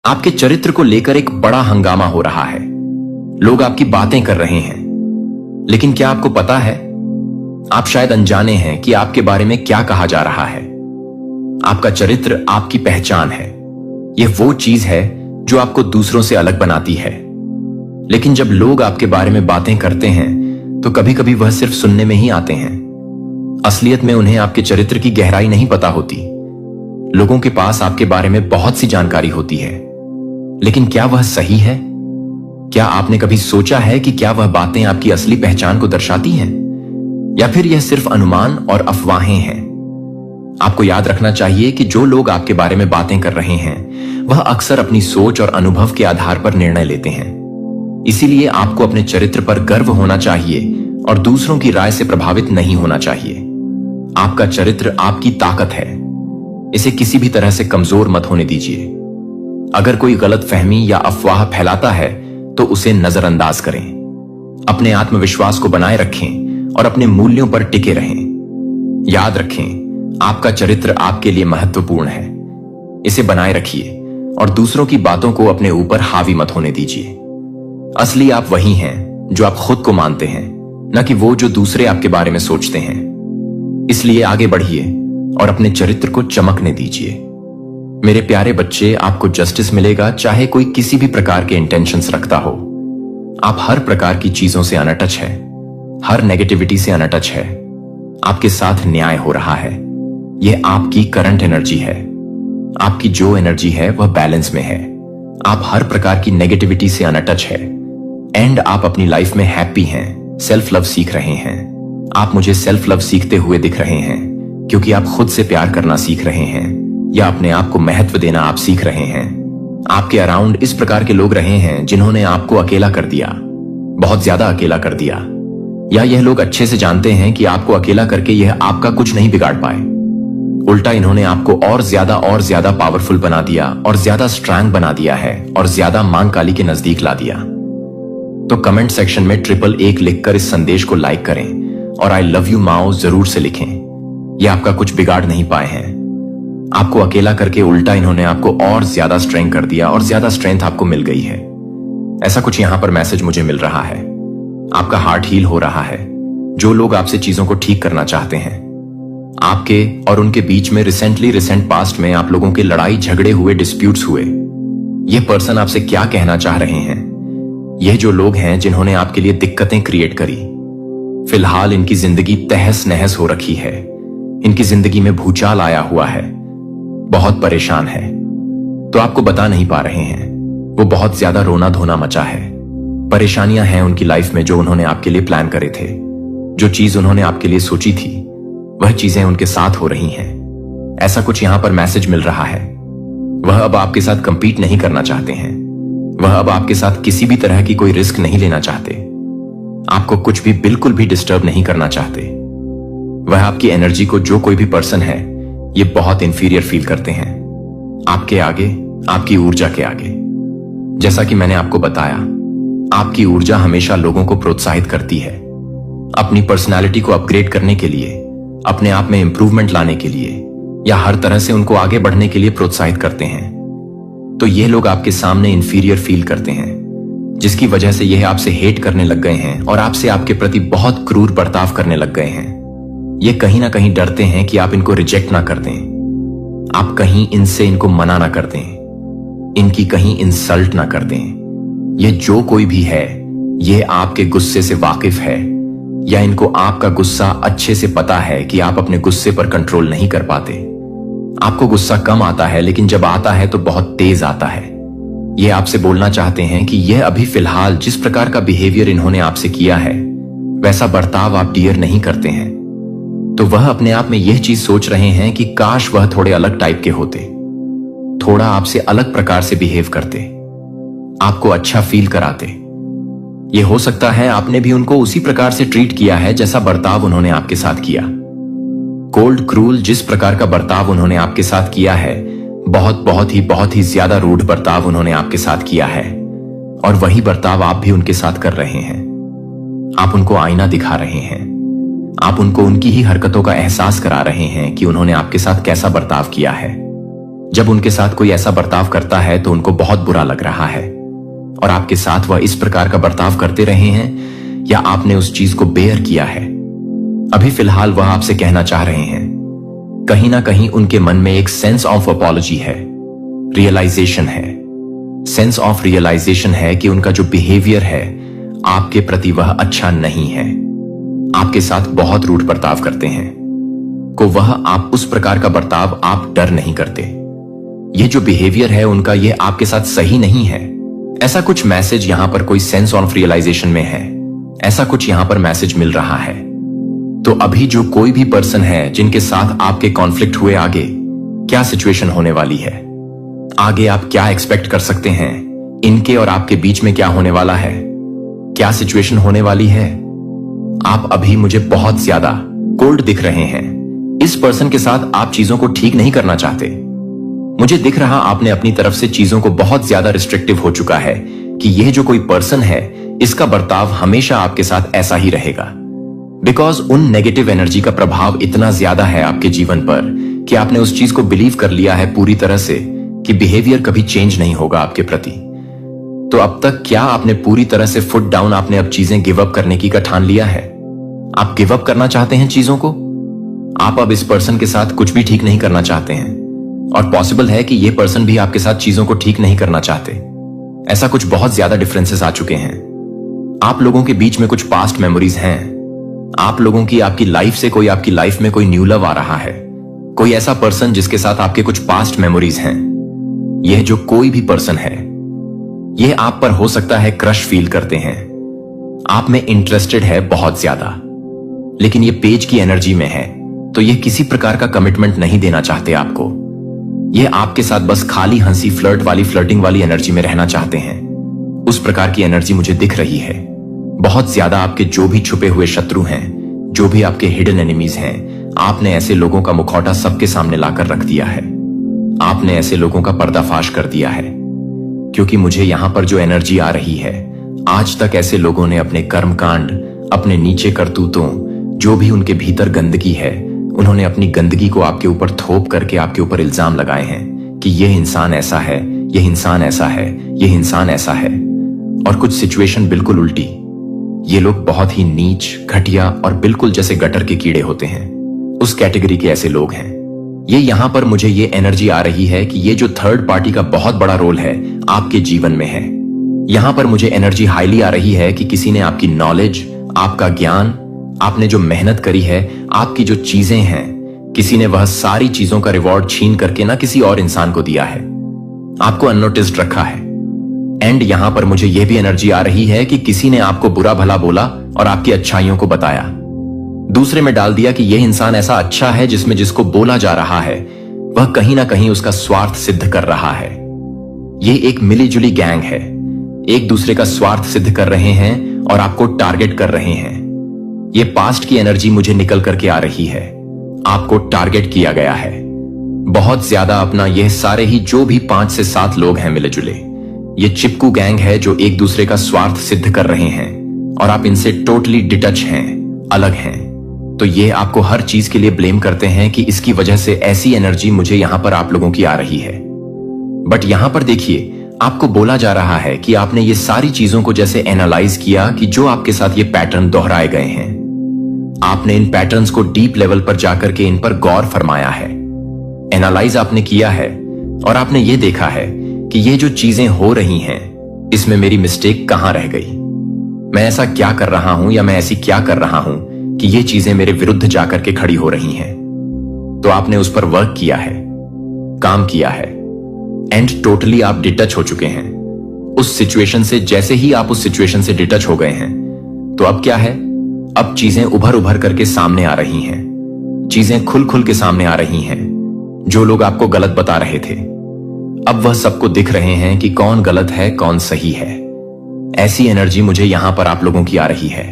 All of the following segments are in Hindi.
आपके चरित्र को लेकर एक बड़ा हंगामा हो रहा है। लोग आपकी बातें कर रहे हैं, लेकिन क्या आपको पता है, आप शायद अनजाने हैं कि आपके बारे में क्या कहा जा रहा है। आपका चरित्र आपकी पहचान है। यह वो चीज है जो आपको दूसरों से अलग बनाती है। लेकिन जब लोग आपके बारे में बातें करते हैं तो कभी कभी वह सिर्फ सुनने में ही आते हैं। असलियत में उन्हें आपके चरित्र की गहराई नहीं पता होती। लोगों के पास आपके बारे में बहुत सी जानकारी होती है, लेकिन क्या वह सही है? क्या आपने कभी सोचा है कि क्या वह बातें आपकी असली पहचान को दर्शाती हैं, या फिर यह सिर्फ अनुमान और अफवाहें हैं? आपको याद रखना चाहिए कि जो लोग आपके बारे में बातें कर रहे हैं वह अक्सर अपनी सोच और अनुभव के आधार पर निर्णय लेते हैं। इसीलिए आपको अपने चरित्र पर गर्व होना चाहिए और दूसरों की राय से प्रभावित नहीं होना चाहिए। आपका चरित्र आपकी ताकत है। इसे किसी भी तरह से कमजोर मत होने दीजिए। अगर कोई गलत फहमी या अफवाह फैलाता है तो उसे नजरअंदाज करें। अपने आत्मविश्वास को बनाए रखें और अपने मूल्यों पर टिके रहें। याद रखें, आपका चरित्र आपके लिए महत्वपूर्ण है। इसे बनाए रखिए और दूसरों की बातों को अपने ऊपर हावी मत होने दीजिए। असली आप वही हैं जो आप खुद को मानते हैं, न कि वो जो दूसरे आपके बारे में सोचते हैं। इसलिए आगे बढ़िए और अपने चरित्र को चमकने दीजिए। मेरे प्यारे बच्चे, आपको जस्टिस मिलेगा चाहे कोई किसी भी प्रकार के इंटेंशंस रखता हो। आप हर प्रकार की चीजों से अनटच है, हर नेगेटिविटी से अनटच है। आपके साथ न्याय हो रहा है। यह आपकी करंट एनर्जी है। आपकी जो एनर्जी है वह बैलेंस में है। आप हर प्रकार की नेगेटिविटी से अनटच है एंड आप अपनी लाइफ में हैप्पी हैं, सेल्फ लव सीख रहे हैं। आप मुझे सेल्फ लव सीखते हुए दिख रहे हैं क्योंकि आप खुद से प्यार करना सीख रहे हैं या अपने आप को महत्व देना आप सीख रहे हैं। आपके अराउंड इस प्रकार के लोग रहे हैं जिन्होंने आपको अकेला कर दिया, बहुत ज्यादा अकेला कर दिया, या यह लोग अच्छे से जानते हैं कि आपको अकेला करके यह आपका कुछ नहीं बिगाड़ पाए। उल्टा इन्होंने आपको और ज्यादा पावरफुल बना दिया और ज्यादा स्ट्रांग बना दिया है और ज्यादा मांग काली के नजदीक ला दिया। तो कमेंट सेक्शन में 111 लिखकर इस संदेश को लाइक करें और आई लव यू माओ जरूर से लिखें। यह आपका कुछ बिगाड़ नहीं पाए हैं। आपको अकेला करके उल्टा इन्होंने आपको और ज्यादा स्ट्रेंथ कर दिया और ज्यादा स्ट्रेंथ आपको मिल गई है। ऐसा कुछ यहां पर मैसेज मुझे मिल रहा है। आपका हार्ट हील हो रहा है। जो लोग आपसे चीजों को ठीक करना चाहते हैं, आपके और उनके बीच में रिसेंट पास्ट में आप लोगों के लड़ाई झगड़े हुए, डिस्प्यूट्स हुए। यह पर्सन आपसे क्या कहना चाह रहे हैं? यह जो लोग हैं जिन्होंने आपके लिए दिक्कतें क्रिएट करी, फिलहाल इनकी जिंदगी तहस नहस हो रखी है। इनकी जिंदगी में भूचाल आया हुआ है, बहुत परेशान है। तो आपको बता नहीं पा रहे हैं, वो बहुत ज्यादा रोना धोना मचा है। परेशानियां हैं उनकी लाइफ में जो उन्होंने आपके लिए प्लान करे थे। जो चीज उन्होंने आपके लिए सोची थी वह चीजें उनके साथ हो रही हैं। ऐसा कुछ यहां पर मैसेज मिल रहा है। वह अब आपके साथ कंपीट नहीं करना चाहते हैं। वह अब आपके साथ किसी भी तरह की कोई रिस्क नहीं लेना चाहते। आपको कुछ भी बिल्कुल भी डिस्टर्ब नहीं करना चाहते। वह आपकी एनर्जी को, जो कोई भी पर्सन है, ये बहुत इंफीरियर फील करते हैं आपके आगे, आपकी ऊर्जा के आगे। जैसा कि मैंने आपको बताया, आपकी ऊर्जा हमेशा लोगों को प्रोत्साहित करती है अपनी पर्सनालिटी को अपग्रेड करने के लिए, अपने आप में इंप्रूवमेंट लाने के लिए, या हर तरह से उनको आगे बढ़ने के लिए प्रोत्साहित करते हैं। तो ये लोग आपके सामने इंफीरियर फील करते हैं, जिसकी वजह से यह आपसे हेट करने लग गए हैं और आपसे आपके प्रति बहुत क्रूर बर्ताव करने लग गए हैं। ये कहीं ना कहीं डरते हैं कि आप इनको रिजेक्ट ना कर दें, आप कहीं इनसे इनको मना ना कर दें, इनकी कहीं इंसल्ट ना कर दें। ये जो कोई भी है, ये आपके गुस्से से वाकिफ है, या इनको आपका गुस्सा अच्छे से पता है कि आप अपने गुस्से पर कंट्रोल नहीं कर पाते। आपको गुस्सा कम आता है, लेकिन जब आता है तो बहुत तेज आता है। ये आपसे बोलना चाहते हैं कि यह अभी फिलहाल जिस प्रकार का बिहेवियर इन्होंने आपसे किया है, वैसा बर्ताव आप डियर नहीं करते हैं। तो वह अपने आप में यह चीज सोच रहे हैं कि काश वह थोड़े अलग टाइप के होते, थोड़ा आपसे अलग प्रकार से बिहेव करते, आपको अच्छा फील कराते। यह हो सकता है आपने भी उनको उसी प्रकार से ट्रीट किया है जैसा बर्ताव उन्होंने आपके साथ किया। कोल्ड क्रूल जिस प्रकार का बर्ताव उन्होंने आपके साथ किया है, बहुत ही ज्यादा रूड बर्ताव उन्होंने आपके साथ किया है, और वही बर्ताव आप भी उनके साथ कर रहे हैं। आप उनको आईना दिखा रहे हैं। आप उनको उनकी ही हरकतों का एहसास करा रहे हैं कि उन्होंने आपके साथ कैसा बर्ताव किया है। जब उनके साथ कोई ऐसा बर्ताव करता है तो उनको बहुत बुरा लग रहा है, और आपके साथ वह इस प्रकार का बर्ताव करते रहे हैं या आपने उस चीज को बेयर किया है। अभी फिलहाल वह आपसे कहना चाह रहे हैं, कहीं ना कहीं उनके मन में एक सेंस ऑफ अपॉलॉजी है, रियलाइजेशन है, सेंस ऑफ रियलाइजेशन है कि उनका जो बिहेवियर है आपके प्रति वह अच्छा नहीं है, आपके साथ बहुत रूड बर्ताव करते हैं, को वह आप उस प्रकार का बर्ताव आप डर नहीं करते। यह जो बिहेवियर है उनका, यह आपके साथ सही नहीं है। ऐसा कुछ मैसेज यहां पर कोई सेंस ऑफ रियलाइजेशन में है, ऐसा कुछ यहां पर मैसेज मिल रहा है। तो अभी जो कोई भी पर्सन है जिनके साथ आपके कॉन्फ्लिक्ट हुए, आगे क्या सिचुएशन होने वाली है, आगे आप क्या एक्सपेक्ट कर सकते हैं, इनके और आपके बीच में क्या होने वाला है, क्या सिचुएशन होने वाली है। आप अभी मुझे बहुत ज्यादा कोल्ड दिख रहे हैं। इस पर्सन के साथ आप चीजों को ठीक नहीं करना चाहते। मुझे दिख रहा आपने अपनी तरफ से चीजों को बहुत ज्यादा रिस्ट्रिक्टिव हो चुका है कि यह जो कोई पर्सन है इसका बर्ताव हमेशा आपके साथ ऐसा ही रहेगा, बिकॉज उन नेगेटिव एनर्जी का प्रभाव इतना ज्यादा है आपके जीवन पर कि आपने उस चीज को बिलीव कर लिया है पूरी तरह से कि बिहेवियर कभी चेंज नहीं होगा आपके प्रति। तो अब तक क्या आपने पूरी तरह से फुट डाउन, आपने अब चीजें गिव अप करने की का ठान लिया है? आप गिव अप करना चाहते हैं चीजों को? आप अब इस पर्सन के साथ कुछ भी ठीक नहीं करना चाहते हैं, और पॉसिबल है कि यह पर्सन भी आपके साथ चीजों को ठीक नहीं करना चाहते। ऐसा कुछ बहुत ज्यादा डिफरेंसेस आ चुके हैं। आप लोगों के बीच में कुछ पास्ट मेमोरीज हैं। आप लोगों की, आपकी लाइफ से कोई, आपकी लाइफ में कोई न्यू लव आ रहा है, कोई ऐसा पर्सन जिसके साथ आपके कुछ पास्ट मेमोरीज हैं। यह जो कोई भी पर्सन है, यह आप पर हो सकता है क्रश फील करते हैं, आप में इंटरेस्टेड है बहुत ज्यादा, लेकिन यह पेज की एनर्जी में है, तो यह किसी प्रकार का कमिटमेंट नहीं देना चाहते आपको। यह आपके साथ बस खाली हंसी, फ्लर्ट वाली, फ्लर्टिंग वाली एनर्जी में रहना चाहते हैं। उस प्रकार की एनर्जी मुझे दिख रही है। बहुत ज्यादा आपके जो भी छुपे हुए शत्रु हैं, जो भी आपके हिडन एनिमीज हैं, आपने ऐसे लोगों का मुखौटा सबके सामने लाकर रख दिया है। आपने ऐसे लोगों का पर्दाफाश कर दिया है, क्योंकि मुझे यहां पर जो एनर्जी आ रही है, आज तक ऐसे लोगों ने अपने कर्मकांड, अपने नीचे करतूतों, जो भी उनके भीतर गंदगी है, उन्होंने अपनी गंदगी को आपके ऊपर थोप करके आपके ऊपर इल्जाम लगाए हैं कि यह इंसान ऐसा है, यह इंसान ऐसा है, यह इंसान ऐसा है। और कुछ सिचुएशन बिल्कुल उल्टी। ये लोग बहुत ही नीच, घटिया और बिल्कुल जैसे गटर के कीड़े होते हैं, उस कैटेगरी के ऐसे लोग हैं। ये यहां पर मुझे ये एनर्जी आ रही है कि ये जो थर्ड पार्टी का बहुत बड़ा रोल है आपके जीवन में है। यहां पर मुझे एनर्जी हाईली आ रही है कि किसी ने आपकी नॉलेज, आपका ज्ञान, आपने जो मेहनत करी है, आपकी जो चीजें हैं, किसी ने वह सारी चीजों का रिवॉर्ड छीन करके ना किसी और इंसान को दिया है, आपको अननोटिस्ड रखा है। एंड यहां पर मुझे यह भी एनर्जी आ रही है कि किसी ने आपको बुरा भला बोला और आपकी अच्छाइयों को बताया, दूसरे में डाल दिया कि यह इंसान ऐसा अच्छा है, जिसमें जिसको बोला जा रहा है वह कहीं ना कहीं उसका स्वार्थ सिद्ध कर रहा है। यह एक मिलीजुली गैंग है, एक दूसरे का स्वार्थ सिद्ध कर रहे हैं और आपको टारगेट कर रहे हैं। ये पास्ट की एनर्जी मुझे निकल करके आ रही है। आपको टारगेट किया गया है बहुत ज्यादा। अपना यह सारे ही जो भी 5 से 7 लोग हैं मिले जुले, ये चिपकू गैंग है जो एक दूसरे का स्वार्थ सिद्ध कर रहे हैं और आप इनसे टोटली डिटच हैं, अलग हैं। तो ये आपको हर चीज के लिए ब्लेम करते हैं कि इसकी वजह से ऐसी एनर्जी मुझे यहां पर आप लोगों की आ रही है। बट यहां पर देखिए, आपको बोला जा रहा है कि आपने ये सारी चीजों को जैसे एनालाइज किया कि जो आपके साथ ये पैटर्न दोहराए गए हैं, आपने इन पैटर्न्स को डीप लेवल पर जाकर के इन पर गौर फरमाया है, एनालाइज आपने किया है और आपने ये देखा है कि ये जो चीजें हो रही हैं, इसमें मेरी मिस्टेक कहां रह गई, मैं ऐसा क्या कर रहा हूं या मैं ऐसी क्या कर रहा हूं कि ये चीजें मेरे विरुद्ध जाकर के खड़ी हो रही हैं। तो आपने उस पर वर्क किया है, काम किया है, एंड टोटली आप डिटच हो चुके हैं उस सिचुएशन से। जैसे ही आप उस सिचुएशन से डिटच हो गए हैं, तो अब क्या है, अब चीजें उभर उभर करके सामने आ रही हैं, चीजें खुल खुल के सामने आ रही हैं। जो लोग आपको गलत बता रहे थे, अब वह सबको दिख रहे हैं कि कौन गलत है, कौन सही है। ऐसी एनर्जी मुझे यहां पर आप लोगों की आ रही है।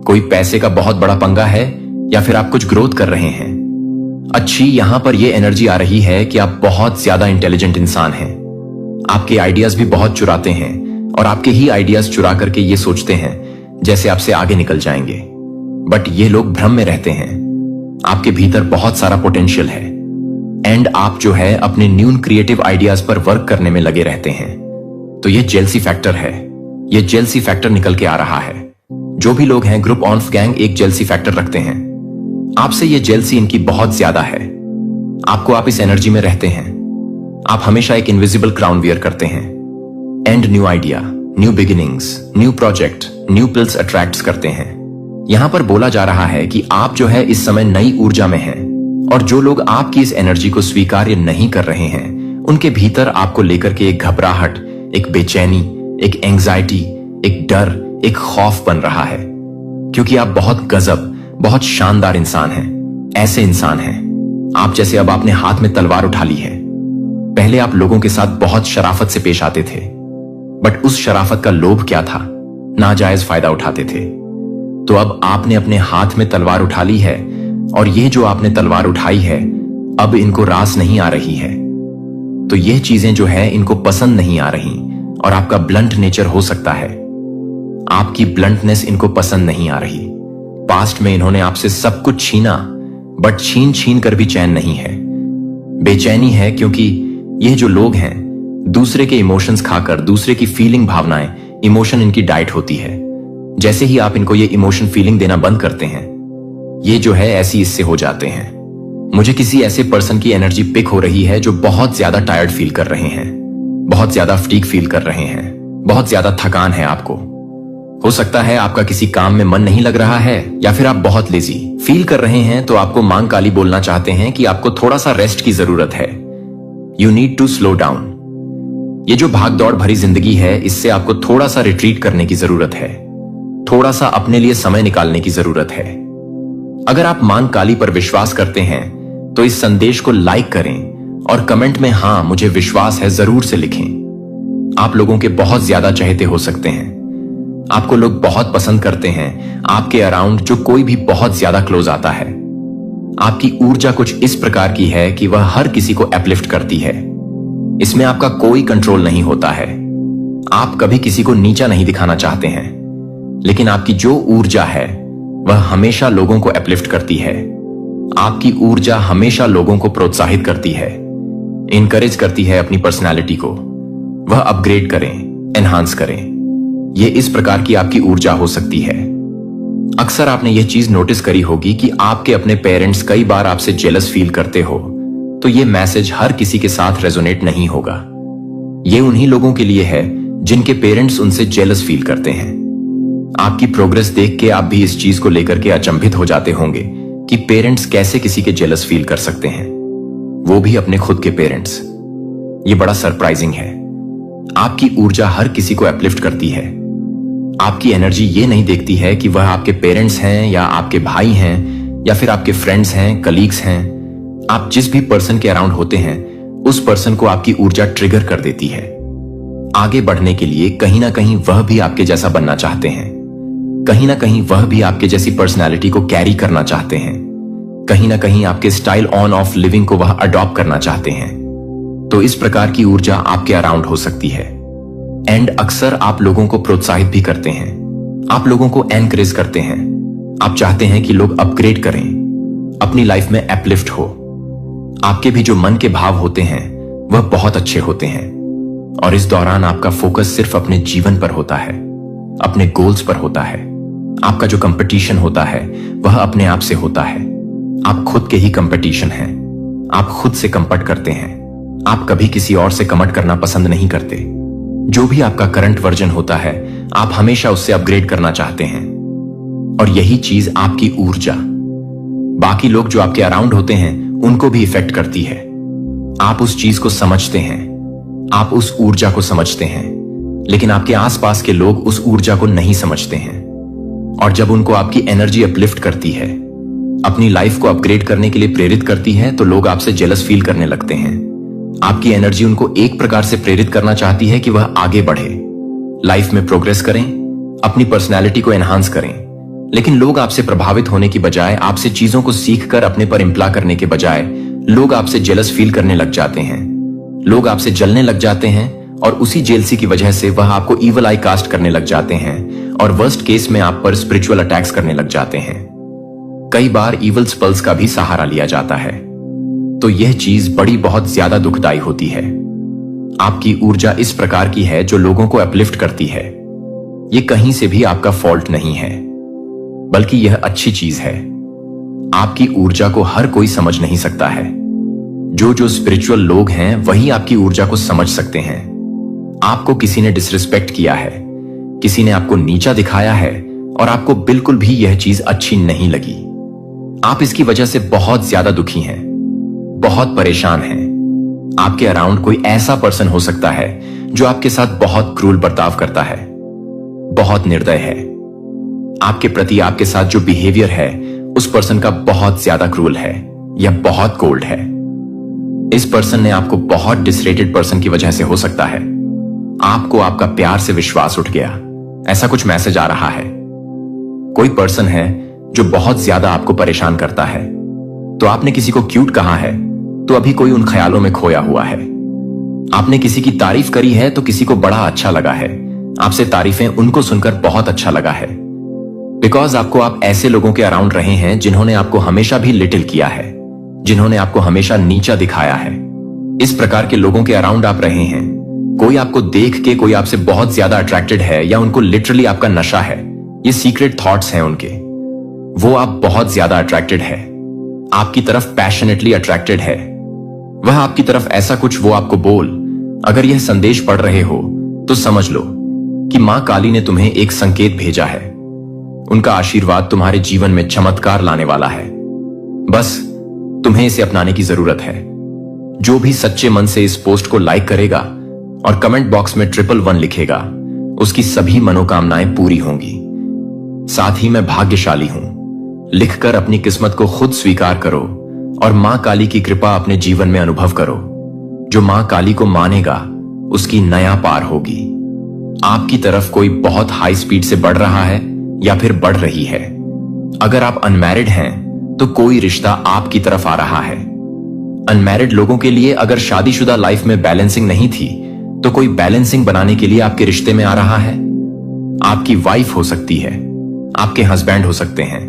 कोई पैसे का बहुत बड़ा पंगा है या फिर आप कुछ ग्रोथ कर रहे हैं। अच्छी यहां पर यह एनर्जी आ रही है कि आप बहुत ज्यादा इंटेलिजेंट इंसान हैं। आपके आइडियाज भी बहुत चुराते हैं और आपके ही आइडियाज चुरा करके ये सोचते हैं जैसे आपसे आगे निकल जाएंगे। बट ये लोग भ्रम में रहते हैं। आपके भीतर बहुत सारा पोटेंशियल है, एंड आप जो है अपने न्यू क्रिएटिव आइडियाज पर वर्क करने में लगे रहते हैं। तो ये जेलसी फैक्टर है, ये जेलसी फैक्टर निकल के आ रहा है। जो भी लोग हैं ग्रुप ऑन गैंग एक जेलसी फैक्टर रखते हैं। आपसे ये जेलसी इनकी बहुत ज्यादा है। आपको आप इस एनर्जी में रहते हैं। आप हमेशा एक इनविजिबल क्राउन वियर करते हैं and new idea, new beginnings, new project, new pills attract करते हैं। यहां पर बोला जा रहा है कि आप जो है इस समय नई ऊर्जा में हैं और जो लोग आपकी इस एनर्जी को स्वीकार्य नहीं कर रहे हैं उनके भीतर आपको लेकर के एक घबराहट, एक बेचैनी, एक एंजाइटी, एक डर, एक खौफ बन रहा है, क्योंकि आप बहुत गजब, बहुत शानदार इंसान हैं। ऐसे इंसान हैं आप जैसे अब आपने हाथ में तलवार उठा ली है। पहले आप लोगों के साथ बहुत शराफत से पेश आते थे, बट उस शराफत का लोभ क्या था? नाजायज फायदा उठाते थे। तो अब आपने अपने हाथ में तलवार उठा ली है और ये जो आपने तलवार उठाई है अब इनको रास नहीं आ रही है। तो ये चीजें जो है इनको पसंद नहीं आ रही और आपका ब्लंट नेचर हो सकता है, आपकी ब्लंटनेस इनको पसंद नहीं आ रही। पास्ट में इन्होंने आपसे सब कुछ छीना, बट छीन छीन कर भी चैन नहीं है, बेचैनी है, क्योंकि ये जो लोग हैं दूसरे के इमोशंस खाकर, दूसरे की फीलिंग, भावनाएं, इमोशन इनकी डाइट होती है। जैसे ही आप इनको ये इमोशन फीलिंग देना बंद करते हैं ये जो है ऐसी इससे हो जाते हैं। मुझे किसी ऐसे पर्सन की एनर्जी पिक हो रही है जो बहुत ज्यादा टायर्ड फील कर रहे हैं, बहुत ज्यादा फटीग फील कर रहे हैं, बहुत ज्यादा थकान है आपको। हो सकता है आपका किसी काम में मन नहीं लग रहा है या फिर आप बहुत लेजी फील कर रहे हैं, तो आपको मांग काली बोलना चाहते हैं कि आपको थोड़ा सा रेस्ट की जरूरत है। You need to slow down. ये जो भाग दौड़ भरी जिंदगी है इससे आपको थोड़ा सा रिट्रीट करने की जरूरत है, थोड़ा सा अपने लिए समय निकालने की जरूरत है। अगर आप मां काली पर विश्वास करते हैं तो इस संदेश को लाइक करें और कमेंट में हां मुझे विश्वास है जरूर से लिखें। आप लोगों के बहुत ज्यादा चहेते हो सकते हैं, आपको लोग बहुत पसंद करते हैं, आपके अराउंड जो कोई भी बहुत ज्यादा क्लोज आता है। आपकी ऊर्जा कुछ इस प्रकार की है कि वह हर किसी को अपलिफ्ट करती है। इसमें आपका कोई कंट्रोल नहीं होता है। आप कभी किसी को नीचा नहीं दिखाना चाहते हैं, लेकिन आपकी जो ऊर्जा है वह हमेशा लोगों को अपलिफ्ट करती है। आपकी ऊर्जा हमेशा लोगों को प्रोत्साहित करती है, इनकरेज करती है अपनी पर्सनालिटी को। वह अपग्रेड करें, एनहांस करें। यह इस प्रकार की आपकी ऊर्जा हो सकती है। अक्सर आपने यह चीज नोटिस करी होगी कि आपके अपने पेरेंट्स कई बार आपसे जेलस फील करते हो, तो यह मैसेज हर किसी के साथ रेजोनेट नहीं होगा। यह उन्हीं लोगों के लिए है जिनके पेरेंट्स उनसे जेलस फील करते हैं। आपकी प्रोग्रेस देख के आप भी इस चीज को लेकर के अचंभित हो जाते होंगे कि पेरेंट्स कैसे किसी के जेलस फील कर सकते हैं, वो भी अपने खुद के पेरेंट्स। ये बड़ा सरप्राइजिंग है। आपकी ऊर्जा हर किसी को अपलिफ्ट करती है। आपकी एनर्जी ये नहीं देखती है कि वह आपके पेरेंट्स हैं या आपके भाई हैं या फिर आपके फ्रेंड्स हैं, कलीग्स हैं। आप जिस भी पर्सन के अराउंड होते हैं उस पर्सन को आपकी ऊर्जा ट्रिगर कर देती है। आगे बढ़ने के लिए कहीं ना कहीं वह भी आपके जैसा बनना चाहते हैं, कहीं ना कहीं वह भी आपके जैसी पर्सनालिटी को कैरी करना चाहते हैं, कहीं ना कहीं आपके स्टाइल ऑन ऑफ लिविंग को वह अडॉप्ट करना चाहते हैं। तो इस प्रकार की ऊर्जा आपके अराउंड हो सकती है। एंड अक्सर आप लोगों को प्रोत्साहित भी करते हैं, आप लोगों को एनकरेज करते हैं। आप चाहते हैं कि लोग अपग्रेड करें, अपनी लाइफ में अपलिफ्ट हो। आपके भी जो मन के भाव होते हैं वह बहुत अच्छे होते हैं और इस दौरान आपका फोकस सिर्फ अपने जीवन पर होता है, अपने गोल्स पर होता है। आपका जो कंपटीशन होता है वह अपने आप से होता है। आप खुद के ही कंपटीशन हैं, आप खुद से कंपट करते हैं। आप कभी किसी और से कमट करना पसंद नहीं करते। जो भी आपका करंट वर्जन होता है आप हमेशा उससे अपग्रेड करना चाहते हैं और यही चीज आपकी ऊर्जा बाकी लोग जो आपके अराउंड होते हैं उनको भी इफेक्ट करती है। आप उस चीज को समझते हैं, आप उस ऊर्जा को समझते हैं, लेकिन आपके आसपास के लोग उस ऊर्जा को नहीं समझते हैं। और जब उनको आपकी एनर्जी अपलिफ्ट करती है, अपनी लाइफ को अपग्रेड करने के लिए प्रेरित करती है, तो लोग आपसे जेलस फील करने लगते हैं। आपकी एनर्जी उनको एक प्रकार से प्रेरित करना चाहती है कि वह आगे बढ़े, लाइफ में प्रोग्रेस करें, अपनी पर्सनैलिटी को एनहांस करें। लेकिन लोग आपसे प्रभावित होने की बजाय, आपसे चीजों को सीखकर अपने पर इंप्ला करने के बजाय, लोग आपसे जेलस फील करने लग जाते हैं। लोग आपसे जलने लग जाते हैं और उसी जेलसी की वजह से वह आपको ईवल आई कास्ट करने लग जाते हैं और वर्स्ट केस में आप पर स्पिरिचुअल अटैक्स करने लग जाते हैं। कई बार ईवल स्पेल्स का भी सहारा लिया जाता है। तो यह चीज बड़ी बहुत ज्यादा दुखदाई होती है। आपकी ऊर्जा इस प्रकार की है जो लोगों को अपलिफ्ट करती है। यह कहीं से भी आपका फॉल्ट नहीं है, बल्कि यह अच्छी चीज है। आपकी ऊर्जा को हर कोई समझ नहीं सकता है। जो स्पिरिचुअल लोग हैं वही आपकी ऊर्जा को समझ सकते हैं। आपको किसी ने डिसरिस्पेक्ट किया है, किसी ने आपको नीचा दिखाया है और आपको बिल्कुल भी यह चीज अच्छी नहीं लगी। आप इसकी वजह से बहुत ज्यादा दुखी हैं, बहुत परेशान हैं। आपके अराउंड कोई ऐसा पर्सन हो सकता है जो आपके साथ बहुत क्रूर बर्ताव करता है, बहुत निर्दय है। आपके प्रति आपके साथ जो बिहेवियर है उस पर्सन का बहुत ज्यादा क्रूर है या बहुत कोल्ड है। इस पर्सन ने आपको बहुत डिसरेटेड पर्सन की वजह से हो सकता है। आपको आपका प्यार से विश्वास उठ गया, ऐसा कुछ मैसेज आ रहा है। कोई पर्सन है जो बहुत ज्यादा आपको परेशान करता है, तो आपने किसी को क्यूट कहा है तो अभी कोई उन ख्यालों में खोया हुआ है। आपने किसी की तारीफ करी है तो किसी को बड़ा अच्छा लगा है। आपसे तारीफें उनको सुनकर बहुत अच्छा लगा है, बिकॉज आप ऐसे लोगों के अराउंड रहे हैं जिन्होंने आपको हमेशा भी लिटिल किया है, जिन्होंने आपको हमेशा नीचा दिखाया है। इस प्रकार के लोगों के अराउंड आप रहे हैं। कोई आपको देख के कोई आपसे बहुत ज्यादा अट्रैक्टेड है या उनको लिटरली आपका नशा है, ये सीक्रेट थॉट्स हैं उनके। वो आप बहुत ज्यादा अट्रैक्टेड है, आपकी तरफ पैशनेटली अट्रैक्टेड है। वह आपकी तरफ ऐसा कुछ वो आपको बोल, अगर यह संदेश पढ़ रहे हो तो समझ लो कि मां काली ने तुम्हें एक संकेत भेजा है। उनका आशीर्वाद तुम्हारे जीवन में चमत्कार लाने वाला है। बस तुम्हें इसे अपनाने की जरूरत है। जो भी सच्चे मन से इस पोस्ट को लाइक करेगा और कमेंट बॉक्स में 111 लिखेगा, उसकी सभी मनोकामनाएं पूरी होंगी। साथ ही मैं भाग्यशाली हूं लिखकर अपनी किस्मत को खुद स्वीकार करो और मां काली की कृपा अपने जीवन में अनुभव करो। जो मां काली को मानेगा उसकी नया पार होगी। आपकी तरफ कोई बहुत हाई स्पीड से बढ़ रहा है या फिर बढ़ रही है। अगर आप अनमैरिड हैं तो कोई रिश्ता आपकी तरफ आ रहा है। अनमैरिड लोगों के लिए अगर शादीशुदा लाइफ में बैलेंसिंग नहीं थी तो कोई बैलेंसिंग बनाने के लिए आपके रिश्ते में आ रहा है। आपकी वाइफ हो सकती है, आपके हस्बैंड हो सकते हैं।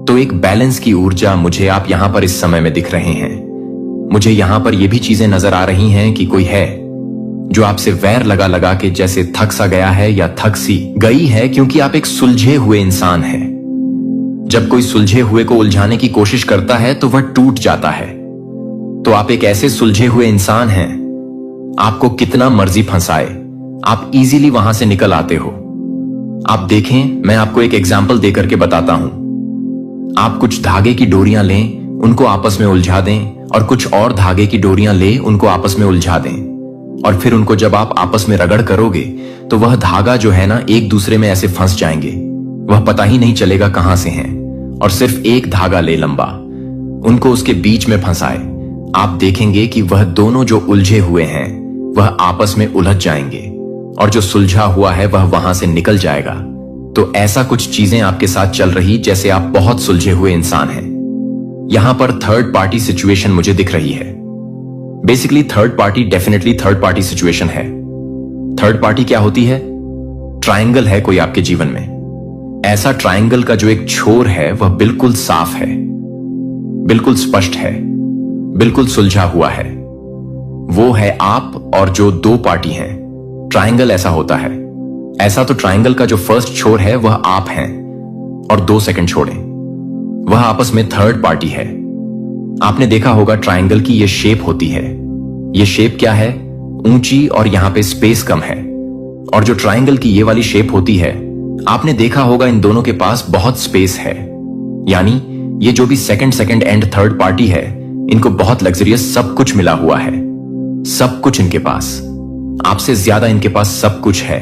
तो एक बैलेंस की ऊर्जा मुझे आप यहां पर इस समय में दिख रहे हैं। मुझे यहां पर यह भी चीजें नजर आ रही हैं कि कोई है जो आपसे वैर लगा लगा के जैसे थक सा गया है या थक सी गई है, क्योंकि आप एक सुलझे हुए इंसान हैं। जब कोई सुलझे हुए को उलझाने की कोशिश करता है तो वह टूट जाता है। तो आप एक ऐसे सुलझे हुए इंसान हैं, आपको कितना मर्जी फंसाए आप इजीली वहां से निकल आते हो। आप देखें, मैं आपको एक एग्जाम्पल देकर के बताता हूं। आप कुछ धागे की डोरियां लें, उनको आपस में उलझा दें, और कुछ और धागे की डोरियां ले उनको आपस में उलझा दें, और फिर उनको जब आप आपस में रगड़ करोगे तो वह धागा जो है ना एक दूसरे में ऐसे फंस जाएंगे। वह पता ही नहीं चलेगा कहां से हैं, और सिर्फ एक धागा ले लंबा उनको उसके बीच में फंसाए। आप देखेंगे कि वह दोनों जो उलझे हुए हैं वह आपस में उलझ जाएंगे, और जो सुलझा हुआ है वह वहां से निकल जाएगा। तो ऐसा कुछ चीजें आपके साथ चल रही जैसे आप बहुत सुलझे हुए इंसान हैं। यहां पर थर्ड पार्टी सिचुएशन मुझे दिख रही है। Basically third party definitely third party situation है। थर्ड पार्टी क्या होती है? ट्रायंगल है कोई आपके जीवन में। ऐसा ट्रायंगल का जो एक छोर है वह बिल्कुल साफ है, बिल्कुल स्पष्ट है, बिल्कुल सुलझा हुआ है। वो है आप और जो दो पार्टी हैं। ट्रायंगल ऐसा होता है। ऐसा तो ट्रायंगल का जो फर्स्ट छोर है वह आप हैं, और 2 सेकंड छोड़ें, वह आपस में थर्ड पार्टी है। आपने देखा होगा ट्रायंगल की ये शेप होती है। ये शेप क्या है? ऊंची, और यहां पे स्पेस कम है। और जो ट्रायंगल की ये वाली शेप होती है, आपने देखा होगा इन दोनों के पास बहुत स्पेस है। यानी ये जो भी सेकंड एंड थर्ड पार्टी है, इनको बहुत लग्जरियस सब कुछ मिला हुआ है। सब कुछ इनके पास, आपसे ज्यादा इनके पास सब कुछ है।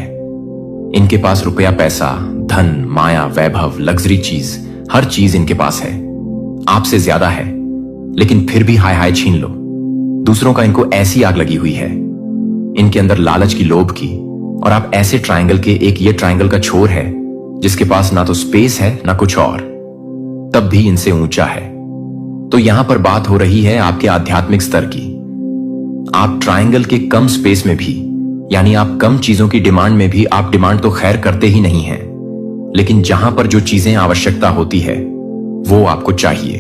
इनके पास रुपया, पैसा, धन, माया, वैभव, लग्जरी चीज, हर चीज इनके पास है। आपसे ज्यादा है, लेकिन फिर भी हाय हाय छीन लो। दूसरों का इनको ऐसी आग लगी हुई है, इनके अंदर लालच की, लोभ की। और आप ऐसे ट्रायंगल के एक ये ट्रायंगल का छोर है जिसके पास ना तो स्पेस है ना कुछ और, तब भी इनसे ऊंचा है। तो यहां पर बात हो रही है आपके आध्यात्मिक स्तर की। आप ट्रायंगल के कम स्पेस में भी, यानी आप कम चीजों की डिमांड में भी, आप डिमांड तो खैर करते ही नहीं हैं, लेकिन जहां पर जो चीजें आवश्यकता होती है वो आपको चाहिए,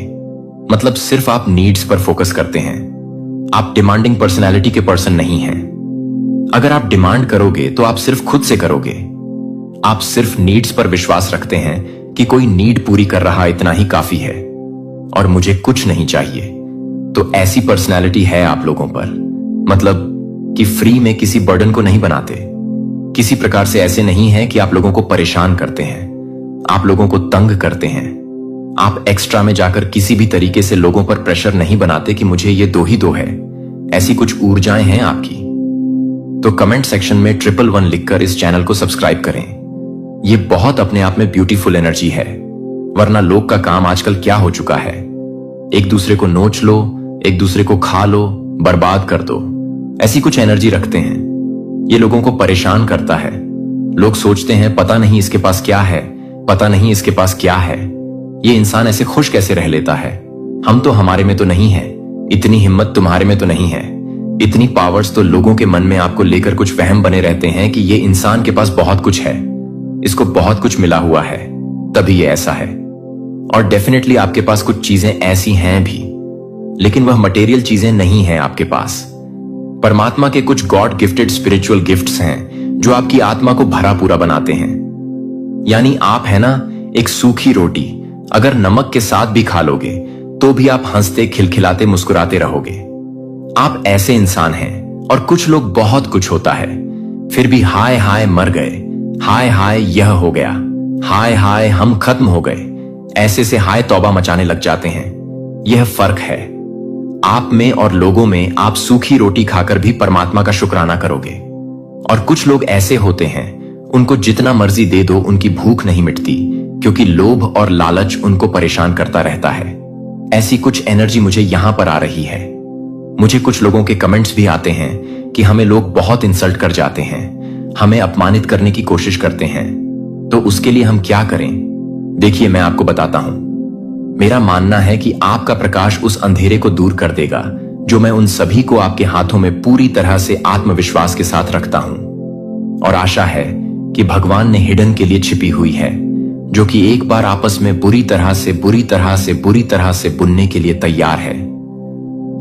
मतलब सिर्फ आप नीड्स पर फोकस करते हैं। आप डिमांडिंग पर्सनैलिटी के पर्सन नहीं हैं। अगर आप डिमांड करोगे तो आप सिर्फ खुद से करोगे। आप सिर्फ नीड्स पर विश्वास रखते हैं कि कोई नीड पूरी कर रहा, इतना ही काफी है और मुझे कुछ नहीं चाहिए। तो ऐसी पर्सनैलिटी है आप लोगों पर, मतलब कि फ्री में किसी बर्डन को नहीं बनाते, किसी प्रकार से ऐसे नहीं है कि आप लोगों को परेशान करते हैं, आप लोगों को तंग करते हैं। आप एक्स्ट्रा में जाकर किसी भी तरीके से लोगों पर प्रेशर नहीं बनाते कि मुझे ये दो ही दो है। ऐसी कुछ ऊर्जाएं हैं आपकी। तो कमेंट सेक्शन में 111 लिखकर इस चैनल को सब्सक्राइब करें। ये बहुत अपने आप में ब्यूटीफुल एनर्जी है। वरना लोग का काम आजकल क्या हो चुका है, एक दूसरे को नोच लो, एक दूसरे को खा लो, बर्बाद कर दो, ऐसी कुछ एनर्जी रखते हैं। ये लोगों को परेशान करता है। लोग सोचते हैं पता नहीं इसके पास क्या है, पता नहीं इसके पास क्या है, ये इंसान ऐसे खुश कैसे रह लेता है, हम तो हमारे में तो नहीं है, इतनी हिम्मत तुम्हारे में तो नहीं है, इतनी पावर्स तो लोगों के मन में आपको लेकर कुछ वहम बने रहते हैं कि ये इंसान के पास बहुत कुछ है, इसको बहुत कुछ मिला हुआ है, तभी ये ऐसा है। और डेफिनेटली आपके पास कुछ चीजें ऐसी हैं भी, लेकिन वह मटेरियल चीजें नहीं है आपके पास। परमात्मा के कुछ गॉड गिफ्टेड स्पिरिचुअल गिफ्ट्स हैं जो आपकी आत्मा को भरा पूरा बनाते हैं। यानी आप है ना एक सूखी रोटी, अगर नमक के साथ भी खा लोगे तो भी आप हंसते खिलखिलाते मुस्कुराते रहोगे। आप ऐसे इंसान हैं। और कुछ लोग बहुत कुछ होता है फिर भी हाय हाय मर गए, हाय हाय यह हो गया, हाय हाय हम खत्म हो गए, ऐसे से हाय तौबा मचाने लग जाते हैं। यह फर्क है आप में और लोगों में। आप सूखी रोटी खाकर भी परमात्मा का शुक्राना करोगे। और कुछ लोग ऐसे होते हैं, उनको जितना मर्जी दे दो उनकी भूख नहीं मिटती, क्योंकि लोभ और लालच उनको परेशान करता रहता है। ऐसी कुछ एनर्जी मुझे यहां पर आ रही है। मुझे कुछ लोगों के कमेंट्स भी आते हैं कि हमें लोग बहुत इंसल्ट कर जाते हैं, हमें अपमानित करने की कोशिश करते हैं, तो उसके लिए हम क्या करें? देखिए मैं आपको बताता हूं। मेरा मानना है कि आपका प्रकाश उस अंधेरे को दूर कर देगा जो मैं उन सभी को आपके हाथों में पूरी तरह से आत्मविश्वास के साथ रखता हूं। और आशा है कि भगवान ने हिडन के लिए छिपी हुई है, जो कि एक बार आपस में बुरी तरह से बुनने के लिए तैयार है।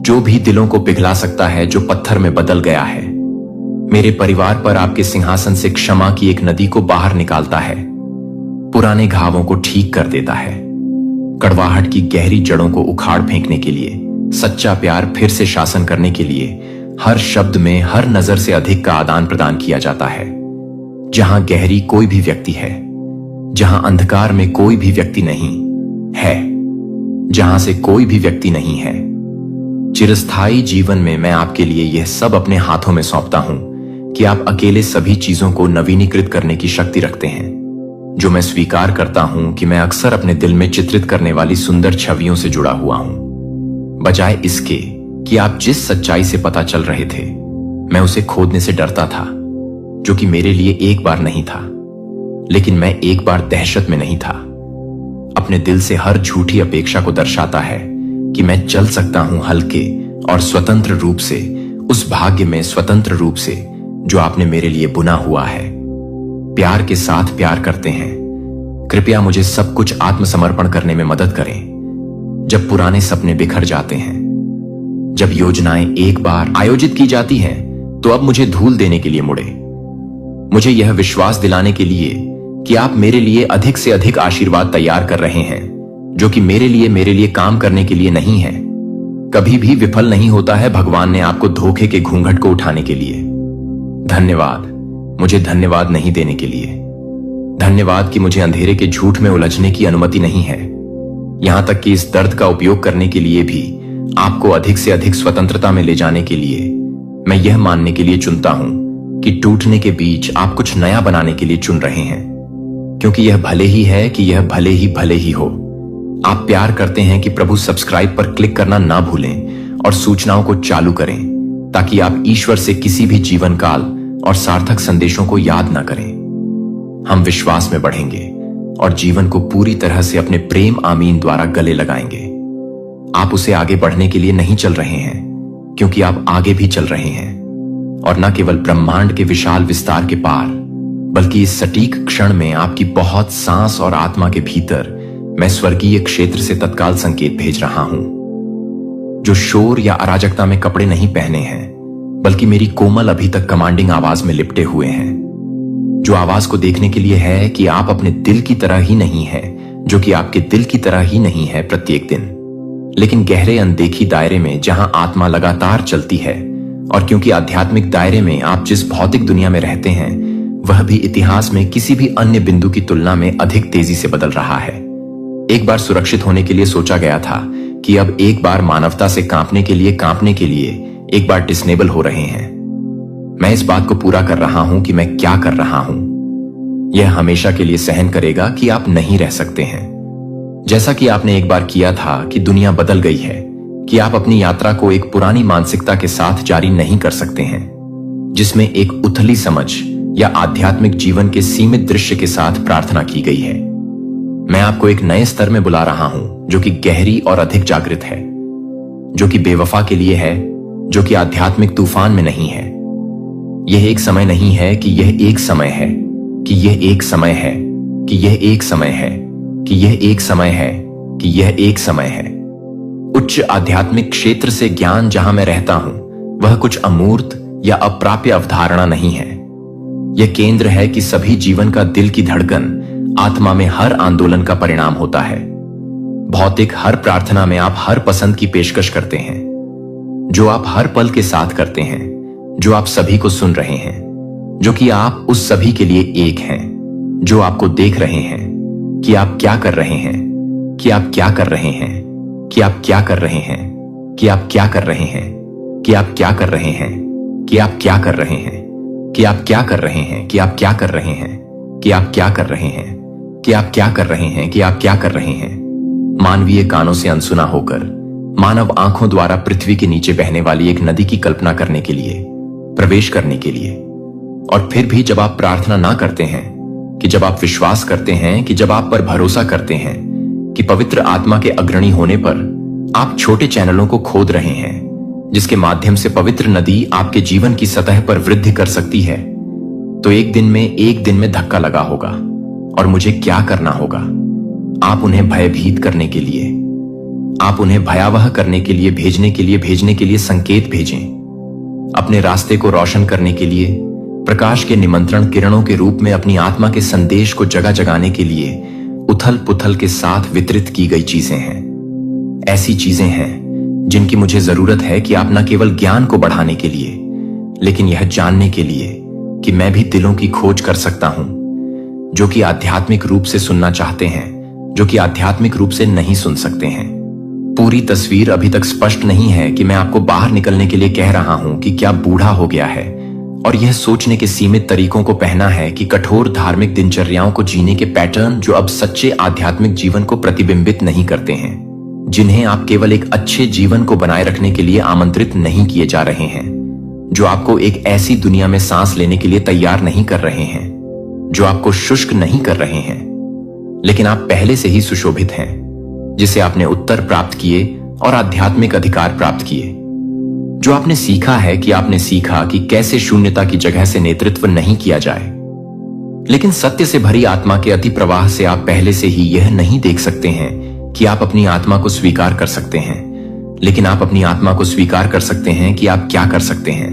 जो भी दिलों को पिघला सकता है, जो पत्थर में बदल गया है, मेरे परिवार पर आपके सिंहासन से क्षमा की एक नदी को बाहर निकालता है, पुराने घावों को ठीक कर देता है, कड़वाहट की गहरी जड़ों को उखाड़ फेंकने के लिए, सच्चा प्यार फिर से शासन करने के लिए हर शब्द में हर नजर से अधिक का आदान प्रदान किया जाता है। जहां गहरी कोई भी व्यक्ति है, जहां अंधकार में कोई भी व्यक्ति नहीं है, जहां से कोई भी व्यक्ति नहीं है। चिरस्थायी जीवन में मैं आपके लिए यह सब अपने हाथों में सौंपता हूं कि आप अकेले सभी चीजों को नवीनीकृत करने की शक्ति रखते हैं, जो मैं स्वीकार करता हूं कि मैं अक्सर अपने दिल में चित्रित करने वाली सुंदर छवियों से जुड़ा हुआ हूं। बजाय इसके कि आप जिस सच्चाई से पता चल रहे थे, मैं उसे खोदने से डरता था, जो कि मेरे लिए एक बार नहीं था। लेकिन मैं एक बार दहशत में नहीं था। अपने दिल से हर झूठी अपेक्षा को दर्शाता है कि मैं चल सकता हूं हल्के और स्वतंत्र रूप से उस भाग्य में, स्वतंत्र रूप से जो आपने मेरे लिए बुना हुआ है। प्यार के साथ प्यार करते हैं। कृपया मुझे सब कुछ आत्मसमर्पण करने में मदद करें। जब पुराने सपने बिखर जाते हैं, जब योजनाएं एक बार आयोजित की जाती हैं, तो अब मुझे धूल देने के लिए मुड़े। मुझे यह विश्वास दिलाने के लिए कि आप मेरे लिए अधिक से अधिक आशीर्वाद तैयार कर रहे हैं, जो कि मेरे लिए काम करने के लिए नहीं है। कभी भी विफल नहीं होता है भगवान ने आपको धोखे के घूंघट को उठाने के लिए। धन्यवाद मुझे धन्यवाद नहीं देने के लिए। धन्यवाद कि मुझे अंधेरे के झूठ में उलझने की अनुमति नहीं है। यहां तक कि इस दर्द का उपयोग करने के लिए भी आपको अधिक से अधिक स्वतंत्रता में ले जाने के लिए मैं यह मानने के लिए चुनता हूं कि टूटने के बीच आप कुछ नया बनाने के लिए चुन रहे हैं, क्योंकि यह भले ही है कि यह भले ही हो। आप प्यार करते हैं कि प्रभु सब्सक्राइब पर क्लिक करना ना भूलें और सूचनाओं को चालू करें, ताकि आप ईश्वर से किसी भी जीवन काल और सार्थक संदेशों को याद ना करें। हम विश्वास में बढ़ेंगे और जीवन को पूरी तरह से अपने प्रेम आमीन द्वारा गले लगाएंगे। आप उसे आगे बढ़ने के लिए नहीं चल रहे हैं, क्योंकि आप आगे भी चल रहे हैं, और न केवल ब्रह्मांड के विशाल विस्तार के पार, बल्कि इस सटीक क्षण में आपकी बहुत सांस और आत्मा के भीतर मैं स्वर्गीय क्षेत्र से तत्काल संकेत भेज रहा हूं। जो शोर या अराजकता में कपड़े नहीं पहने हैं, बल्कि मेरी कोमल अभी तक कमांडिंग आवाज में लिपटे हुए हैं। जो आवाज को देखने के लिए है कि आप अपने दिल की तरह ही नहीं है, जो कि आपके दिल की तरह ही नहीं है प्रत्येक दिन, लेकिन गहरे अनदेखी दायरे में जहां आत्मा लगातार चलती है। और क्योंकि आध्यात्मिक दायरे में आप जिस भौतिक दुनिया में रहते हैं, वह भी इतिहास में किसी भी अन्य बिंदु की तुलना में अधिक तेजी से बदल रहा है। एक बार सुरक्षित होने के लिए सोचा गया था कि अब एक बार मानवता से कांपने के लिए एक बार डिसनेबल हो रहे हैं। मैं इस बात को पूरा कर रहा हूं कि मैं क्या कर रहा हूं। यह हमेशा के लिए सहन करेगा कि आप नहीं रह सकते हैं। जैसा कि आपने एक बार किया था कि दुनिया बदल गई है, कि आप अपनी यात्रा को एक पुरानी मानसिकता के साथ जारी नहीं कर सकते हैं, जिसमें एक उथली समझ या आध्यात्मिक जीवन के सीमित दृश्य के साथ प्रार्थना की गई है। मैं आपको एक नए स्तर में बुला रहा हूं, जो कि गहरी और अधिक जागृत है, जो कि बेवफा के लिए है, जो कि आध्यात्मिक तूफान में नहीं है। यह एक समय नहीं है कि यह एक समय है, कि यह एक समय है, कि यह एक समय है, कि यह एक समय है, कि यह एक समय है। उच्च आध्यात्मिक क्षेत्र से ज्ञान जहां मैं रहता हूं, वह कुछ अमूर्त या अप्राप्य अवधारणा नहीं है। यह केंद्र है कि सभी जीवन का दिल की धड़कन आत्मा में हर आंदोलन का परिणाम होता है। भौतिक हर प्रार्थना में आप हर पसंद की पेशकश करते हैं, जो आप हर पल के साथ करते हैं, जो आप सभी को सुन रहे हैं, जो कि आप उस सभी के लिए एक हैं, जो आपको देख रहे हैं कि आप क्या कर रहे हैं, कि आप क्या कर रहे हैं, कि आप क्या कर रहे हैं, कि आप क्या कर रहे हैं, कि आप क्या कर रहे हैं, कि आप क्या कर रहे हैं, कि आप क्या कर रहे हैं, कि आप क्या कर रहे हैं, कि आप क्या कर रहे हैं, कि आप क्या कर रहे हैं, कि आप क्या कर रहे हैं। मानवीय कानों से अनसुना होकर मानव आंखों द्वारा पृथ्वी के नीचे बहने वाली एक नदी की कल्पना करने के लिए, प्रवेश करने के लिए। और फिर भी जब आप प्रार्थना ना करते हैं, कि जब आप विश्वास करते हैं, कि जब आप पर भरोसा करते हैं कि पवित्र आत्मा के अग्रणी होने पर आप छोटे चैनलों को खोद रहे हैं, जिसके माध्यम से पवित्र नदी आपके जीवन की सतह पर वृद्धि कर सकती है, तो एक दिन में धक्का लगा होगा। और मुझे क्या करना होगा? आप उन्हें भयभीत करने के लिए, आप उन्हें भयावह करने के लिए भेजने के लिए संकेत भेजें। अपने रास्ते को रोशन करने के लिए प्रकाश के निमंत्रण किरणों के रूप में अपनी आत्मा के संदेश को जगह जगाने के लिए उथल पुथल के साथ वितरित की गई चीजें हैं। ऐसी चीजें हैं जिनकी मुझे जरूरत है कि आप न केवल ज्ञान को बढ़ाने के लिए, लेकिन यह जानने के लिए कि मैं भी दिलों की खोज कर सकता हूं, जो कि आध्यात्मिक रूप से सुनना चाहते हैं, जो कि आध्यात्मिक रूप से नहीं सुन सकते हैं। पूरी तस्वीर अभी तक स्पष्ट नहीं है कि मैं आपको बाहर निकलने के लिए कह रहा हूं कि क्या बूढ़ा हो गया है और यह सोचने के सीमित तरीकों को पहना है कि कठोर धार्मिक दिनचर्याओं को जीने के पैटर्न जो अब सच्चे आध्यात्मिक जीवन को प्रतिबिंबित नहीं करते हैं, जिन्हें आप केवल एक अच्छे जीवन को बनाए रखने के लिए आमंत्रित नहीं किए जा रहे हैं, जो आपको एक ऐसी दुनिया में सांस लेने के लिए तैयार नहीं कर रहे हैं, जो आपको शुष्क नहीं कर रहे हैं, लेकिन आप पहले से ही सुशोभित हैं, जिसे आपने उत्तर प्राप्त किए और आध्यात्मिक अधिकार प्राप्त किए। जो आपने सीखा है कि आपने सीखा कि कैसे शून्यता की जगह से नेतृत्व नहीं किया जाए। लेकिन सत्य से भरी आत्मा के अति प्रवाह से आप पहले से ही यह नहीं देख सकते हैं कि आप अपनी आत्मा को स्वीकार कर सकते हैं, लेकिन आप अपनी आत्मा को स्वीकार कर सकते हैं कि आप क्या कर सकते हैं।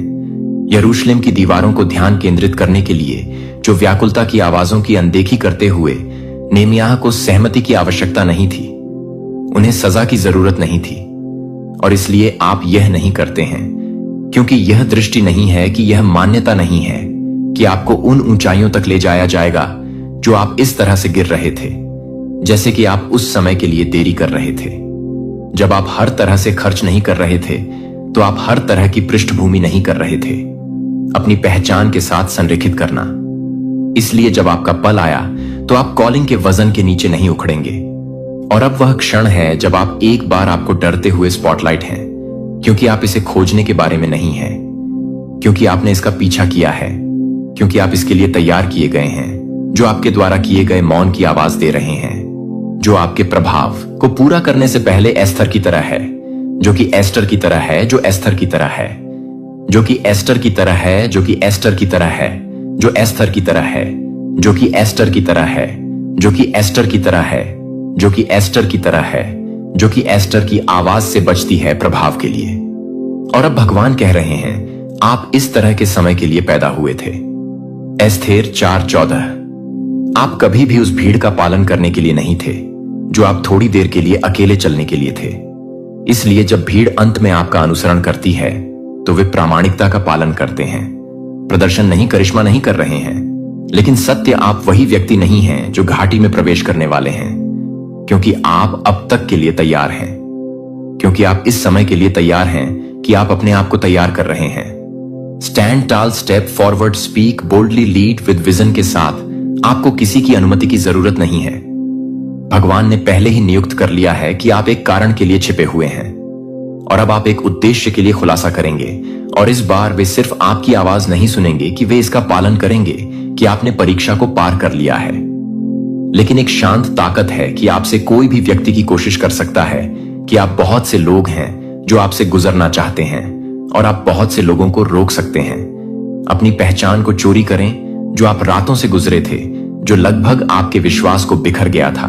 यरूशलेम की दीवारों को ध्यान केंद्रित करने के लिए जो व्याकुलता की आवाजों की अनदेखी करते हुए नेमियाह को सहमति की आवश्यकता नहीं थी, उन्हें सजा की जरूरत नहीं थी, और इसलिए आप यह नहीं करते हैं क्योंकि यह दृष्टि नहीं है, कि यह मान्यता नहीं है कि आपको उन ऊंचाइयों तक ले जाया जाएगा जो आप इस तरह से गिर रहे थे, जैसे कि आप उस समय के लिए देरी कर रहे थे, जब आप हर तरह से खर्च नहीं कर रहे थे, तो आप हर तरह की पृष्ठभूमि नहीं कर रहे थे अपनी पहचान के साथ संरेखित करना। इसलिए जब आपका पल आया तो आप कॉलिंग के वजन के नीचे नहीं उखड़ेंगे। और अब वह क्षण है जब आप एक बार आपको डरते हुए स्पॉटलाइट हैं, क्योंकि आप इसे खोजने के बारे में नहीं हैं, क्योंकि आपने इसका पीछा किया है, क्योंकि आप इसके लिए तैयार किए गए हैं, जो आपके द्वारा किए गए मौन की आवाज दे रहे हैं, जो आपके प्रभाव को पूरा करने से पहले एस्थर की तरह है, जो कि एस्टर की तरह है, जो एस्थर की तरह है, जो कि एस्टर की तरह है, जो कि एस्टर की तरह है, जो एस्थर की तरह है, जो कि एस्टर की तरह है, जो कि एस्टर की तरह है, जो कि एस्टर की तरह है, जो कि एस्टर की आवाज से बचती है प्रभाव के लिए। और अब भगवान कह रहे हैं, आप इस तरह के समय के लिए पैदा हुए थे। एस्थेर 4:14। आप कभी भी उस भीड़ का पालन करने के लिए नहीं थे जो आप थोड़ी देर के लिए अकेले चलने के लिए थे। इसलिए जब भीड़ अंत में आपका अनुसरण करती है तो वे प्रामाणिकता का पालन करते हैं, प्रदर्शन नहीं, करिश्मा नहीं कर रहे हैं। लेकिन सत्य, आप वही व्यक्ति नहीं हैं जो घाटी में प्रवेश करने वाले हैं, क्योंकि आप अब तक के लिए तैयार हैं, क्योंकि आप इस समय के लिए तैयार हैं कि आप अपने आप को तैयार कर रहे हैं। स्टैंड टाल, step forward, speak boldly, lead with vision के साथ आपको किसी की अनुमति की जरूरत नहीं है। भगवान ने पहले ही नियुक्त कर लिया है कि आप एक कारण के लिए छिपे हुए हैं और अब आप एक उद्देश्य के लिए खुलासा करेंगे। और इस बार वे सिर्फ आपकी आवाज नहीं सुनेंगे कि वे इसका पालन करेंगे कि आपने परीक्षा को पार कर लिया है। लेकिन एक शांत ताकत है कि आपसे कोई भी व्यक्ति की कोशिश कर सकता है कि आप बहुत से लोग हैं जो आपसे गुजरना चाहते हैं और आप बहुत से लोगों को रोक सकते हैं। अपनी पहचान को चोरी करें जो आप रातों से गुजरे थे, जो लगभग आपके विश्वास को बिखर गया था।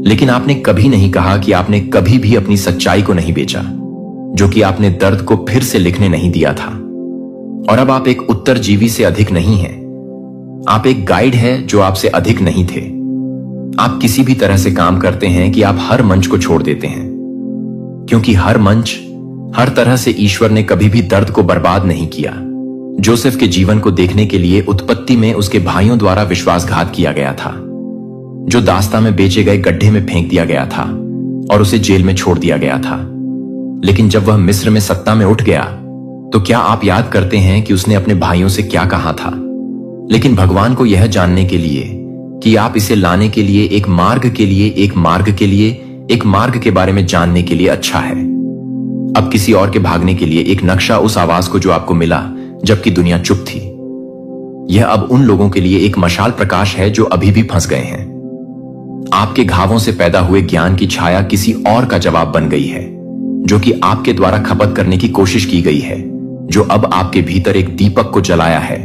लेकिन आपने कभी नहीं कहा कि आपने कभी भी अपनी सच्चाई को नहीं बेचा, जो कि आपने दर्द को फिर से लिखने नहीं दिया था। और अब आप एक उत्तरजीवी से अधिक नहीं हैं। आप एक गाइड है जो आपसे अधिक नहीं थे। आप किसी भी तरह से काम करते हैं कि आप हर मंच को छोड़ देते हैं, क्योंकि हर मंच, हर तरह से ईश्वर ने कभी भी दर्द को बर्बाद नहीं किया। जोसेफ के जीवन को देखने के लिए उत्पत्ति में उसके भाइयों द्वारा विश्वासघात किया गया था, जो दास्ता में बेचे गए गड्ढे में फेंक दिया गया था और उसे जेल में छोड़ दिया गया था। लेकिन जब वह मिस्र में सत्ता में उठ गया तो क्या आप याद करते हैं कि उसने अपने भाइयों से क्या कहा था? लेकिन भगवान को यह जानने के लिए कि आप इसे लाने के लिए एक मार्ग के लिए, एक मार्ग के लिए, एक मार्ग के बारे में जानने के लिए अच्छा है। अब किसी और के भागने के लिए एक नक्शा, उस आवाज को जो आपको मिला जबकि दुनिया चुप थी। यह अब उन लोगों के लिए एक मशाल प्रकाश है जो अभी भी फंस गए हैं। आपके घावों से पैदा हुए ज्ञान की छाया किसी और का जवाब बन गई है, जो कि आपके द्वारा खपत करने की कोशिश की गई है, जो अब आपके भीतर एक दीपक को जलाया है।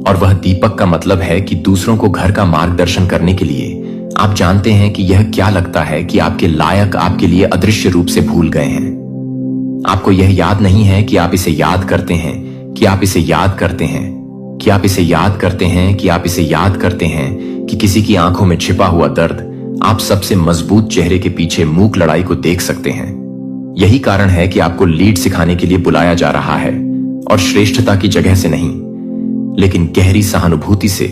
और वह दीपक का मतलब है कि दूसरों को घर का मार्गदर्शन करने के लिए आप जानते हैं कि यह क्या लगता है कि आपके लायक आपके लिए अदृश्य रूप से भूल गए हैं। आपको यह याद नहीं है कि आप इसे याद करते हैं, कि आप इसे याद करते हैं, कि आप इसे याद करते हैं, कि आप इसे याद करते हैं कि किसी की आंखों में छिपा हुआ दर्द आप सबसे मजबूत चेहरे के पीछे मूक लड़ाई को देख सकते हैं। यही कारण है कि आपको लीड सिखाने के लिए बुलाया जा रहा है, और श्रेष्ठता की जगह से नहीं, लेकिन गहरी सहानुभूति से।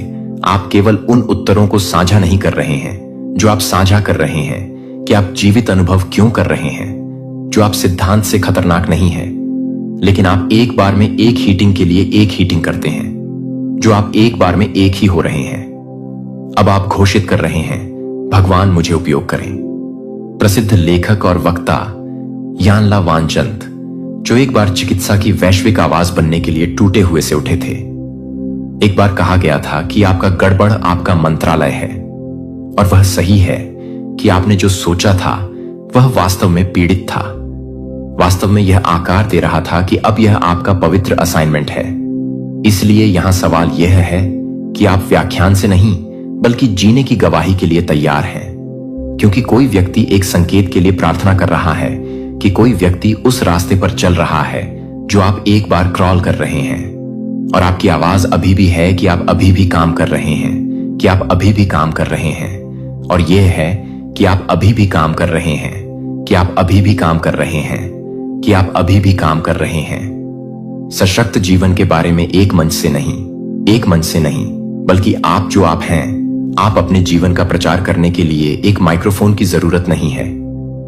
आप केवल उन उत्तरों को साझा नहीं कर रहे हैं जो आप साझा कर रहे हैं कि आप जीवित अनुभव क्यों कर रहे हैं, जो आप सिद्धांत से खतरनाक नहीं है, लेकिन आप एक बार में एक हीटिंग के लिए एक हीटिंग करते हैं, जो आप एक बार में एक ही हो रहे हैं। अब आप घोषित कर रहे हैं, भगवान मुझे उपयोग करें। प्रसिद्ध लेखक और वक्ता यान ला वानचंद, जो एक बार चिकित्सा की वैश्विक आवाज बनने के लिए टूटे हुए से उठे थे। एक बार कहा गया था कि आपका गड़बड़ आपका मंत्रालय है, और वह सही है कि आपने जो सोचा था वह वास्तव में पीड़ित था। वास्तव में यह आकार दे रहा था कि अब यह आपका पवित्र असाइनमेंट है। इसलिए यहां सवाल यह है कि आप व्याख्यान से नहीं बल्कि जीने की गवाही के लिए तैयार हैं, क्योंकि कोई व्यक्ति एक संकेत के लिए प्रार्थना कर रहा है कि कोई व्यक्ति उस रास्ते पर चल रहा है जो आप एक बार क्रॉल कर रहे हैं। और आपकी आवाज अभी भी है कि आप अभी भी काम कर रहे हैं, कि आप अभी भी काम कर रहे हैं। और यह है कि आप अभी भी काम कर रहे हैं, कि आप अभी भी काम कर रहे हैं, कि आप अभी भी काम कर रहे हैं। सशक्त जीवन के बारे में एक मंच से नहीं, बल्कि आप जो आप हैं, आप अपने जीवन का प्रचार करने के लिए एक माइक्रोफोन की जरूरत नहीं है।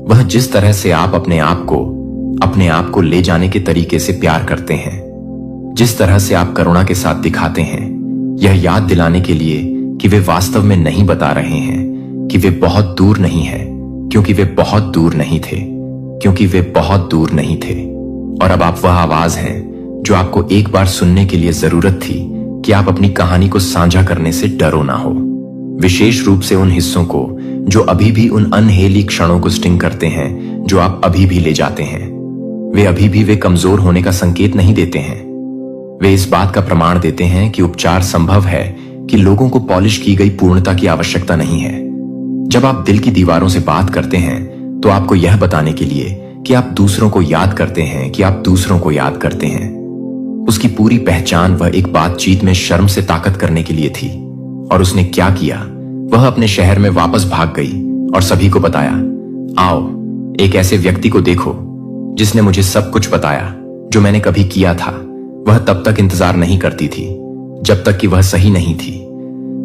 वह जिस तरह से आप अपने आप को ले जाने के तरीके से प्यार करते हैं, जिस तरह से आप करुणा के साथ दिखाते हैं, यह याद दिलाने के लिए कि वे वास्तव में नहीं बता रहे हैं कि वे बहुत दूर नहीं है, क्योंकि वे बहुत दूर नहीं थे, क्योंकि वे बहुत दूर नहीं थे। और अब आप वह आवाज हैं जो आपको एक बार सुनने के लिए जरूरत थी कि आप अपनी कहानी को साझा करने से डरो ना हो। विशेष रूप से उन हिस्सों को जो अभी भी उन अनहेली क्षणों को स्टिंग करते हैं जो आप अभी भी ले जाते हैं। वे अभी भी वे कमजोर होने का संकेत नहीं देते हैं। वे इस बात का प्रमाण देते हैं कि उपचार संभव है, कि लोगों को पॉलिश की गई पूर्णता की आवश्यकता नहीं है। जब आप दिल की दीवारों से बात करते हैं तो आपको यह बताने के लिए कि आप दूसरों को याद करते हैं कि आप दूसरों को याद करते हैं। उसकी पूरी पहचान वह एक बातचीत में शर्म से ताकत करने के लिए थी। और उसने क्या किया, वह अपने शहर में वापस भाग गई और सभी को बताया, आओ एक ऐसे व्यक्ति को देखो जिसने मुझे सब कुछ बताया जो मैंने कभी किया था। वह तब तक इंतजार नहीं करती थी जब तक कि वह सही नहीं थी,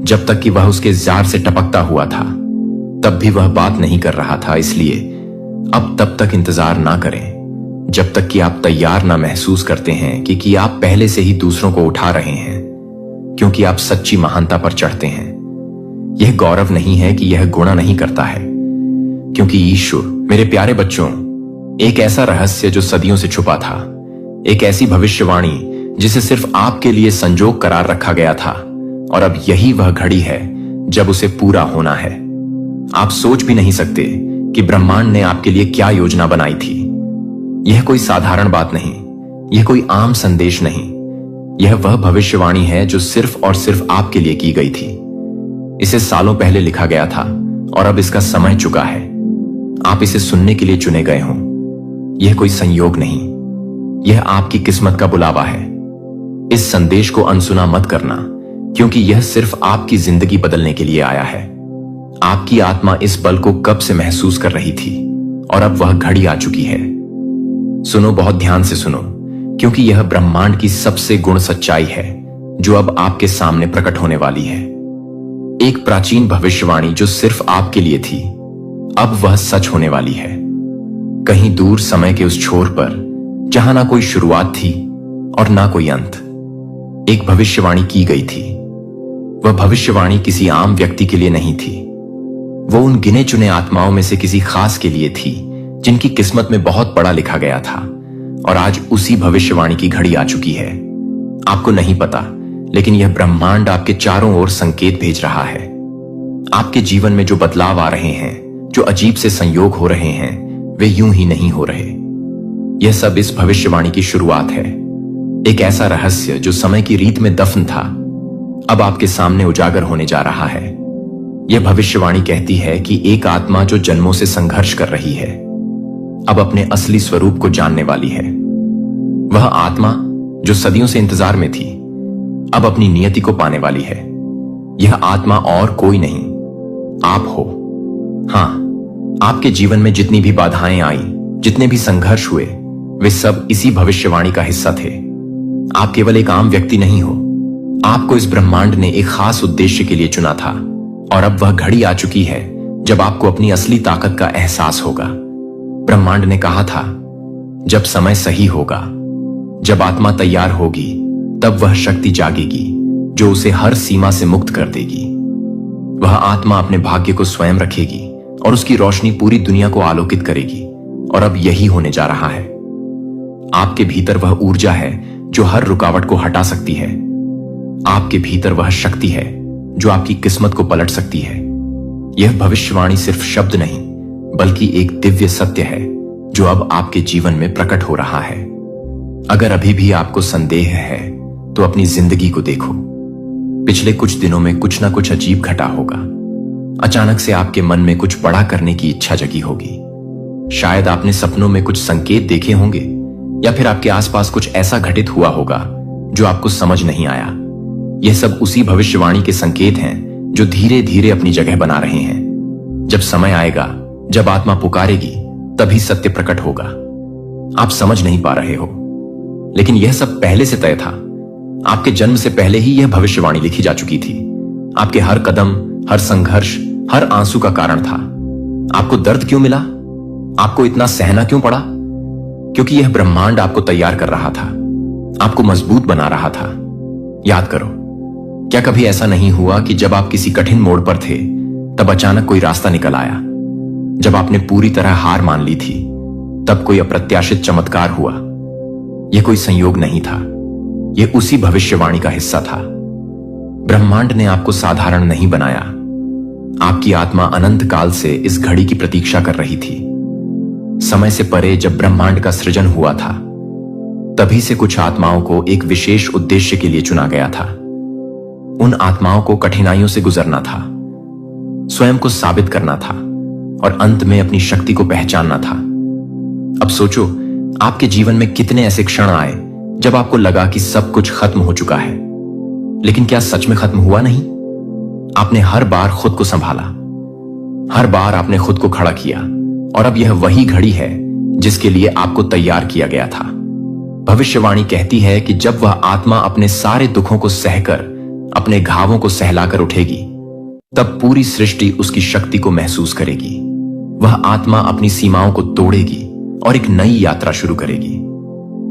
जब तक कि वह उसके जार से टपकता हुआ था। तब भी वह बात नहीं कर रहा था, इसलिए अब तब तक इंतजार ना करें जब तक कि आप तैयार ना महसूस करते हैं कि आप पहले से ही दूसरों को उठा रहे हैं, क्योंकि आप सच्ची महानता पर चढ़ते हैं। यह गौरव नहीं है कि यह गुणा नहीं करता है, क्योंकि ईश्वर, मेरे प्यारे बच्चों, एक ऐसा रहस्य जो सदियों से छुपा था, एक ऐसी भविष्यवाणी जिसे सिर्फ आपके लिए संजोग करार रखा गया था, और अब यही वह घड़ी है जब उसे पूरा होना है। आप सोच भी नहीं सकते कि ब्रह्मांड ने आपके लिए क्या योजना बनाई थी। यह कोई साधारण बात नहीं, यह कोई आम संदेश नहीं, यह वह भविष्यवाणी है जो सिर्फ और सिर्फ आपके लिए की गई थी। इसे सालों पहले लिखा गया था और अब इसका समय चुका है। आप इसे सुनने के लिए चुने गए हों। यह कोई संयोग नहीं, यह आपकी किस्मत का बुलावा है। इस संदेश को अनसुना मत करना, क्योंकि यह सिर्फ आपकी जिंदगी बदलने के लिए आया है। आपकी आत्मा इस पल को कब से महसूस कर रही थी और अब वह घड़ी आ चुकी है। सुनो, बहुत ध्यान से सुनो, क्योंकि यह ब्रह्मांड की सबसे गुण सच्चाई है जो अब आपके सामने प्रकट होने वाली है। एक प्राचीन भविष्यवाणी जो सिर्फ आपके लिए थी, अब वह सच होने वाली है। कहीं दूर समय के उस छोर पर, जहां ना कोई शुरुआत थी और ना कोई अंत, एक भविष्यवाणी की गई थी। वह भविष्यवाणी किसी आम व्यक्ति के लिए नहीं थी, वो उन गिने चुने आत्माओं में से किसी खास के लिए थी जिनकी किस्मत में बहुत बड़ा लिखा गया था। और आज उसी भविष्यवाणी की घड़ी आ चुकी है। आपको नहीं पता, लेकिन यह ब्रह्मांड आपके चारों ओर संकेत भेज रहा है। आपके जीवन में जो बदलाव आ रहे हैं, जो अजीब से संयोग हो रहे हैं, वे यूं ही नहीं हो रहे। यह सब इस भविष्यवाणी की शुरुआत है। एक ऐसा रहस्य जो समय की रीत में दफन था, अब आपके सामने उजागर होने जा रहा है। यह भविष्यवाणी कहती है कि एक आत्मा जो जन्मों से संघर्ष कर रही है, अब अपने असली स्वरूप को जानने वाली है। वह आत्मा जो सदियों से इंतजार में थी, अब अपनी नियति को पाने वाली है। यह आत्मा और कोई नहीं, आप हो। हां, आपके जीवन में जितनी भी बाधाएं आई, जितने भी संघर्ष हुए, वे सब इसी भविष्यवाणी का हिस्सा थे। आप केवल एक आम व्यक्ति नहीं हो। आपको इस ब्रह्मांड ने एक खास उद्देश्य के लिए चुना था, और अब वह घड़ी आ चुकी है जब आपको अपनी असली ताकत का एहसास होगा। ब्रह्मांड ने कहा था, जब समय सही होगा, जब आत्मा तैयार होगी, तब वह शक्ति जागेगी जो उसे हर सीमा से मुक्त कर देगी। वह आत्मा अपने भाग्य को स्वयं रखेगी और उसकी रोशनी पूरी दुनिया को आलोकित करेगी। और अब यही होने जा रहा है। आपके भीतर वह ऊर्जा है जो हर रुकावट को हटा सकती है। आपके भीतर वह शक्ति है जो आपकी किस्मत को पलट सकती है। यह भविष्यवाणी सिर्फ शब्द नहीं, बल्कि एक दिव्य सत्य है जो अब आपके जीवन में प्रकट हो रहा है। अगर अभी भी आपको संदेह है तो अपनी जिंदगी को देखो। पिछले कुछ दिनों में कुछ ना कुछ अजीब घटा होगा। अचानक से आपके मन में कुछ बड़ा करने की इच्छा जगी होगी। शायद आपने सपनों में कुछ संकेत देखे होंगे, या फिर आपके आसपास कुछ ऐसा घटित हुआ होगा जो आपको समझ नहीं आया। यह सब उसी भविष्यवाणी के संकेत हैं जो धीरे धीरे अपनी जगह बना रहे हैं। जब समय आएगा, जब आत्मा पुकारेगी, तभी सत्य प्रकट होगा। आप समझ नहीं पा रहे हो, लेकिन यह सब पहले से तय था। आपके जन्म से पहले ही यह भविष्यवाणी लिखी जा चुकी थी। आपके हर कदम, हर संघर्ष, हर आंसू का कारण था। आपको दर्द क्यों मिला? आपको इतना सहना क्यों पड़ा? क्योंकि यह ब्रह्मांड आपको तैयार कर रहा था, आपको मजबूत बना रहा था। याद करो, क्या कभी ऐसा नहीं हुआ कि जब आप किसी कठिन मोड़ पर थे, तब अचानक कोई रास्ता निकल आया? जब आपने पूरी तरह हार मान ली थी, तब कोई अप्रत्याशित चमत्कार हुआ। यह कोई संयोग नहीं था, यह उसी भविष्यवाणी का हिस्सा था। ब्रह्मांड ने आपको साधारण नहीं बनाया। आपकी आत्मा अनंत काल से इस घड़ी की प्रतीक्षा कर रही थी। समय से परे जब ब्रह्मांड का सृजन हुआ था, तभी से कुछ आत्माओं को एक विशेष उद्देश्य के लिए चुना गया था। उन आत्माओं को कठिनाइयों से गुजरना था, स्वयं को साबित करना था, और अंत में अपनी शक्ति को पहचानना था। अब सोचो, आपके जीवन में कितने ऐसे क्षण आए जब आपको लगा कि सब कुछ खत्म हो चुका है, लेकिन क्या सच में खत्म हुआ नहीं? आपने हर बार खुद को संभाला, हर बार आपने खुद को खड़ा किया, और अब यह वही घड़ी है जिसके लिए आपको तैयार किया गया था। भविष्यवाणी कहती है कि जब वह आत्मा अपने सारे दुखों को सहकर, अपने घावों को सहलाकर उठेगी, तब पूरी सृष्टि उसकी शक्ति को महसूस करेगी। वह आत्मा अपनी सीमाओं को तोड़ेगी और एक नई यात्रा शुरू करेगी।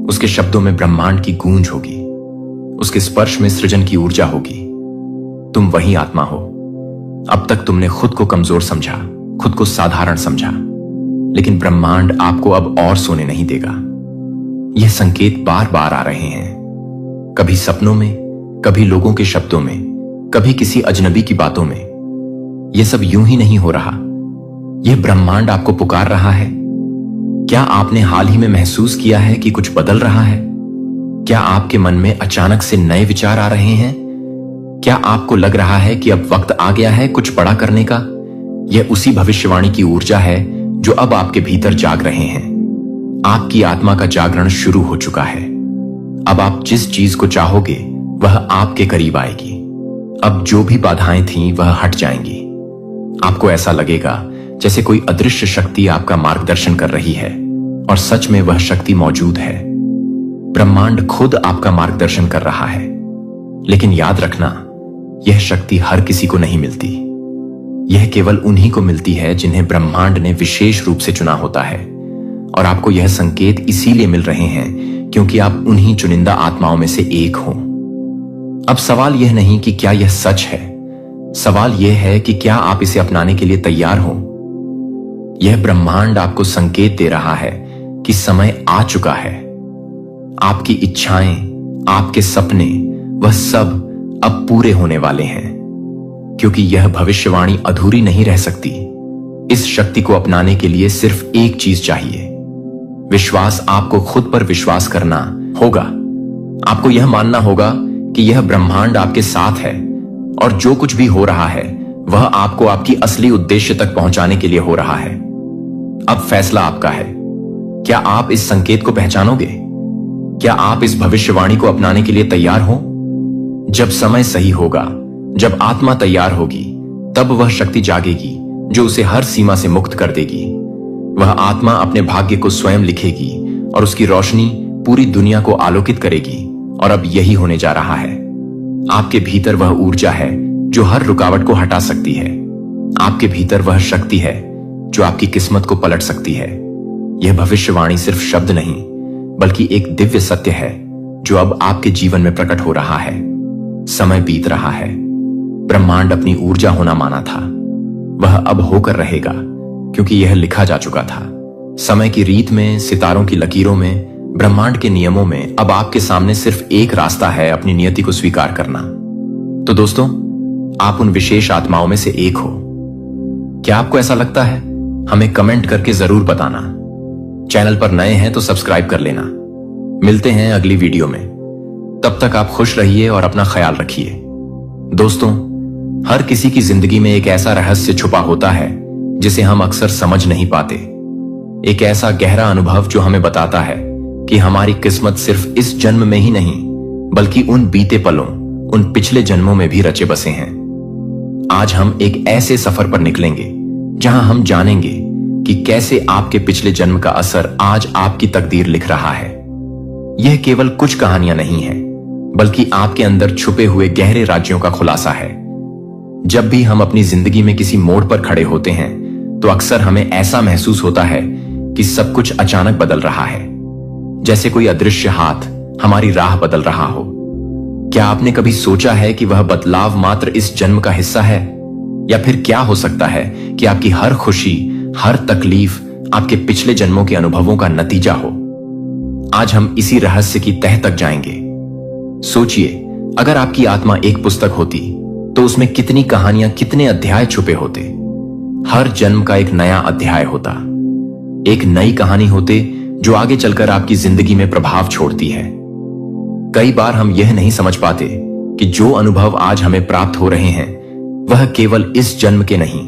उसके शब्दों में ब्रह्मांड की गूंज होगी, उसके स्पर्श में सृजन की ऊर्जा होगी। तुम वही आत्मा हो। अब तक तुमने खुद को कमजोर समझा, खुद को साधारण समझा, लेकिन ब्रह्मांड आपको अब और सोने नहीं देगा। यह संकेत बार बार आ रहे हैं, कभी सपनों में, कभी लोगों के शब्दों में, कभी किसी अजनबी की बातों में। यह सब यूं ही नहीं हो रहा। यह ब्रह्मांड आपको पुकार रहा है। क्या आपने हाल ही में महसूस किया है कि कुछ बदल रहा है? क्या आपके मन में अचानक से नए विचार आ रहे हैं? क्या आपको लग रहा है कि अब वक्त आ गया है कुछ बड़ा करने का? यह उसी भविष्यवाणी की ऊर्जा है जो अब आपके भीतर जाग रहे हैं। आपकी आत्मा का जागरण शुरू हो चुका है। अब आप जिस चीज को चाहोगे वह आपके करीब आएगी। अब जो भी बाधाएं थीं वह हट जाएंगी। आपको ऐसा लगेगा जैसे कोई अदृश्य शक्ति आपका मार्गदर्शन कर रही है, और सच में वह शक्ति मौजूद है। ब्रह्मांड खुद आपका मार्गदर्शन कर रहा है। लेकिन याद रखना, यह शक्ति हर किसी को नहीं मिलती। यह केवल उन्हीं को मिलती है जिन्हें ब्रह्मांड ने विशेष रूप से चुना होता है। और आपको यह संकेत इसीलिए मिल रहे हैं क्योंकि आप उन्हीं चुनिंदा आत्माओं में से एक हो। अब सवाल यह नहीं कि क्या यह सच है, सवाल यह है कि क्या आप इसे अपनाने के लिए तैयार हो। यह ब्रह्मांड आपको संकेत दे रहा है कि समय आ चुका है। आपकी इच्छाएं, आपके सपने, वह सब अब पूरे होने वाले हैं, क्योंकि यह भविष्यवाणी अधूरी नहीं रह सकती। इस शक्ति को अपनाने के लिए सिर्फ एक चीज चाहिए, विश्वास। आपको खुद पर विश्वास करना होगा। आपको यह मानना होगा कि यह ब्रह्मांड आपके साथ है, और जो कुछ भी हो रहा है वह आपको आपकी असली उद्देश्य तक पहुंचाने के लिए हो रहा है। अब फैसला आपका है। क्या आप इस संकेत को पहचानोगे? क्या आप इस भविष्यवाणी को अपनाने के लिए तैयार हो? जब समय सही होगा, जब आत्मा तैयार होगी, तब वह शक्ति जागेगी जो उसे हर सीमा से मुक्त कर देगी। वह आत्मा अपने भाग्य को स्वयं लिखेगी और उसकी रोशनी पूरी दुनिया को आलोकित करेगी। और अब यही होने जा रहा है। आपके भीतर वह ऊर्जा है जो हर रुकावट को हटा सकती है। आपके भीतर वह शक्ति है जो आपकी किस्मत को पलट सकती है। यह भविष्यवाणी सिर्फ शब्द नहीं, बल्कि एक दिव्य सत्य है जो अब आपके जीवन में प्रकट हो रहा है। समय बीत रहा है। ब्रह्मांड अपनी ऊर्जा होना माना था, वह अब होकर रहेगा, क्योंकि यह लिखा जा चुका था। समय की रीत में, सितारों की लकीरों में, ब्रह्मांड के नियमों में अब आपके सामने सिर्फ एक रास्ता है, अपनी नियति को स्वीकार करना। तो दोस्तों, आप उन विशेष आत्माओं में से एक हो। क्या आपको ऐसा लगता है? हमें कमेंट करके जरूर बताना। चैनल पर नए हैं तो सब्सक्राइब कर लेना। मिलते हैं अगली वीडियो में। तब तक आप खुश रहिए और अपना ख्याल रखिए। दोस्तों, हर किसी की जिंदगी में एक ऐसा रहस्य छुपा होता है जिसे हम अक्सर समझ नहीं पाते। एक ऐसा गहरा अनुभव जो हमें बताता है कि हमारी किस्मत सिर्फ इस जन्म में ही नहीं, बल्कि उन बीते पलों, उन पिछले जन्मों में भी रचे बसे हैं। आज हम एक ऐसे सफर पर निकलेंगे जहां हम जानेंगे कि कैसे आपके पिछले जन्म का असर आज आपकी तकदीर लिख रहा है। यह केवल कुछ कहानियां नहीं है, बल्कि आपके अंदर छुपे हुए गहरे राज्यों का खुलासा है। जब भी हम अपनी जिंदगी में किसी मोड़ पर खड़े होते हैं तो अक्सर हमें ऐसा महसूस होता है कि सब कुछ अचानक बदल रहा है, जैसे कोई अदृश्य हाथ हमारी राह बदल रहा हो। क्या आपने कभी सोचा है कि वह बदलाव मात्र इस जन्म का हिस्सा है, या फिर क्या हो सकता है कि आपकी हर खुशी, हर तकलीफ आपके पिछले जन्मों के अनुभवों का नतीजा हो? आज हम इसी रहस्य की तह तक जाएंगे। सोचिए, अगर आपकी आत्मा एक पुस्तक होती तो उसमें कितनी कहानियां, कितने अध्याय छुपे होते। हर जन्म का एक नया अध्याय होता, एक नई कहानी होते जो आगे चलकर आपकी जिंदगी में प्रभाव छोड़ती है। कई बार हम यह नहीं समझ पाते कि जो अनुभव आज हमें प्राप्त हो रहे हैं वह केवल इस जन्म के नहीं,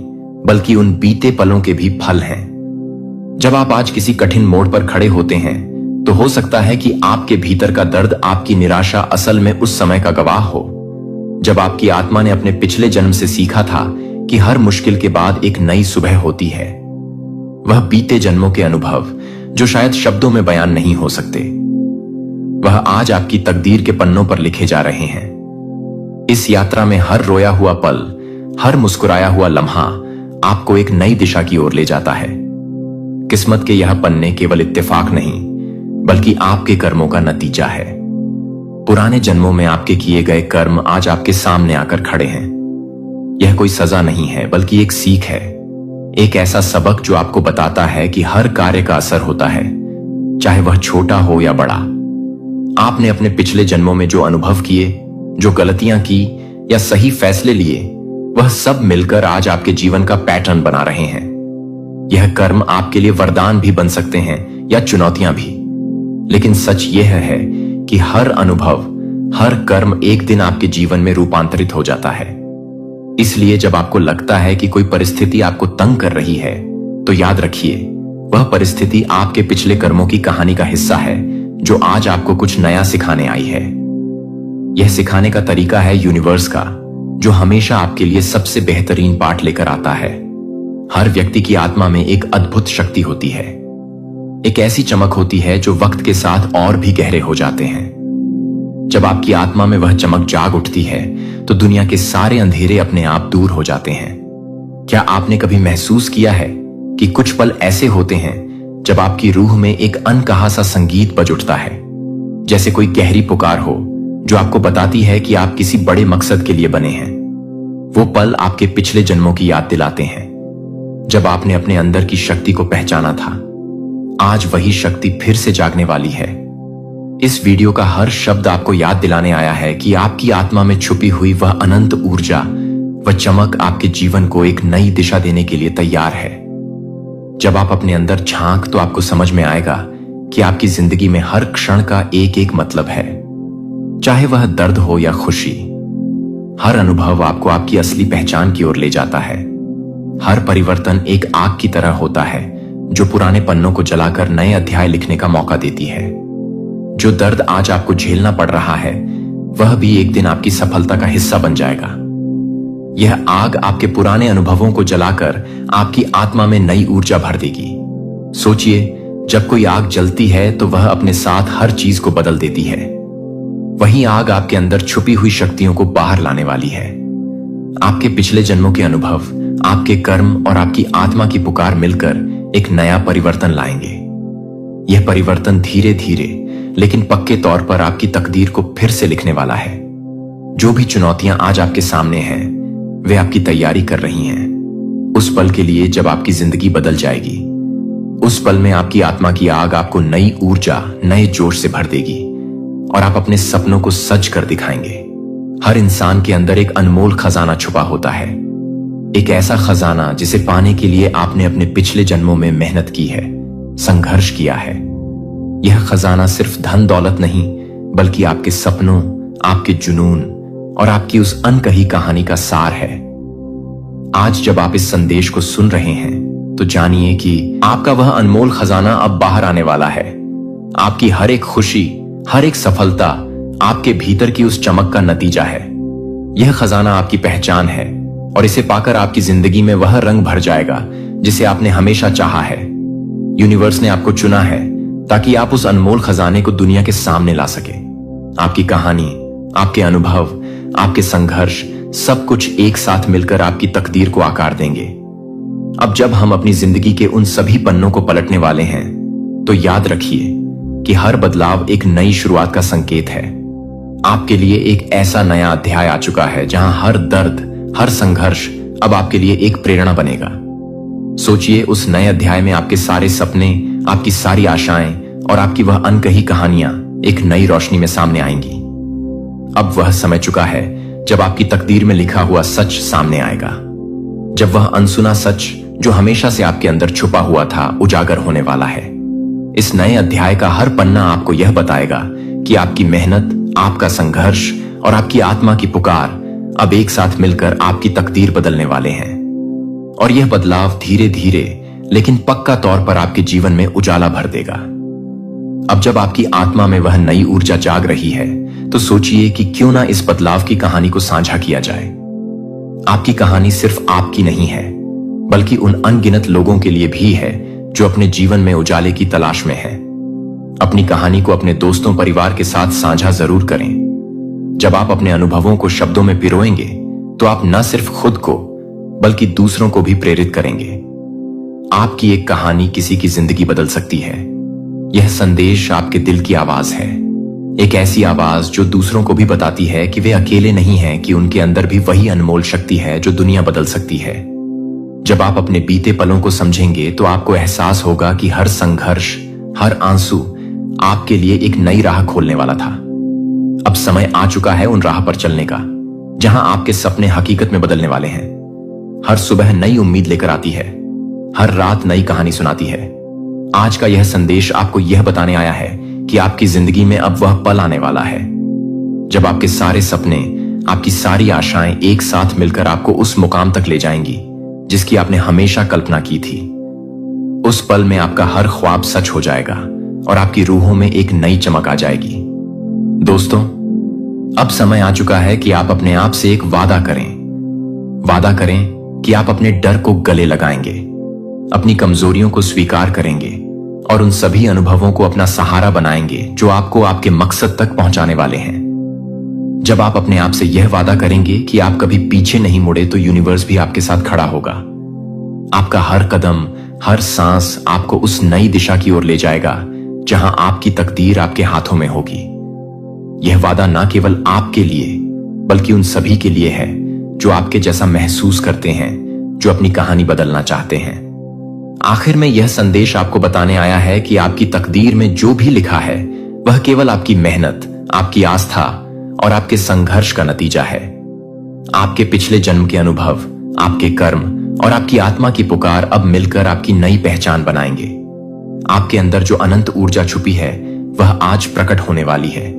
बल्कि उन बीते पलों के भी फल हैं। जब आप आज किसी कठिन मोड़ पर खड़े होते हैं तो हो सकता है कि आपके भीतर का दर्द, आपकी निराशा असल में उस समय का गवाह हो जब आपकी आत्मा ने अपने पिछले जन्म से सीखा था कि हर मुश्किल के बाद एक नई सुबह होती है। वह बीते जन्मों के अनुभव जो शायद शब्दों में बयान नहीं हो सकते, वह आज आपकी तकदीर के पन्नों पर लिखे जा रहे हैं। इस यात्रा में हर रोया हुआ पल, हर मुस्कुराया हुआ लम्हा आपको एक नई दिशा की ओर ले जाता है। किस्मत के यह पन्ने केवल इत्तेफाक नहीं, बल्कि आपके कर्मों का नतीजा है। पुराने जन्मों में आपके किए गए कर्म आज आपके सामने आकर खड़े हैं। यह कोई सजा नहीं है, बल्कि एक सीख है, एक ऐसा सबक जो आपको बताता है कि हर कार्य का असर होता है, चाहे वह छोटा हो या बड़ा। आपने अपने पिछले जन्मों में जो अनुभव किए, जो गलतियां की या सही फैसले लिए, वह सब मिलकर आज आपके जीवन का पैटर्न बना रहे हैं। यह कर्म आपके लिए वरदान भी बन सकते हैं या चुनौतियां भी, लेकिन सच यह है कि हर अनुभव, हर कर्म एक दिन आपके जीवन में रूपांतरित हो जाता है। इसलिए जब आपको लगता है कि कोई परिस्थिति आपको तंग कर रही है, तो याद रखिए, वह परिस्थिति आपके पिछले कर्मों की कहानी का हिस्सा है जो आज आपको कुछ नया सिखाने आई है। यह सिखाने का तरीका है यूनिवर्स का, जो हमेशा आपके लिए सबसे बेहतरीन पाठ लेकर आता है। हर व्यक्ति की आत्मा में एक अद्भुत शक्ति होती है, एक ऐसी चमक होती है जो वक्त के साथ और भी गहरे हो जाते हैं। जब आपकी आत्मा में वह चमक जाग उठती है तो दुनिया के सारे अंधेरे अपने आप दूर हो जाते हैं। क्या आपने कभी महसूस किया है कि कुछ पल ऐसे होते हैं जब आपकी रूह में एक अनकहा सा संगीत बज उठता है, जैसे कोई गहरी पुकार हो जो आपको बताती है कि आप किसी बड़े मकसद के लिए बने हैं। वो पल आपके पिछले जन्मों की याद दिलाते हैं, जब आपने अपने अंदर की शक्ति को पहचाना था। आज वही शक्ति फिर से जागने वाली है। इस वीडियो का हर शब्द आपको याद दिलाने आया है कि आपकी आत्मा में छुपी हुई वह अनंत ऊर्जा, वह चमक आपके जीवन को एक नई दिशा देने के लिए तैयार है। जब आप अपने अंदर झांक तो आपको समझ में आएगा कि आपकी जिंदगी में हर क्षण का एक एक मतलब है, चाहे वह दर्द हो या खुशी। हर अनुभव आपको आपकी असली पहचान की ओर ले जाता है। हर परिवर्तन एक आग की तरह होता है जो पुराने पन्नों को जलाकर नए अध्याय लिखने का मौका देती है। जो दर्द आज आपको झेलना पड़ रहा है, वह भी एक दिन आपकी सफलता का हिस्सा बन जाएगा। यह आग आपके पुराने अनुभवों को जलाकर आपकी आत्मा में नई ऊर्जा भर देगी। सोचिए, जब कोई आग जलती है तो वह अपने साथ हर चीज को बदल देती है। वही आग आपके अंदर छुपी हुई शक्तियों को बाहर लाने वाली है। आपके पिछले जन्मों के अनुभव, आपके कर्म और आपकी आत्मा की पुकार मिलकर एक नया परिवर्तन लाएंगे। यह परिवर्तन धीरे धीरे लेकिन पक्के तौर पर आपकी तकदीर को फिर से लिखने वाला है। जो भी चुनौतियां आज आपके सामने हैं, वे आपकी तैयारी कर रही हैं उस पल के लिए जब आपकी जिंदगी बदल जाएगी। उस पल में आपकी आत्मा की आग आपको नई ऊर्जा, नए जोश से भर देगी और आप अपने सपनों को सच कर दिखाएंगे। हर इंसान के अंदर एक अनमोल खजाना छुपा होता है, एक ऐसा खजाना जिसे पाने के लिए आपने अपने पिछले जन्मों में मेहनत की है, संघर्ष किया है। यह खजाना सिर्फ धन दौलत नहीं, बल्कि आपके सपनों, आपके जुनून और आपकी उस अनकही कहानी का सार है। आज जब आप इस संदेश को सुन रहे हैं तो जानिए कि आपका वह अनमोल खजाना अब बाहर आने वाला है। आपकी हर एक खुशी, हर एक सफलता आपके भीतर की उस चमक का नतीजा है। यह खजाना आपकी पहचान है और इसे पाकर आपकी जिंदगी में वह रंग भर जाएगा जिसे आपने हमेशा चाहा है। यूनिवर्स ने आपको चुना है ताकि आप उस अनमोल खजाने को दुनिया के सामने ला सके। आपकी कहानी, आपके अनुभव, आपके संघर्ष, सब कुछ एक साथ मिलकर आपकी तकदीर को आकार देंगे। अब जब हम अपनी जिंदगी के उन सभी पन्नों को पलटने वाले हैं, तो याद रखिए कि हर बदलाव एक नई शुरुआत का संकेत है। आपके लिए एक ऐसा नया अध्याय आ चुका है जहां हर दर्द, हर संघर्ष अब आपके लिए एक प्रेरणा बनेगा। सोचिए, उस नए अध्याय में आपके सारे सपने, आपकी सारी आशाएं और आपकी वह अनकही कहानियां एक नई रोशनी में सामने आएंगी। अब वह समय चुका है जब आपकी तकदीर में लिखा हुआ सच सामने आएगा, जब वह अनसुना सच जो हमेशा से आपके अंदर छुपा हुआ था उजागर होने वाला है। इस नए अध्याय का हर पन्ना आपको यह बताएगा कि आपकी मेहनत, आपका संघर्ष और आपकी आत्मा की पुकार अब एक साथ मिलकर आपकी तकदीर बदलने वाले हैं। और यह बदलाव धीरे धीरे लेकिन पक्का तौर पर आपके जीवन में उजाला भर देगा। अब जब आपकी आत्मा में वह नई ऊर्जा जाग रही है, तो सोचिए कि क्यों ना इस बदलाव की कहानी को साझा किया जाए। आपकी कहानी सिर्फ आपकी नहीं है, बल्कि उन अनगिनत लोगों के लिए भी है जो अपने जीवन में उजाले की तलाश में हैं। अपनी कहानी को अपने दोस्तों परिवार के साथ साझा जरूर करें। जब आप अपने अनुभवों को शब्दों में पिरोएंगे, तो आप न सिर्फ खुद को बल्कि दूसरों को भी प्रेरित करेंगे। आपकी एक कहानी किसी की जिंदगी बदल सकती है। यह संदेश आपके दिल की आवाज है, एक ऐसी आवाज जो दूसरों को भी बताती है कि वे अकेले नहीं हैं, कि उनके अंदर भी वही अनमोल शक्ति है जो दुनिया बदल सकती है। जब आप अपने बीते पलों को समझेंगे, तो आपको एहसास होगा कि हर संघर्ष, हर आंसू आपके लिए एक नई राह खोलने वाला था। अब समय आ चुका है उन राह पर चलने का, जहां आपके सपने हकीकत में बदलने वाले हैं। हर सुबह नई उम्मीद लेकर आती है, हर रात नई कहानी सुनाती है। आज का यह संदेश आपको यह बताने आया है कि आपकी जिंदगी में अब वह पल आने वाला है जब आपके सारे सपने, आपकी सारी आशाएं एक साथ मिलकर आपको उस मुकाम तक ले जाएंगी जिसकी आपने हमेशा कल्पना की थी। उस पल में आपका हर ख्वाब सच हो जाएगा और आपकी रूहों में एक नई चमक आ जाएगी। दोस्तों, अब समय आ चुका है कि आप अपने आप से एक वादा करें। वादा करें कि आप अपने डर को गले लगाएंगे, अपनी कमजोरियों को स्वीकार करेंगे और उन सभी अनुभवों को अपना सहारा बनाएंगे जो आपको आपके मकसद तक पहुंचाने वाले हैं। जब आप अपने आप से यह वादा करेंगे कि आप कभी पीछे नहीं मुड़े, तो यूनिवर्स भी आपके साथ खड़ा होगा। आपका हर कदम, हर सांस आपको उस नई दिशा की ओर ले जाएगा जहां आपकी तकदीर आपके हाथों में होगी। यह वादा न केवल आपके लिए बल्कि उन सभी के लिए है जो आपके जैसा महसूस करते हैं, जो अपनी कहानी बदलना चाहते हैं। आखिर में यह संदेश आपको बताने आया है कि आपकी तकदीर में जो भी लिखा है, वह केवल आपकी मेहनत, आपकी आस्था और आपके संघर्ष का नतीजा है। आपके पिछले जन्म के अनुभव, आपके कर्म और आपकी आत्मा की पुकार अब मिलकर आपकी नई पहचान बनाएंगे। आपके अंदर जो अनंत ऊर्जा छुपी है, वह आज प्रकट होने वाली है।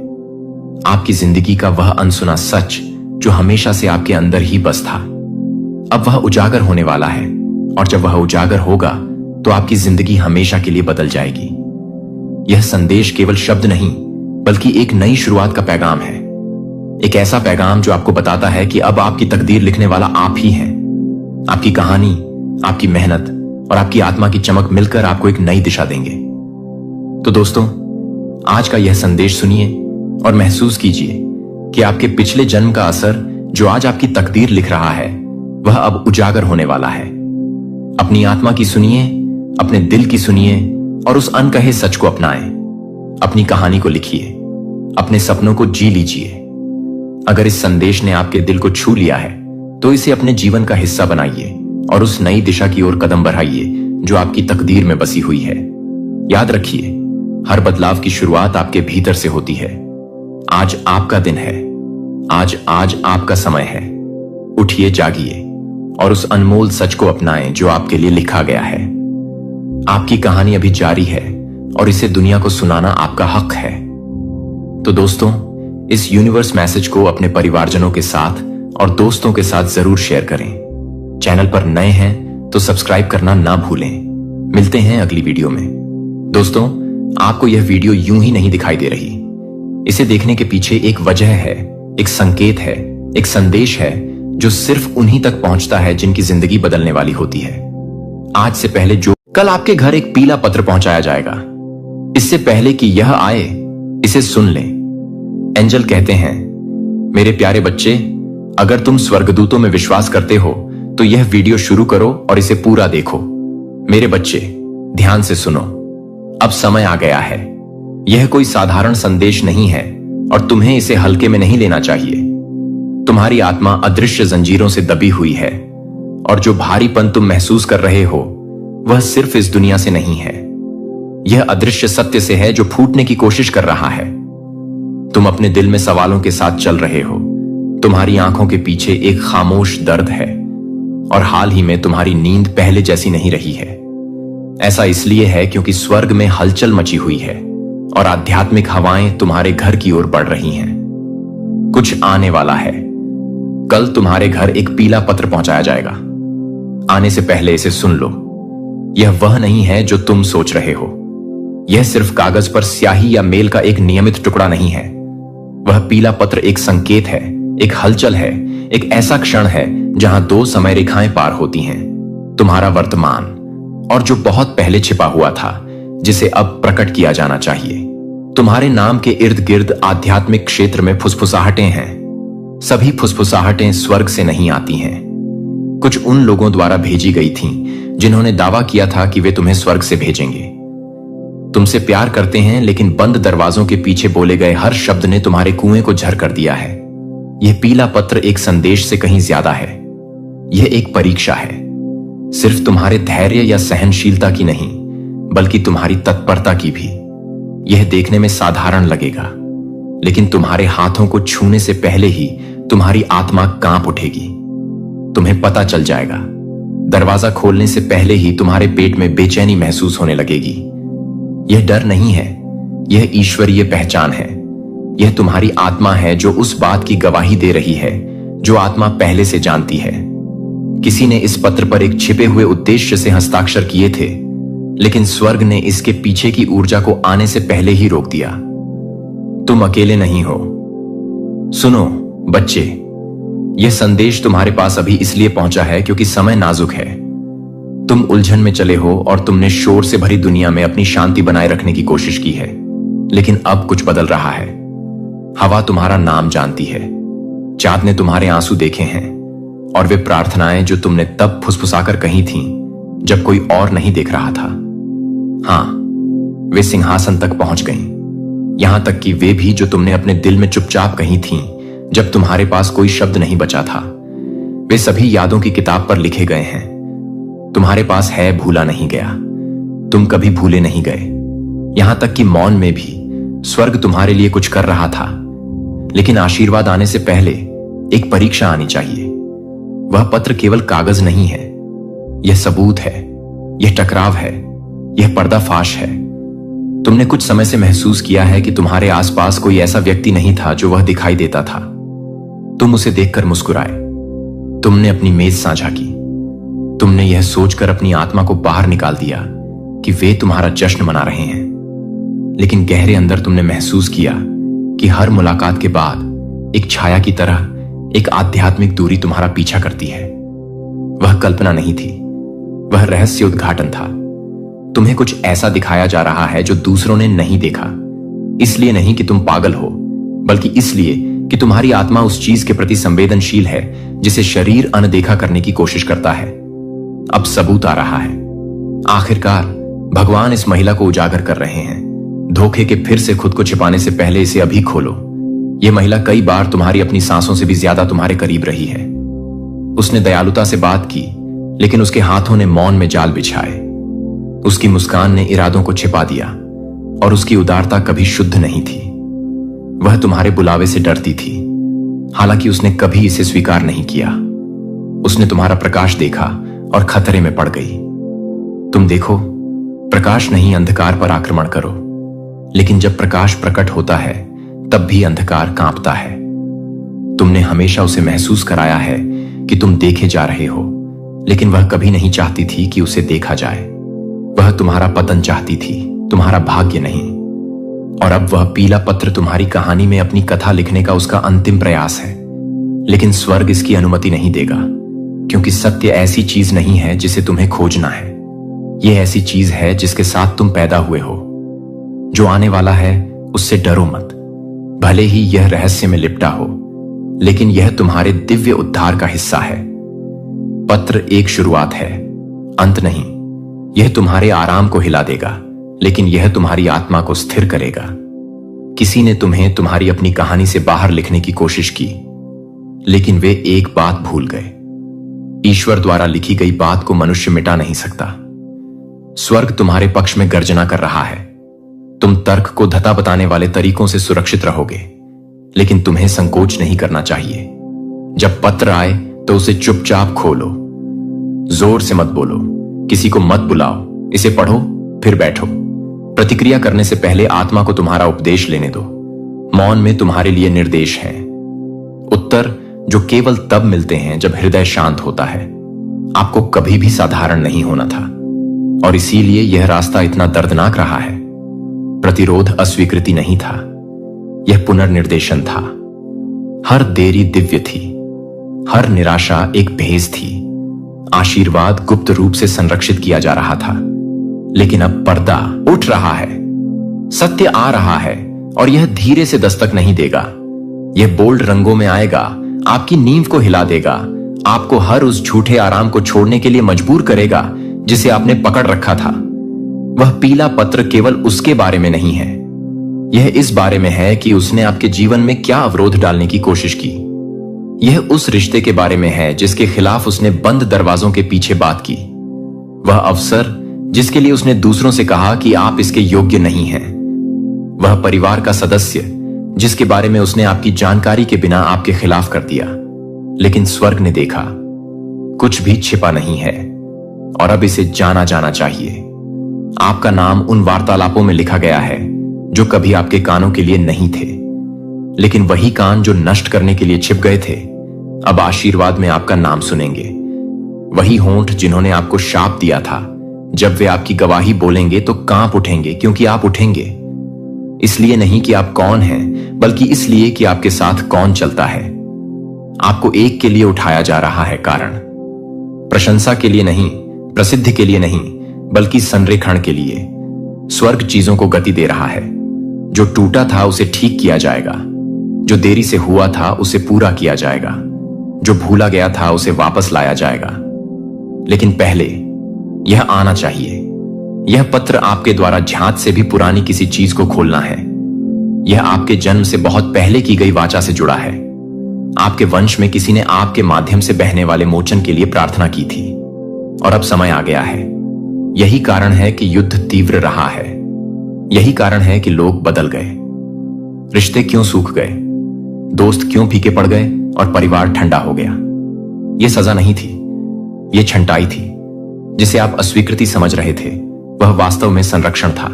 आपकी जिंदगी का वह अनसुना सच जो हमेशा से आपके अंदर ही बस था, अब वह उजागर होने वाला है। और जब वह उजागर होगा, तो आपकी जिंदगी हमेशा के लिए बदल जाएगी। यह संदेश केवल शब्द नहीं, बल्कि एक नई शुरुआत का पैगाम है। एक ऐसा पैगाम जो आपको बताता है कि अब आपकी तकदीर लिखने वाला आप ही हैं। आपकी कहानी, आपकी मेहनत और आपकी आत्मा की चमक मिलकर आपको एक नई दिशा देंगे। तो दोस्तों, आज का यह संदेश सुनिए और महसूस कीजिए कि आपके पिछले जन्म का असर जो आज आपकी तकदीर लिख रहा है, वह अब उजागर होने वाला है। अपनी आत्मा की सुनिए, अपने दिल की सुनिए और उस अनकहे सच को अपनाएं। अपनी कहानी को लिखिए, अपने सपनों को जी लीजिए। अगर इस संदेश ने आपके दिल को छू लिया है, तो इसे अपने जीवन का हिस्सा बनाइए और उस नई दिशा की ओर कदम बढ़ाइए जो आपकी तकदीर में बसी हुई है। याद रखिए, हर बदलाव की शुरुआत आपके भीतर से होती है। आज आपका दिन है, आज आपका समय है। उठिए, जागिए और उस अनमोल सच को अपनाएं जो आपके लिए लिखा गया है। आपकी कहानी अभी जारी है और इसे दुनिया को सुनाना आपका हक है। तो दोस्तों, इस यूनिवर्स मैसेज को अपने परिवारजनों के साथ और दोस्तों के साथ जरूर शेयर करें। चैनल पर नए हैं तो सब्सक्राइब करना ना भूलें। मिलते हैं अगली वीडियो में। दोस्तों, आपको यह वीडियो यूं ही नहीं दिखाई दे रही। इसे देखने के पीछे एक वजह है, एक संकेत है, एक संदेश है जो सिर्फ उन्हीं तक पहुंचता है जिनकी जिंदगी बदलने वाली होती है। आज से पहले जो कल आपके घर एक पीला पत्र पहुंचाया जाएगा। इससे पहले कि यह आए, इसे सुन लें। एंजल कहते हैं, मेरे प्यारे बच्चे, अगर तुम स्वर्गदूतों में विश्वास करते हो तो यह वीडियो शुरू करो और इसे पूरा देखो। मेरे बच्चे, ध्यान से सुनो। अब समय आ गया है। यह कोई साधारण संदेश नहीं है और तुम्हें इसे हल्के में नहीं लेना चाहिए। तुम्हारी आत्मा अदृश्य जंजीरों से दबी हुई है और जो भारीपन तुम महसूस कर रहे हो, वह सिर्फ इस दुनिया से नहीं है। यह अदृश्य सत्य से है जो फूटने की कोशिश कर रहा है। तुम अपने दिल में सवालों के साथ चल रहे हो। तुम्हारी आंखों के पीछे एक खामोश दर्द है और हाल ही में तुम्हारी नींद पहले जैसी नहीं रही है। ऐसा इसलिए है क्योंकि स्वर्ग में हलचल मची हुई है और आध्यात्मिक हवाएं तुम्हारे घर की ओर बढ़ रही हैं। कुछ आने वाला है। कल तुम्हारे घर एक पीला पत्र पहुंचाया जाएगा आने से पहले इसे सुन लो। यह वह नहीं है जो तुम सोच रहे हो। यह सिर्फ कागज पर स्याही या मेल का एक नियमित टुकड़ा नहीं है। वह पीला पत्र एक संकेत है, एक हलचल है, एक ऐसा क्षण है जहां दो समय रेखाएं पार होती हैं, तुम्हारा वर्तमान और जो बहुत पहले छिपा हुआ था, जिसे अब प्रकट किया जाना चाहिए। तुम्हारे नाम के इर्द गिर्द आध्यात्मिक क्षेत्र में फुसफुसाहटें हैं। सभी फुसफुसाहटें स्वर्ग से नहीं आती हैं। कुछ उन लोगों द्वारा भेजी गई थीं जिन्होंने दावा किया था कि वे तुम्हें स्वर्ग से भेजेंगे। तुमसे प्यार करते हैं, लेकिन बंद दरवाजों के पीछे बोले गए हर शब्द ने तुम्हारे कुएं को झर कर दिया है। यह पीला पत्र एक संदेश से कहीं ज्यादा है। यह एक परीक्षा है, सिर्फ तुम्हारे धैर्य या सहनशीलता की नहीं, बल्कि तुम्हारी तत्परता की भी। यह देखने में साधारण लगेगा, लेकिन तुम्हारे हाथों को छूने से पहले ही तुम्हारी आत्मा कांप उठेगी। तुम्हें पता चल जाएगा। दरवाजा खोलने से पहले ही तुम्हारे पेट में बेचैनी महसूस होने लगेगी। यह डर नहीं है, यह ईश्वरीय पहचान है। यह तुम्हारी आत्मा है जो उस बात की गवाही दे रही है जो आत्मा पहले से जानती है। किसी ने इस पत्र पर एक छिपे हुए उद्देश्य से हस्ताक्षर किए थे, लेकिन स्वर्ग ने इसके पीछे की ऊर्जा को आने से पहले ही रोक दिया। तुम अकेले नहीं हो। सुनो बच्चे, यह संदेश तुम्हारे पास अभी इसलिए पहुंचा है क्योंकि समय नाजुक है। तुम उलझन में चले हो और तुमने शोर से भरी दुनिया में अपनी शांति बनाए रखने की कोशिश की है, लेकिन अब कुछ बदल रहा है। हवा तुम्हारा नाम जानती है, चांद ने तुम्हारे आंसू देखे हैं, और वे प्रार्थनाएं जो तुमने तब फुसफुसाकर कही थीं जब कोई और नहीं देख रहा था, हां, वे सिंहासन तक पहुंच गईं। यहां तक कि वे भी जो तुमने अपने दिल में चुपचाप कही थीं जब तुम्हारे पास कोई शब्द नहीं बचा था, वे सभी यादों की किताब पर लिखे गए हैं। तुम्हारे पास है भूला नहीं गया, तुम कभी भूले नहीं गए। यहां तक कि मौन में भी स्वर्ग तुम्हारे लिए कुछ कर रहा था। लेकिन आशीर्वाद आने से पहले एक परीक्षा आनी चाहिए। वह पत्र केवल कागज नहीं है, यह सबूत है, यह टकराव है, यह पर्दाफाश है। तुमने कुछ समय से महसूस किया है कि तुम्हारे आसपास कोई ऐसा व्यक्ति नहीं था जो वह दिखाई देता था। तुम उसे देखकर मुस्कुराए। तुमने अपनी मेज साझा की। तुमने यह सोचकर अपनी आत्मा को बाहर निकाल दिया कि वे तुम्हारा जश्न मना रहे हैं। लेकिन गहरे अंदर तुमने महसूस किया कि हर मुलाकात के बाद एक छाया की तरह एक आध्यात्मिक दूरी तुम्हारा पीछा करती है। वह कल्पना नहीं थी, वह रहस्य उद्घाटन था। तुम्हें कुछ ऐसा दिखाया जा रहा है जो दूसरों ने नहीं देखा। इसलिए नहीं कि तुम पागल हो, बल्कि इसलिए कि तुम्हारी आत्मा उस चीज के प्रति संवेदनशील है जिसे शरीर अनदेखा करने की कोशिश करता है। अब सबूत आ रहा है। आखिरकार भगवान इस महिला को उजागर कर रहे हैं। धोखे के फिर से खुद को छिपाने से पहले इसे अभी खोलो। यह महिला कई बार तुम्हारी अपनी सांसों से भी ज्यादा तुम्हारे करीब रही है। उसने दयालुता से बात की, लेकिन उसके हाथों ने मौन में जाल बिछाए। उसकी मुस्कान ने इरादों को छिपा दिया, और उसकी उदारता कभी शुद्ध नहीं थी। वह तुम्हारे बुलावे से डरती थी, हालांकि उसने कभी इसे स्वीकार नहीं किया। उसने तुम्हारा प्रकाश देखा और खतरे में पड़ गई। तुम देखो, प्रकाश नहीं, अंधकार पर आक्रमण करो। लेकिन जब प्रकाश प्रकट होता है तब भी अंधकार कांपता है। तुमने हमेशा उसे महसूस कराया है कि तुम देखे जा रहे हो, लेकिन वह कभी नहीं चाहती थी कि उसे देखा जाए। वह तुम्हारा पतन चाहती थी, तुम्हारा भाग्य नहीं। और अब वह पीला पत्र तुम्हारी कहानी में अपनी कथा लिखने का उसका अंतिम प्रयास है। लेकिन स्वर्ग इसकी अनुमति नहीं देगा, क्योंकि सत्य ऐसी चीज नहीं है जिसे तुम्हें खोजना है। यह ऐसी चीज है जिसके साथ तुम पैदा हुए हो। जो आने वाला है उससे डरो मत, भले ही यह रहस्य में लिपटा हो, लेकिन यह तुम्हारे दिव्य उद्धार का हिस्सा है। पत्र एक शुरुआत है, अंत नहीं। यह तुम्हारे आराम को हिला देगा, लेकिन यह तुम्हारी आत्मा को स्थिर करेगा। किसी ने तुम्हें तुम्हारी अपनी कहानी से बाहर लिखने की कोशिश की, लेकिन वे एक बात भूल गए। ईश्वर द्वारा लिखी गई बात को मनुष्य मिटा नहीं सकता। स्वर्ग तुम्हारे पक्ष में गर्जना कर रहा है। तुम तर्क को धता बताने वाले तरीकों से सुरक्षित रहोगे, लेकिन तुम्हें संकोच नहीं करना चाहिए। जब पत्र आए तो उसे चुपचाप खोलो। जोर से मत बोलो, किसी को मत बुलाओ, इसे पढ़ो फिर बैठो। प्रतिक्रिया करने से पहले आत्मा को तुम्हारा उपदेश लेने दो। मौन में तुम्हारे लिए निर्देश है, उत्तर जो केवल तब मिलते हैं जब हृदय शांत होता है। आपको कभी भी साधारण नहीं होना था, और इसीलिए यह रास्ता इतना दर्दनाक रहा है। प्रतिरोध अस्वीकृति नहीं था, यह पुनर्निर्देशन था। हर देरी दिव्य थी, हर निराशा एक भेद थी। आशीर्वाद गुप्त रूप से संरक्षित किया जा रहा था, लेकिन अब पर्दा उठ रहा है। सत्य आ रहा है, और यह धीरे से दस्तक नहीं देगा। यह बोल्ड रंगों में आएगा, आपकी नींव को हिला देगा, आपको हर उस झूठे आराम को छोड़ने के लिए मजबूर करेगा जिसे आपने पकड़ रखा था। वह पीला पत्र केवल उसके बारे में नहीं है, यह इस बारे में है कि उसने आपके जीवन में क्या अवरोध डालने की कोशिश की। यह उस रिश्ते के बारे में है जिसके खिलाफ उसने बंद दरवाजों के पीछे बात की। वह अवसर जिसके लिए उसने दूसरों से कहा कि आप इसके योग्य नहीं हैं। वह परिवार का सदस्य जिसके बारे में उसने आपकी जानकारी के बिना आपके खिलाफ कर दिया। लेकिन स्वर्ग ने देखा, कुछ भी छिपा नहीं है, और अब इसे जाना जाना चाहिए। आपका नाम उन वार्तालापों में लिखा गया है जो कभी आपके कानों के लिए नहीं थे, लेकिन वही कान जो नष्ट करने के लिए छिप गए थे अब आशीर्वाद में आपका नाम सुनेंगे। वही होंठ जिन्होंने आपको शाप दिया था, जब वे आपकी गवाही बोलेंगे तो कांप उठेंगे, क्योंकि आप उठेंगे। इसलिए नहीं कि आप कौन हैं, बल्कि इसलिए कि आपके साथ कौन चलता है। आपको एक के लिए उठाया जा रहा है, कारण प्रशंसा के लिए नहीं, प्रसिद्धि के लिए नहीं, बल्कि संरेखण के लिए। स्वर्ग चीजों को गति दे रहा है। जो टूटा था उसे ठीक किया जाएगा, जो देरी से हुआ था उसे पूरा किया जाएगा, जो भूला गया था उसे वापस लाया जाएगा। लेकिन पहले यह आना चाहिए। यह पत्र आपके द्वारा झांझ से भी पुरानी किसी चीज को खोलना है। यह आपके जन्म से बहुत पहले की गई वाचा से जुड़ा है। आपके वंश में किसी ने आपके माध्यम से बहने वाले मोचन के लिए प्रार्थना की थी, और अब समय आ गया है। यही कारण है कि युद्ध तीव्र रहा है। यही कारण है कि लोग बदल गए। रिश्ते क्यों सूख गए, दोस्त क्यों फीके पड़ गए, और परिवार ठंडा हो गया। यह सजा नहीं थी, यह छंटाई थी। जिसे आप अस्वीकृति समझ रहे थे वह वास्तव में संरक्षण था।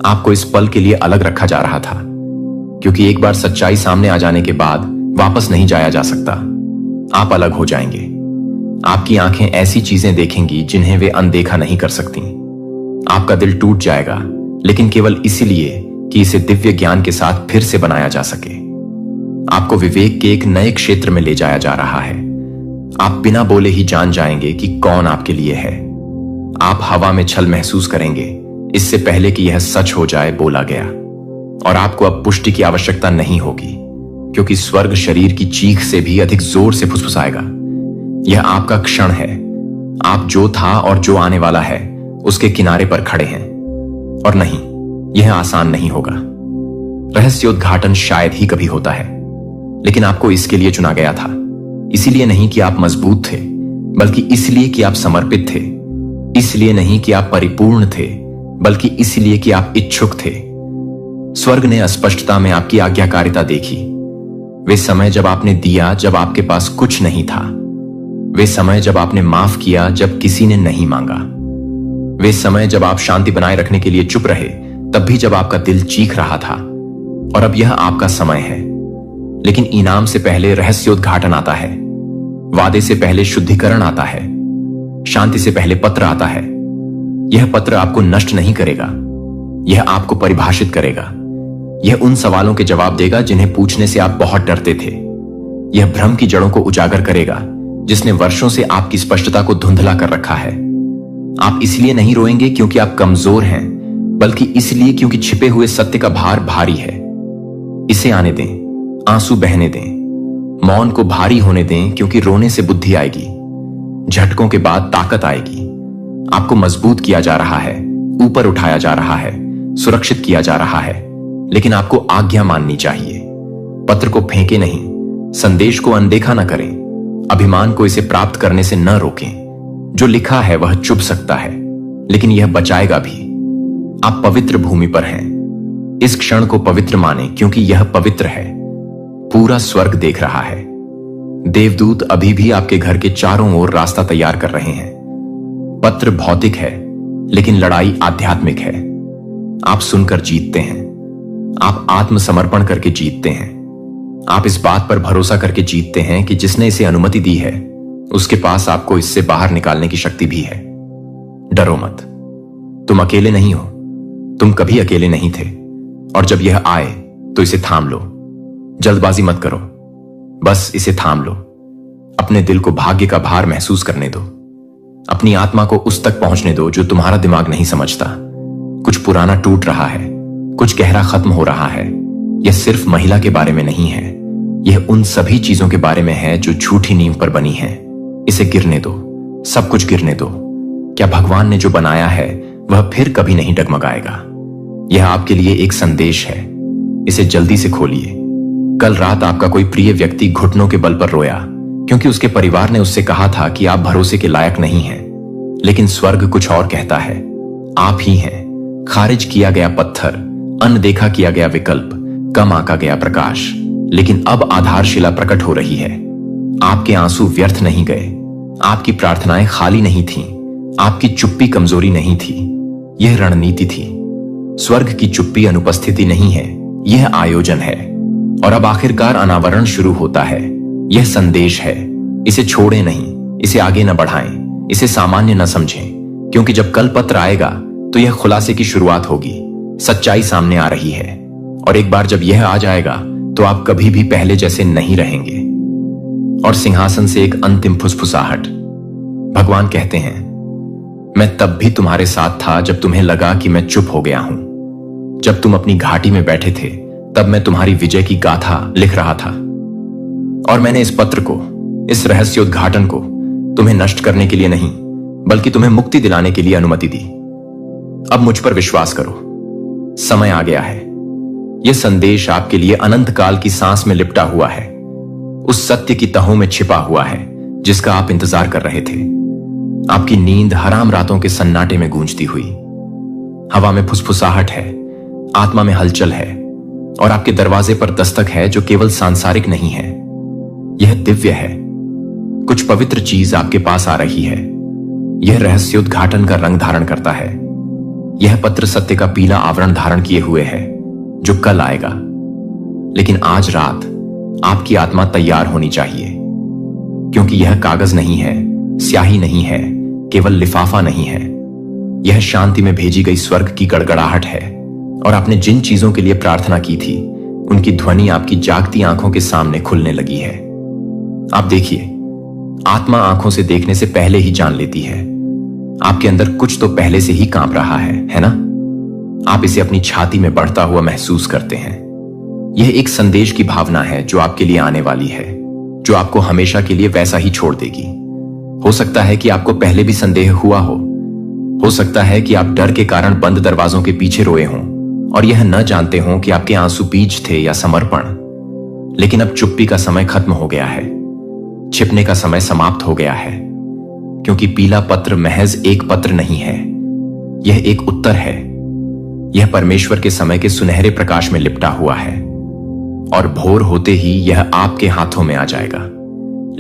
आपको इस पल के लिए अलग रखा जा रहा था, क्योंकि एक बार सच्चाई सामने आ जाने के बाद वापस नहीं जाया जा सकता। आप अलग हो जाएंगे। आपकी आंखें ऐसी चीजें देखेंगी जिन्हें वे अनदेखा नहीं कर सकती। आपका दिल टूट जाएगा, लेकिन केवल इसलिए कि इसे दिव्य ज्ञान के साथ फिर से बनाया जा सके। आपको विवेक के एक नए क्षेत्र में ले जाया जा रहा है। आप बिना बोले ही जान जाएंगे कि कौन आपके लिए है। आप हवा में छल महसूस करेंगे, इससे पहले कि यह सच हो जाए बोला गया। और आपको अब पुष्टि की आवश्यकता नहीं होगी, क्योंकि स्वर्ग शरीर की चीख से भी अधिक जोर से फुसफुसाएगा। यह आपका क्षण है। आप जो था और जो आने वाला है उसके किनारे पर खड़े हैं। और नहीं, यह आसान नहीं होगा। रहस्योद्घाटन शायद ही कभी होता है, लेकिन आपको इसके लिए चुना गया था। इसीलिए नहीं कि आप मजबूत थे, बल्कि इसलिए कि आप समर्पित थे। इसलिए नहीं कि आप परिपूर्ण थे, बल्कि इसलिए कि आप इच्छुक थे। स्वर्ग ने अस्पष्टता में आपकी आज्ञाकारिता देखी। वे समय जब आपने दिया जब आपके पास कुछ नहीं था। वे समय जब आपने माफ किया जब किसी ने नहीं मांगा। वे समय जब आप शांति बनाए रखने के लिए चुप रहे, तब भी जब आपका दिल चीख रहा था। और अब यह आपका समय है। लेकिन इनाम से पहले रहस्योद्घाटन आता है, वादे से पहले शुद्धिकरण आता है, शांति से पहले पत्र आता है। यह पत्र आपको नष्ट नहीं करेगा, यह आपको परिभाषित करेगा। यह उन सवालों के जवाब देगा जिन्हें पूछने से आप बहुत डरते थे। यह भ्रम की जड़ों को उजागर करेगा जिसने वर्षों से आपकी स्पष्टता को धुंधला कर रखा है। आप इसलिए नहीं रोएंगे क्योंकि आप कमजोर हैं, बल्कि इसलिए क्योंकि छिपे हुए सत्य का भार भारी है। इसे आने दें, आंसू बहने दें, मौन को भारी होने दें, क्योंकि रोने से बुद्धि आएगी, झटकों के बाद ताकत आएगी। आपको मजबूत किया जा रहा है, ऊपर उठाया जा रहा है, सुरक्षित किया जा रहा है। लेकिन आपको आज्ञा माननी चाहिए। पत्र को फेंके नहीं, संदेश को अनदेखा न करें, अभिमान को इसे प्राप्त करने से न रोकें। जो लिखा है वह चुभ सकता है, लेकिन यह बचाएगा भी। आप पवित्र भूमि पर हैं। इस क्षण को पवित्र माने, क्योंकि यह पवित्र है। पूरा स्वर्ग देख रहा है। देवदूत अभी भी आपके घर के चारों ओर रास्ता तैयार कर रहे हैं। पत्र भौतिक है, लेकिन लड़ाई आध्यात्मिक है। आप सुनकर जीतते हैं, आप आत्मसमर्पण करके जीतते हैं। आप इस बात पर भरोसा करके जीतते हैं कि जिसने इसे अनुमति दी है उसके पास आपको इससे बाहर निकालने की शक्ति भी है। डरो मत, तुम अकेले नहीं हो, तुम कभी अकेले नहीं थे। और जब यह आए तो इसे थाम लो। जल्दबाजी मत करो, बस इसे थाम लो। अपने दिल को भाग्य का भार महसूस करने दो। अपनी आत्मा को उस तक पहुंचने दो जो तुम्हारा दिमाग नहीं समझता। कुछ पुराना टूट रहा है, कुछ गहरा खत्म हो रहा है। यह सिर्फ महिला के बारे में नहीं है, यह उन सभी चीजों के बारे में है जो झूठी नींव पर बनी है। इसे गिरने दो, सब कुछ गिरने दो। क्या भगवान ने जो बनाया है वह फिर कभी नहीं डगमगाएगा। यह आपके लिए एक संदेश है, इसे जल्दी से खोलिए। कल रात आपका कोई प्रिय व्यक्ति घुटनों के बल पर रोया क्योंकि उसके परिवार ने उससे कहा था कि आप भरोसे के लायक नहीं हैं। लेकिन स्वर्ग कुछ और कहता है। आप ही हैं, खारिज किया गया पत्थर, अनदेखा किया गया विकल्प, कम आंका गया प्रकाश। लेकिन अब आधारशिला प्रकट हो रही है। आपके आंसू व्यर्थ नहीं गए, आपकी प्रार्थनाएं खाली नहीं थीं, आपकी चुप्पी कमजोरी नहीं थी, यह रणनीति थी। स्वर्ग की चुप्पी अनुपस्थिति नहीं है, यह आयोजन है। और अब आखिरकार अनावरण शुरू होता है। यह संदेश है, इसे छोड़ें नहीं, इसे आगे न बढ़ाएं, इसे सामान्य न समझें, क्योंकि जब कल पत्र आएगा तो यह खुलासे की शुरुआत होगी। सच्चाई सामने आ रही है, और एक बार जब यह आ जाएगा तो आप कभी भी पहले जैसे नहीं रहेंगे। और सिंहासन से एक अंतिम फुसफुसाहट। भगवान कहते हैं, मैं तब भी तुम्हारे साथ था जब तुम्हें लगा कि मैं चुप हो गया हूं। जब तुम अपनी घाटी में बैठे थे तब मैं तुम्हारी विजय की गाथा लिख रहा था। और मैंने इस पत्र को, इस रहस्योद्घाटन को तुम्हें नष्ट करने के लिए नहीं, बल्कि तुम्हें मुक्ति दिलाने के लिए अनुमति दी। अब मुझ पर विश्वास करो, समय आ गया है। यह संदेश आपके लिए अनंत काल की सांस में लिपटा हुआ है, उस सत्य की तहों में छिपा हुआ है जिसका आप इंतजार कर रहे थे। आपकी नींद हराम रातों के सन्नाटे में गूंजती हुई। हवा में फुसफुसाहट है, आत्मा में हलचल है, और आपके दरवाजे पर दस्तक है जो केवल सांसारिक नहीं है, यह दिव्य है। कुछ पवित्र चीज आपके पास आ रही है। यह रहस्योद्घाटन का रंग धारण करता है। यह पत्र सत्य का पीला आवरण धारण किए हुए है जो कल आएगा। लेकिन आज रात आपकी आत्मा तैयार होनी चाहिए, क्योंकि यह कागज नहीं है, स्याही नहीं है, केवल लिफाफा नहीं है। यह शांति में भेजी गई स्वर्ग की गड़गड़ाहट है। और आपने जिन चीजों के लिए प्रार्थना की थी उनकी ध्वनि आपकी जागती आंखों के सामने खुलने लगी है। आप देखिए, आत्मा आंखों से देखने से पहले ही जान लेती है। आपके अंदर कुछ तो पहले से ही कांप रहा है ना? आप इसे अपनी छाती में बढ़ता हुआ महसूस करते हैं। यह एक संदेश की भावना है जो आपके लिए आने वाली है, जो आपको हमेशा के लिए वैसा ही छोड़ देगी। हो सकता है कि आपको पहले भी संदेह हुआ हो सकता है कि आप डर के कारण बंद दरवाजों के पीछे रोए हों और यह न जानते हों कि आपके आंसू बीज थे या समर्पण। लेकिन अब चुप्पी का समय खत्म हो गया है, छिपने का समय समाप्त हो गया है, क्योंकि पीला पत्र महज एक पत्र नहीं है, यह एक उत्तर है। यह परमेश्वर के समय के सुनहरे प्रकाश में लिपटा हुआ है, और भोर होते ही यह आपके हाथों में आ जाएगा।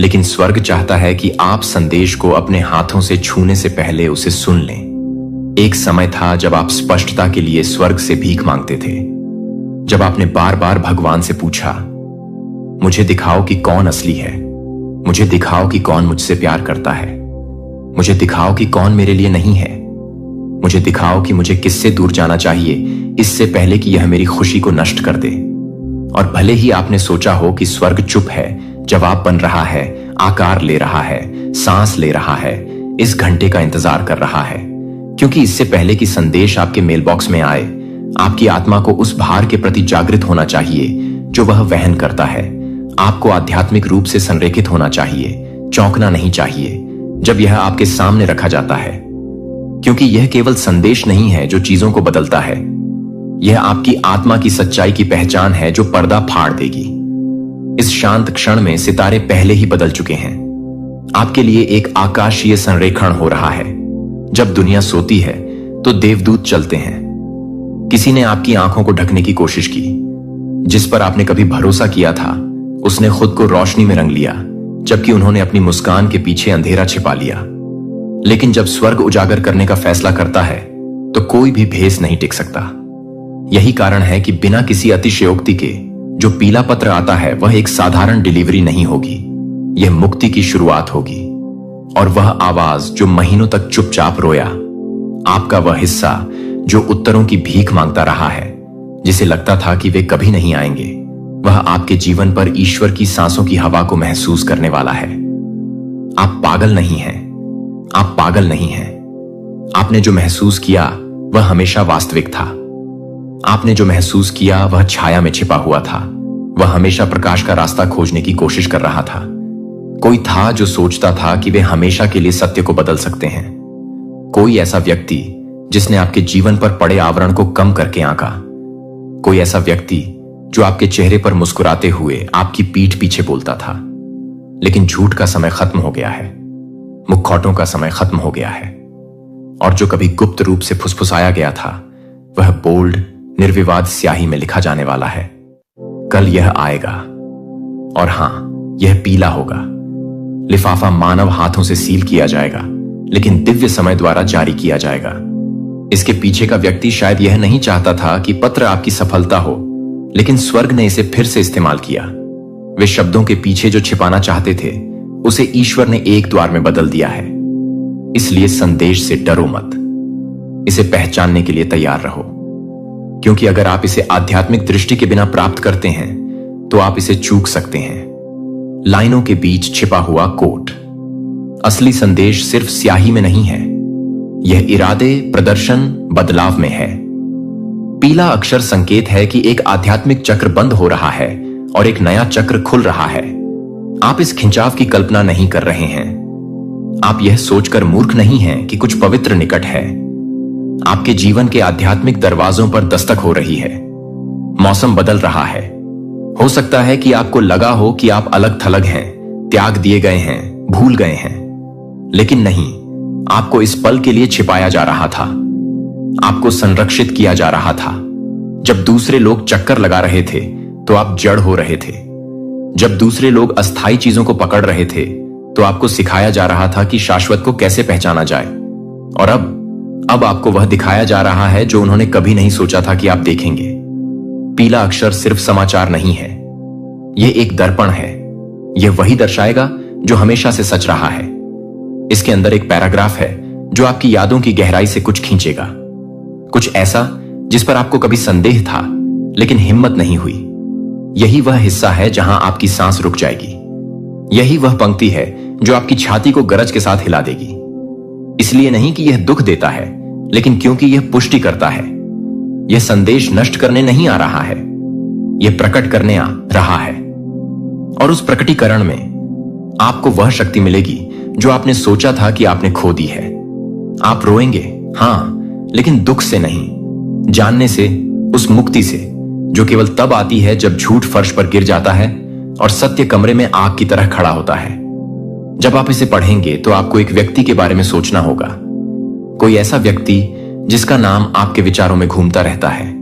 लेकिन स्वर्ग चाहता है कि आप संदेश को अपने हाथों से छूने से पहले उसे सुन लें। एक समय था जब आप स्पष्टता के लिए स्वर्ग से भीख मांगते थे, जब आपने बार बार भगवान से पूछा, मुझे दिखाओ कि कौन असली है, मुझे दिखाओ कि कौन मुझसे प्यार करता है, मुझे दिखाओ कि कौन मेरे लिए नहीं है, मुझे दिखाओ कि मुझे किससे दूर जाना चाहिए इससे पहले कि यह मेरी खुशी को नष्ट कर दे। और भले ही आपने सोचा हो कि स्वर्ग चुप है, जवाब बन रहा है, आकार ले रहा है, सांस ले रहा है, इस घंटे का इंतजार कर रहा है, क्योंकि इससे पहले कि संदेश आपके मेलबॉक्स में आए, आपकी आत्मा को उस भार के प्रति जागृत होना चाहिए जो वह वहन करता है। आपको आध्यात्मिक रूप से संरेखित होना चाहिए, चौंकना नहीं चाहिए जब यह आपके सामने रखा जाता है, क्योंकि यह केवल संदेश नहीं है जो चीजों को बदलता है, यह आपकी आत्मा की सच्चाई की पहचान है जो पर्दा फाड़ देगी। इस शांत क्षण में सितारे पहले ही बदल चुके हैं। आपके लिए एक आकाशीय संरेखण हो रहा है। जब दुनिया सोती है तो देवदूत चलते हैं। किसी ने आपकी आंखों को ढकने की कोशिश की, जिस पर आपने कभी भरोसा किया था उसने खुद को रोशनी में रंग लिया, जबकि उन्होंने अपनी मुस्कान के पीछे अंधेरा छिपा लिया। लेकिन जब स्वर्ग उजागर करने का फैसला करता है तो कोई भी भेस नहीं टिक सकता। यही कारण है कि बिना किसी अतिशयोक्ति के जो पीला पत्र आता है वह एक साधारण डिलीवरी नहीं होगी, यह मुक्ति की शुरुआत होगी। और वह आवाज जो महीनों तक चुपचाप रोया, आपका वह हिस्सा जो उत्तरों की भीख मांगता रहा है, जिसे लगता था कि वे कभी नहीं आएंगे, वह आपके जीवन पर ईश्वर की सांसों की हवा को महसूस करने वाला है। आप पागल नहीं हैं, आप पागल नहीं हैं। आपने जो महसूस किया वह हमेशा वास्तविक था। आपने जो महसूस किया वह छाया में छिपा हुआ था। वह हमेशा प्रकाश का रास्ता खोजने की कोशिश कर रहा था। कोई था जो सोचता था कि वे हमेशा के लिए सत्य को बदल सकते हैं। कोई ऐसा व्यक्ति जिसने आपके जीवन पर पड़े आवरण को कम करके आंका। कोई ऐसा व्यक्ति जो आपके चेहरे पर मुस्कुराते हुए आपकी पीठ पीछे बोलता था, लेकिन झूठ का समय खत्म हो गया है, मुखौटों का समय खत्म हो गया है, और जो कभी गुप्त रूप से फुसफुसाया गया था वह बोल्ड निर्विवाद स्याही में लिखा जाने वाला है। कल यह आएगा, और हां, यह पीला होगा। लिफाफा मानव हाथों से सील किया जाएगा, लेकिन दिव्य समय द्वारा जारी किया जाएगा। इसके पीछे का व्यक्ति शायद यह नहीं चाहता था कि पत्र आपकी सफलता हो, लेकिन स्वर्ग ने इसे फिर से इस्तेमाल किया। वे शब्दों के पीछे जो छिपाना चाहते थे उसे ईश्वर ने एक द्वार में बदल दिया है। इसलिए संदेश से डरो मत, इसे पहचानने के लिए तैयार रहो, क्योंकि अगर आप इसे आध्यात्मिक दृष्टि के बिना प्राप्त करते हैं तो आप इसे चूक सकते हैं। लाइनों के बीच छिपा हुआ कोट। असली संदेश सिर्फ स्याही में नहीं है, यह इरादे, प्रदर्शन, बदलाव में है। पीला अक्षर संकेत है कि एक आध्यात्मिक चक्र बंद हो रहा है और एक नया चक्र खुल रहा है। आप इस खिंचाव की कल्पना नहीं कर रहे हैं। आप यह सोचकर मूर्ख नहीं हैं कि कुछ पवित्र निकट है। आपके जीवन के आध्यात्मिक दरवाजों पर दस्तक हो रही है। मौसम बदल रहा है। हो सकता है कि आपको लगा हो कि आप अलग थलग हैं, त्याग दिए गए हैं, भूल गए हैं, लेकिन नहीं, आपको इस पल के लिए छिपाया जा रहा था। आपको संरक्षित किया जा रहा था। जब दूसरे लोग चक्कर लगा रहे थे तो आप जड़ हो रहे थे। जब दूसरे लोग अस्थायी चीजों को पकड़ रहे थे तो आपको सिखाया जा रहा था कि शाश्वत को कैसे पहचाना जाए। और अब आपको वह दिखाया जा रहा है जो उन्होंने कभी नहीं सोचा था कि आप देखेंगे। पीला अक्षर सिर्फ समाचार नहीं है, यह एक दर्पण है। यह वही दर्शाएगा जो हमेशा से सच रहा है। इसके अंदर एक पैराग्राफ है जो आपकी यादों की गहराई से कुछ खींचेगा, कुछ ऐसा जिस पर आपको कभी संदेह था लेकिन हिम्मत नहीं हुई। यही वह हिस्सा है जहां आपकी सांस रुक जाएगी। यही वह पंक्ति है जो आपकी छाती को गरज के साथ हिला देगी। इसलिए नहीं कि यह दुख देता है, लेकिन क्योंकि यह पुष्टि करता है। यह संदेश नष्ट करने नहीं आ रहा है, यह प्रकट करने आ रहा है। और उस प्रकटीकरण में आपको वह शक्ति मिलेगी जो आपने सोचा था कि आपने खो दी है। आप रोएंगे, हां, लेकिन दुख से नहीं, जानने से, उस मुक्ति से जो केवल तब आती है जब झूठ फर्श पर गिर जाता है और सत्य कमरे में आग की तरह खड़ा होता है। जब आप इसे पढ़ेंगे तो आपको एक व्यक्ति के बारे में सोचना होगा, कोई ऐसा व्यक्ति जिसका नाम आपके विचारों में घूमता रहता है,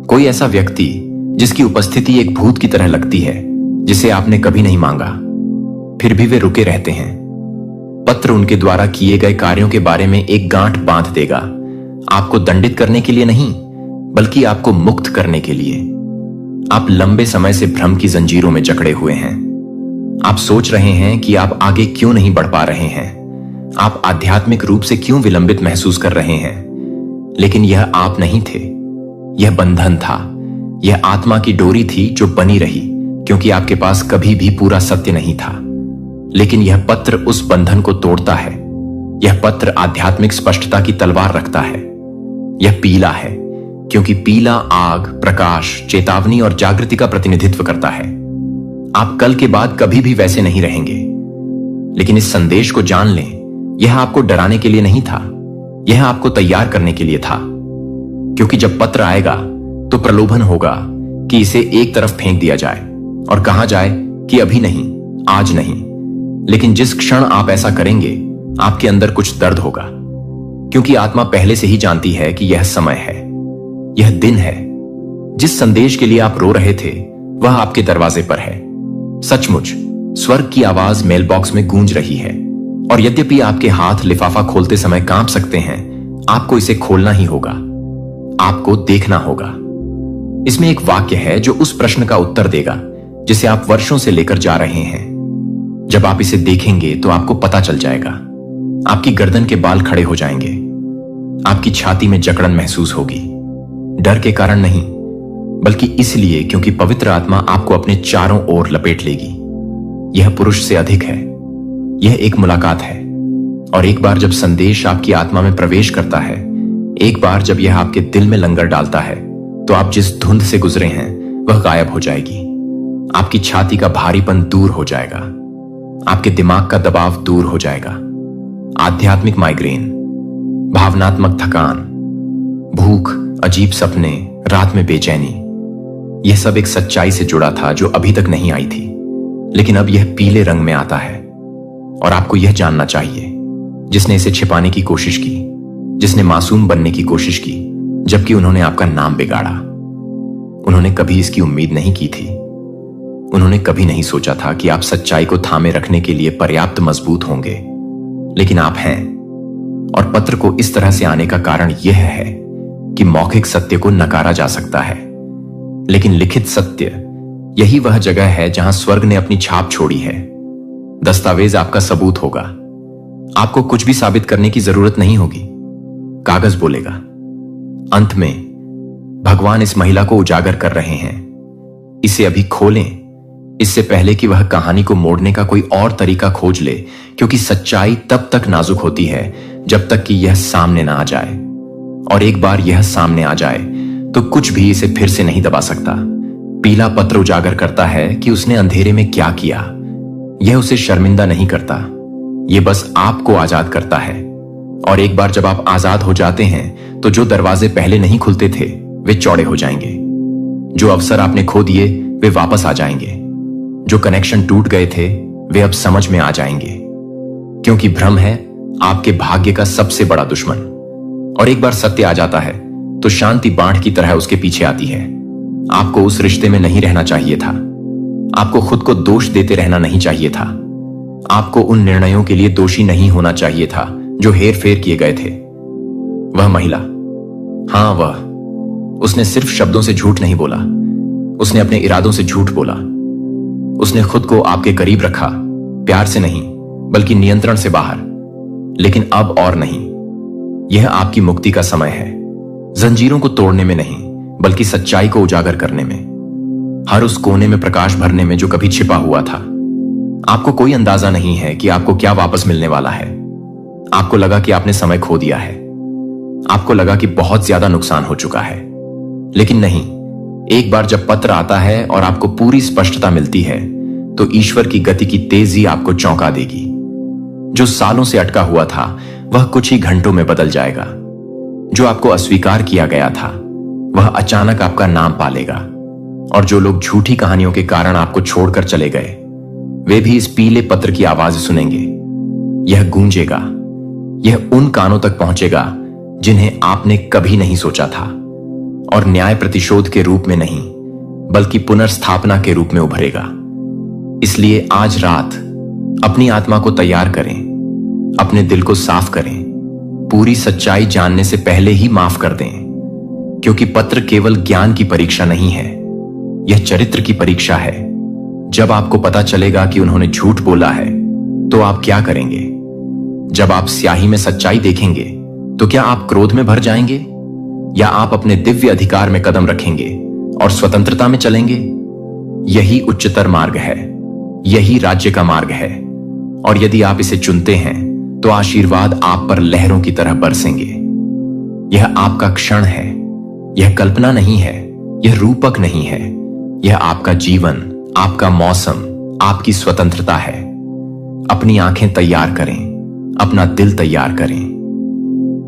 कोई ऐसा व्यक्ति जिसकी उपस्थिति एक भूत की तरह लगती है, जिसे आपने कभी नहीं मांगा, फिर भी वे रुके रहते हैं। पत्र उनके द्वारा किए गए कार्यों के बारे में एक गांठ बांध देगा, आपको दंडित करने के लिए नहीं, बल्कि आपको मुक्त करने के लिए। आप लंबे समय से भ्रम की जंजीरों में जकड़े हुए हैं। आप सोच रहे हैं कि आप आगे क्यों नहीं बढ़ पा रहे हैं, आप आध्यात्मिक रूप से क्यों विलंबित महसूस कर रहे हैं, लेकिन यह आप नहीं थे, यह बंधन था, यह आत्मा की डोरी थी जो बनी रही, क्योंकि आपके पास कभी भी पूरा सत्य नहीं था। लेकिन यह पत्र उस बंधन को तोड़ता है। यह पत्र आध्यात्मिक स्पष्टता की तलवार रखता है। यह पीला है क्योंकि पीला आग, प्रकाश, चेतावनी और जागृति का प्रतिनिधित्व करता है। आप कल के बाद कभी भी वैसे नहीं रहेंगे। लेकिन इस संदेश को जान लें, यह आपको डराने के लिए नहीं था, यह आपको तैयार करने के लिए था। क्योंकि जब पत्र आएगा तो प्रलोभन होगा कि इसे एक तरफ फेंक दिया जाए और कहा जाए कि अभी नहीं, आज नहीं। लेकिन जिस क्षण आप ऐसा करेंगे, आपके अंदर कुछ दर्द होगा, क्योंकि आत्मा पहले से ही जानती है कि यह समय है, यह दिन है। जिस संदेश के लिए आप रो रहे थे वह आपके दरवाजे पर है। सचमुच स्वर्ग की आवाज मेलबॉक्स में गूंज रही है, और यद्यपि आपके हाथ लिफाफा खोलते समय कांप सकते हैं, आपको इसे खोलना ही होगा, आपको देखना होगा। इसमें एक वाक्य है जो उस प्रश्न का उत्तर देगा जिसे आप वर्षों से लेकर जा रहे हैं। जब आप इसे देखेंगे तो आपको पता चल जाएगा। आपकी गर्दन के बाल खड़े हो जाएंगे, आपकी छाती में जकड़न महसूस होगी, डर के कारण नहीं बल्कि इसलिए क्योंकि पवित्र आत्मा आपको अपने चारों ओर लपेट लेगी। यह पुरुष से अधिक है, यह एक मुलाकात है। और एक बार जब संदेश आपकी आत्मा में प्रवेश करता है, एक बार जब यह आपके दिल में लंगर डालता है, तो आप जिस धुंध से गुजरे हैं वह गायब हो जाएगी। आपकी छाती का भारीपन दूर हो जाएगा, आपके दिमाग का दबाव दूर हो जाएगा। आध्यात्मिक माइग्रेन, भावनात्मक थकान, भूख, अजीब सपने, रात में बेचैनी, यह सब एक सच्चाई से जुड़ा था जो अभी तक नहीं आई थी, लेकिन अब यह पीले रंग में आता है। और आपको यह जानना चाहिए, जिसने इसे छिपाने की कोशिश की, जिसने मासूम बनने की कोशिश की जबकि उन्होंने आपका नाम बिगाड़ा, उन्होंने कभी इसकी उम्मीद नहीं की थी। उन्होंने कभी नहीं सोचा था कि आप सच्चाई को थामे रखने के लिए पर्याप्त मजबूत होंगे, लेकिन आप हैं। और पत्र को इस तरह से आने का कारण यह है कि मौखिक सत्य को नकारा जा सकता है, लेकिन लिखित सत्य यही वह जगह है जहां स्वर्ग ने अपनी छाप छोड़ी है। दस्तावेज आपका सबूत होगा। आपको कुछ भी साबित करने की जरूरत नहीं होगी। कागज बोलेगा। अंत में भगवान इस महिला को उजागर कर रहे हैं। इसे अभी खोलें, इससे पहले कि वह कहानी को मोड़ने का कोई और तरीका खोज ले, क्योंकि सच्चाई तब तक नाजुक होती है जब तक कि यह सामने ना आ जाए। और एक बार यह सामने आ जाए तो कुछ भी इसे फिर से नहीं दबा सकता। पीला पत्र उजागर करता है कि उसने अंधेरे में क्या किया। यह उसे शर्मिंदा नहीं करता, यह बस आपको आजाद करता है। और एक बार जब आप आजाद हो जाते हैं तो जो दरवाजे पहले नहीं खुलते थे वे चौड़े हो जाएंगे। जो अवसर आपने खो दिए वे वापस आ जाएंगे। जो कनेक्शन टूट गए थे वे अब समझ में आ जाएंगे, क्योंकि भ्रम है आपके भाग्य का सबसे बड़ा दुश्मन। और एक बार सत्य आ जाता है तो शांति बाढ़ की तरह उसके पीछे आती है। आपको उस रिश्ते में नहीं रहना चाहिए था। आपको खुद को दोष देते रहना नहीं चाहिए था। आपको उन निर्णयों के लिए दोषी नहीं होना चाहिए था जो हेर फेर किए गए थे। वह महिला, हां उसने सिर्फ शब्दों से झूठ नहीं बोला, उसने अपने इरादों से झूठ बोला। उसने खुद को आपके करीब रखा, प्यार से नहीं बल्कि नियंत्रण से बाहर। लेकिन अब और नहीं, यह आपकी मुक्ति का समय है। जंजीरों को तोड़ने में नहीं बल्कि सच्चाई को उजागर करने में, हर उस कोने में प्रकाश भरने में जो कभी छिपा हुआ था। आपको कोई अंदाजा नहीं है कि आपको क्या वापस मिलने वाला है। आपको लगा कि आपने समय खो दिया है, आपको लगा कि बहुत ज्यादा नुकसान हो चुका है, लेकिन नहीं। एक बार जब पत्र आता है और आपको पूरी स्पष्टता मिलती है तो ईश्वर की गति की तेजी आपको चौंका देगी। जो सालों से अटका हुआ था वह कुछ ही घंटों में बदल जाएगा। जो आपको अस्वीकार किया गया था वह अचानक आपका नाम पालेगा। और जो लोग झूठी कहानियों के कारण आपको छोड़कर चले गए वे भी इस पीले पत्र की आवाज सुनेंगे। यह गूंजेगा, यह उन कानों तक पहुंचेगा जिन्हें आपने कभी नहीं सोचा था, और न्याय प्रतिशोध के रूप में नहीं बल्कि पुनर्स्थापना के रूप में उभरेगा। इसलिए आज रात अपनी आत्मा को तैयार करें, अपने दिल को साफ करें, पूरी सच्चाई जानने से पहले ही माफ कर दें, क्योंकि पत्र केवल ज्ञान की परीक्षा नहीं है, यह चरित्र की परीक्षा है। जब आपको पता चलेगा कि उन्होंने झूठ बोला है तो आप क्या करेंगे? जब आप स्याही में सच्चाई देखेंगे तो क्या आप क्रोध में भर जाएंगे, या आप अपने दिव्य अधिकार में कदम रखेंगे और स्वतंत्रता में चलेंगे? यही उच्चतर मार्ग है, यही राज्य का मार्ग है। और यदि आप इसे चुनते हैं तो आशीर्वाद आप पर लहरों की तरह बरसेंगे। यह आपका क्षण है, यह कल्पना नहीं है, यह रूपक नहीं है, यह आपका जीवन, आपका मौसम, आपकी स्वतंत्रता है। अपनी आंखें तैयार करें, अपना दिल तैयार करें।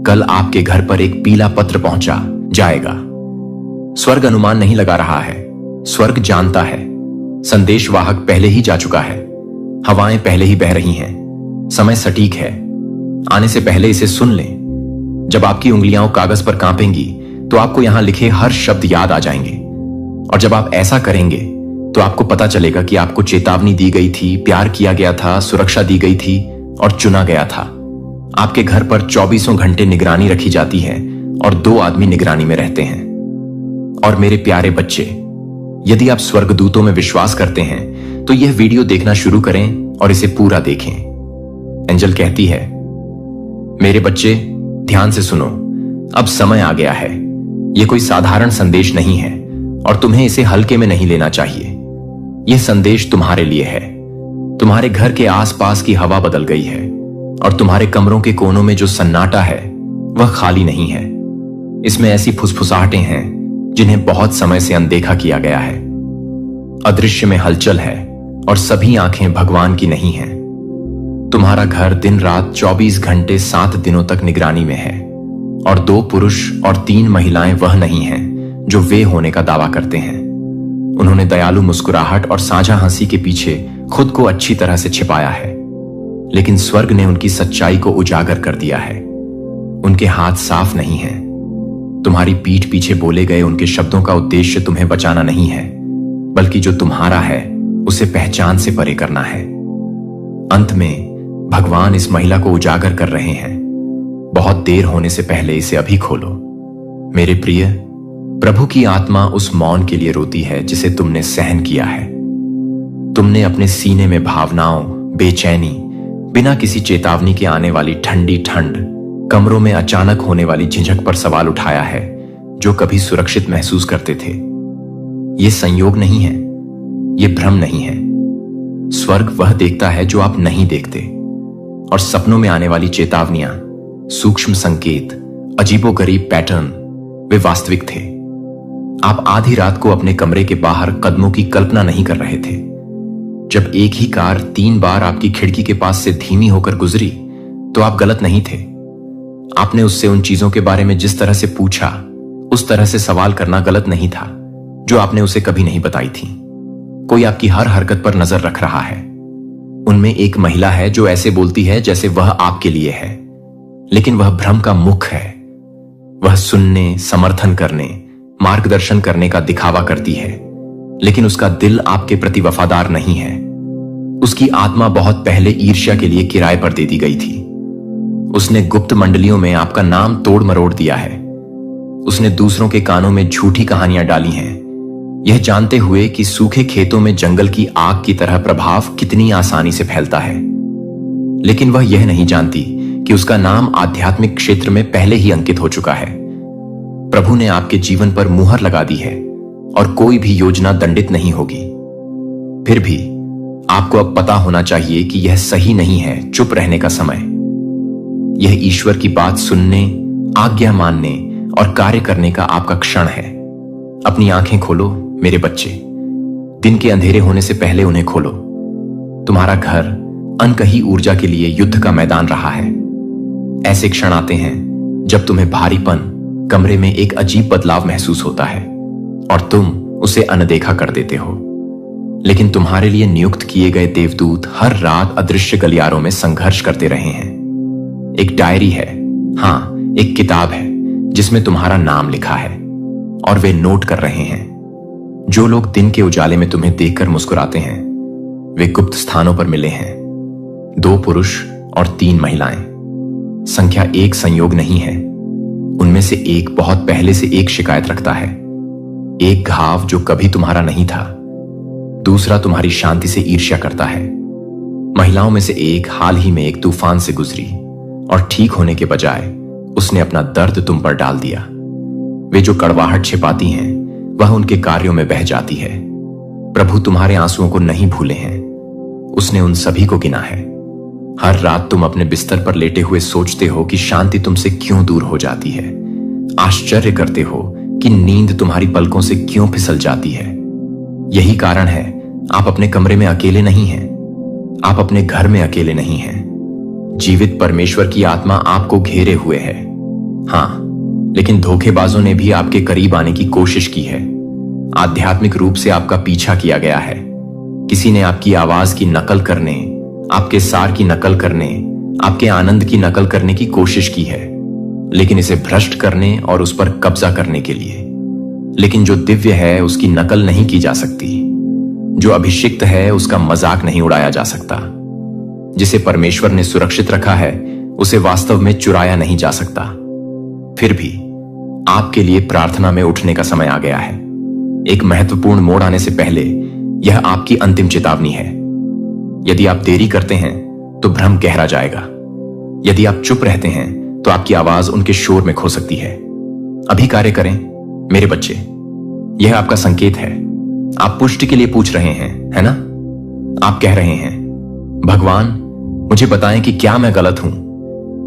कल आपके घर पर एक पीला पत्र पहुंचा जाएगा। स्वर्ग अनुमान नहीं लगा रहा है, स्वर्ग जानता है। संदेशवाहक पहले ही जा चुका है, हवाएं पहले ही बह रही हैं, समय सटीक है। आने से पहले इसे सुन लें। जब आपकी उंगलियां कागज पर कांपेंगी तो आपको यहां लिखे हर शब्द याद आ जाएंगे। और जब आप ऐसा करेंगे तो आपको पता चलेगा कि आपको चेतावनी दी गई थी, प्यार किया गया था, सुरक्षा दी गई थी और चुना गया था। आपके घर पर 24 घंटे निगरानी रखी जाती है और 2 आदमी निगरानी में रहते हैं। और मेरे प्यारे बच्चे, यदि आप स्वर्गदूतों में विश्वास करते हैं तो यह वीडियो देखना शुरू करें और इसे पूरा देखें। एंजल कहती है, मेरे बच्चे ध्यान से सुनो, अब समय आ गया है। यह कोई साधारण संदेश नहीं है और तुम्हें इसे हल्के में नहीं लेना चाहिए। यह संदेश तुम्हारे लिए है। तुम्हारे घर के आसपास की हवा बदल गई है और तुम्हारे कमरों के कोनों में जो सन्नाटा है वह खाली नहीं है। इसमें ऐसी फुसफुसाहटें हैं जिन्हें बहुत समय से अनदेखा किया गया है। अदृश्य में हलचल है और सभी आंखें भगवान की नहीं हैं। तुम्हारा घर दिन रात 24 घंटे 7 दिनों तक निगरानी में है और 2 पुरुष और 3 महिलाएं वह नहीं हैं जो वे होने का दावा करते हैं। उन्होंने दयालु मुस्कुराहट और साझा हंसी के पीछे खुद को अच्छी तरह से छिपाया है, लेकिन स्वर्ग ने उनकी सच्चाई को उजागर कर दिया है। उनके हाथ साफ नहीं हैं। तुम्हारी पीठ पीछे बोले गए उनके शब्दों का उद्देश्य तुम्हें बचाना नहीं है, बल्कि जो तुम्हारा है उसे पहचान से परे करना है। अंत में भगवान इस महिला को उजागर कर रहे हैं। बहुत देर होने से पहले इसे अभी खोलो। मेरे प्रिय, प्रभु की आत्मा उस मौन के लिए रोती है जिसे तुमने सहन किया है। तुमने अपने सीने में भावनाओं, बेचैनी, बिना किसी चेतावनी के आने वाली ठंडी ठंड, कमरों में अचानक होने वाली झिझक पर सवाल उठाया है जो कभी सुरक्षित महसूस करते थे। यह संयोग नहीं है, यह भ्रम नहीं है। स्वर्ग वह देखता है जो आप नहीं देखते, और सपनों में आने वाली चेतावनियां, सूक्ष्म संकेत, अजीबोगरीब पैटर्न, वे वास्तविक थे। आप आधी रात को अपने कमरे के बाहर कदमों की कल्पना नहीं कर रहे थे। जब एक ही कार 3 बार आपकी खिड़की के पास से धीमी होकर गुजरी तो आप गलत नहीं थे। आपने उससे उन चीजों के बारे में जिस तरह से पूछा, उस तरह से सवाल करना गलत नहीं था जो आपने उसे कभी नहीं बताई थी। कोई आपकी हर हरकत पर नजर रख रहा है। उनमें एक महिला है जो ऐसे बोलती है जैसे वह आपके लिए है, लेकिन वह भ्रम का मुख है। वह सुनने, समर्थन करने, मार्गदर्शन करने का दिखावा करती है, लेकिन उसका दिल आपके प्रति वफादार नहीं है। उसकी आत्मा बहुत पहले ईर्ष्या के लिए किराए पर दे दी गई थी। उसने गुप्त मंडलियों में आपका नाम तोड़ मरोड़ दिया है। उसने दूसरों के कानों में झूठी कहानियां डाली हैं, यह जानते हुए कि सूखे खेतों में जंगल की आग की तरह प्रभाव कितनी आसानी से फैलता है। लेकिन वह यह नहीं जानती कि उसका नाम आध्यात्मिक क्षेत्र में पहले ही अंकित हो चुका है। प्रभु ने आपके जीवन पर मुहर लगा दी है और कोई भी योजना दंडित नहीं होगी। फिर भी आपको अब पता होना चाहिए कि यह सही नहीं है चुप रहने का समय। यह ईश्वर की बात सुनने, आज्ञा मानने और कार्य करने का आपका क्षण है। अपनी आंखें खोलो मेरे बच्चे। दिन के अंधेरे होने से पहले उन्हें खोलो। तुम्हारा घर अनकही ऊर्जा के लिए युद्ध का मैदान रहा है। ऐसे क्षण आते हैं जब तुम्हें भारीपन, कमरे में एक अजीब बदलाव महसूस होता है और तुम उसे अनदेखा कर देते हो। लेकिन तुम्हारे लिए नियुक्त किए गए देवदूत हर रात अदृश्य गलियारों में संघर्ष करते रहे हैं। एक डायरी है, हां, एक किताब है जिसमें तुम्हारा नाम लिखा है और वे नोट कर रहे हैं। जो लोग दिन के उजाले में तुम्हें देखकर मुस्कुराते हैं, वे गुप्त स्थानों पर मिले हैं। 2 पुरुष और 3 महिलाएं। संख्या एक संयोग नहीं है। उनमें से एक बहुत पहले से एक शिकायत रखता है। एक घाव जो कभी तुम्हारा नहीं था, दूसरा तुम्हारी शांति से ईर्ष्या करता है। महिलाओं में से एक हाल ही में एक तूफान से गुजरी और ठीक होने के बजाय उसने अपना दर्द तुम पर डाल दिया। वे जो कड़वाहट छिपाती हैं वह उनके कार्यों में बह जाती है। प्रभु तुम्हारे आंसुओं को नहीं भूले हैं, उसने उन सभी को गिना है। हर रात तुम अपने बिस्तर पर लेटे हुए सोचते हो कि शांति तुमसे क्यों दूर हो जाती है। आश्चर्य करते हो कि नींद तुम्हारी पलकों से क्यों फिसल जाती है। यही कारण है आप अपने कमरे में अकेले नहीं हैं, आप अपने घर में अकेले नहीं हैं। जीवित परमेश्वर की आत्मा आपको घेरे हुए है। हां, लेकिन धोखेबाजों ने भी आपके करीब आने की कोशिश की है। आध्यात्मिक रूप से आपका पीछा किया गया है। किसी ने आपकी आवाज की नकल करने, आपके सार की नकल करने, आपके आनंद की नकल करने की कोशिश की है, लेकिन इसे भ्रष्ट करने और उस पर कब्जा करने के लिए। लेकिन जो दिव्य है उसकी नकल नहीं की जा सकती। जो अभिषिक्त है उसका मजाक नहीं उड़ाया जा सकता। जिसे परमेश्वर ने सुरक्षित रखा है उसे वास्तव में चुराया नहीं जा सकता। फिर भी आपके लिए प्रार्थना में उठने का समय आ गया है। एक महत्वपूर्ण मोड़ आने से पहले यह आपकी अंतिम चेतावनी है। यदि आप देरी करते हैं तो भ्रम गहरा जाएगा। यदि आप चुप रहते हैं तो आपकी आवाज उनके शोर में खो सकती है। अभी कार्य करें मेरे बच्चे, यह आपका संकेत है। आप पुष्टि के लिए पूछ रहे हैं, है ना? आप कह रहे हैं, भगवान मुझे बताएं कि क्या मैं गलत हूं।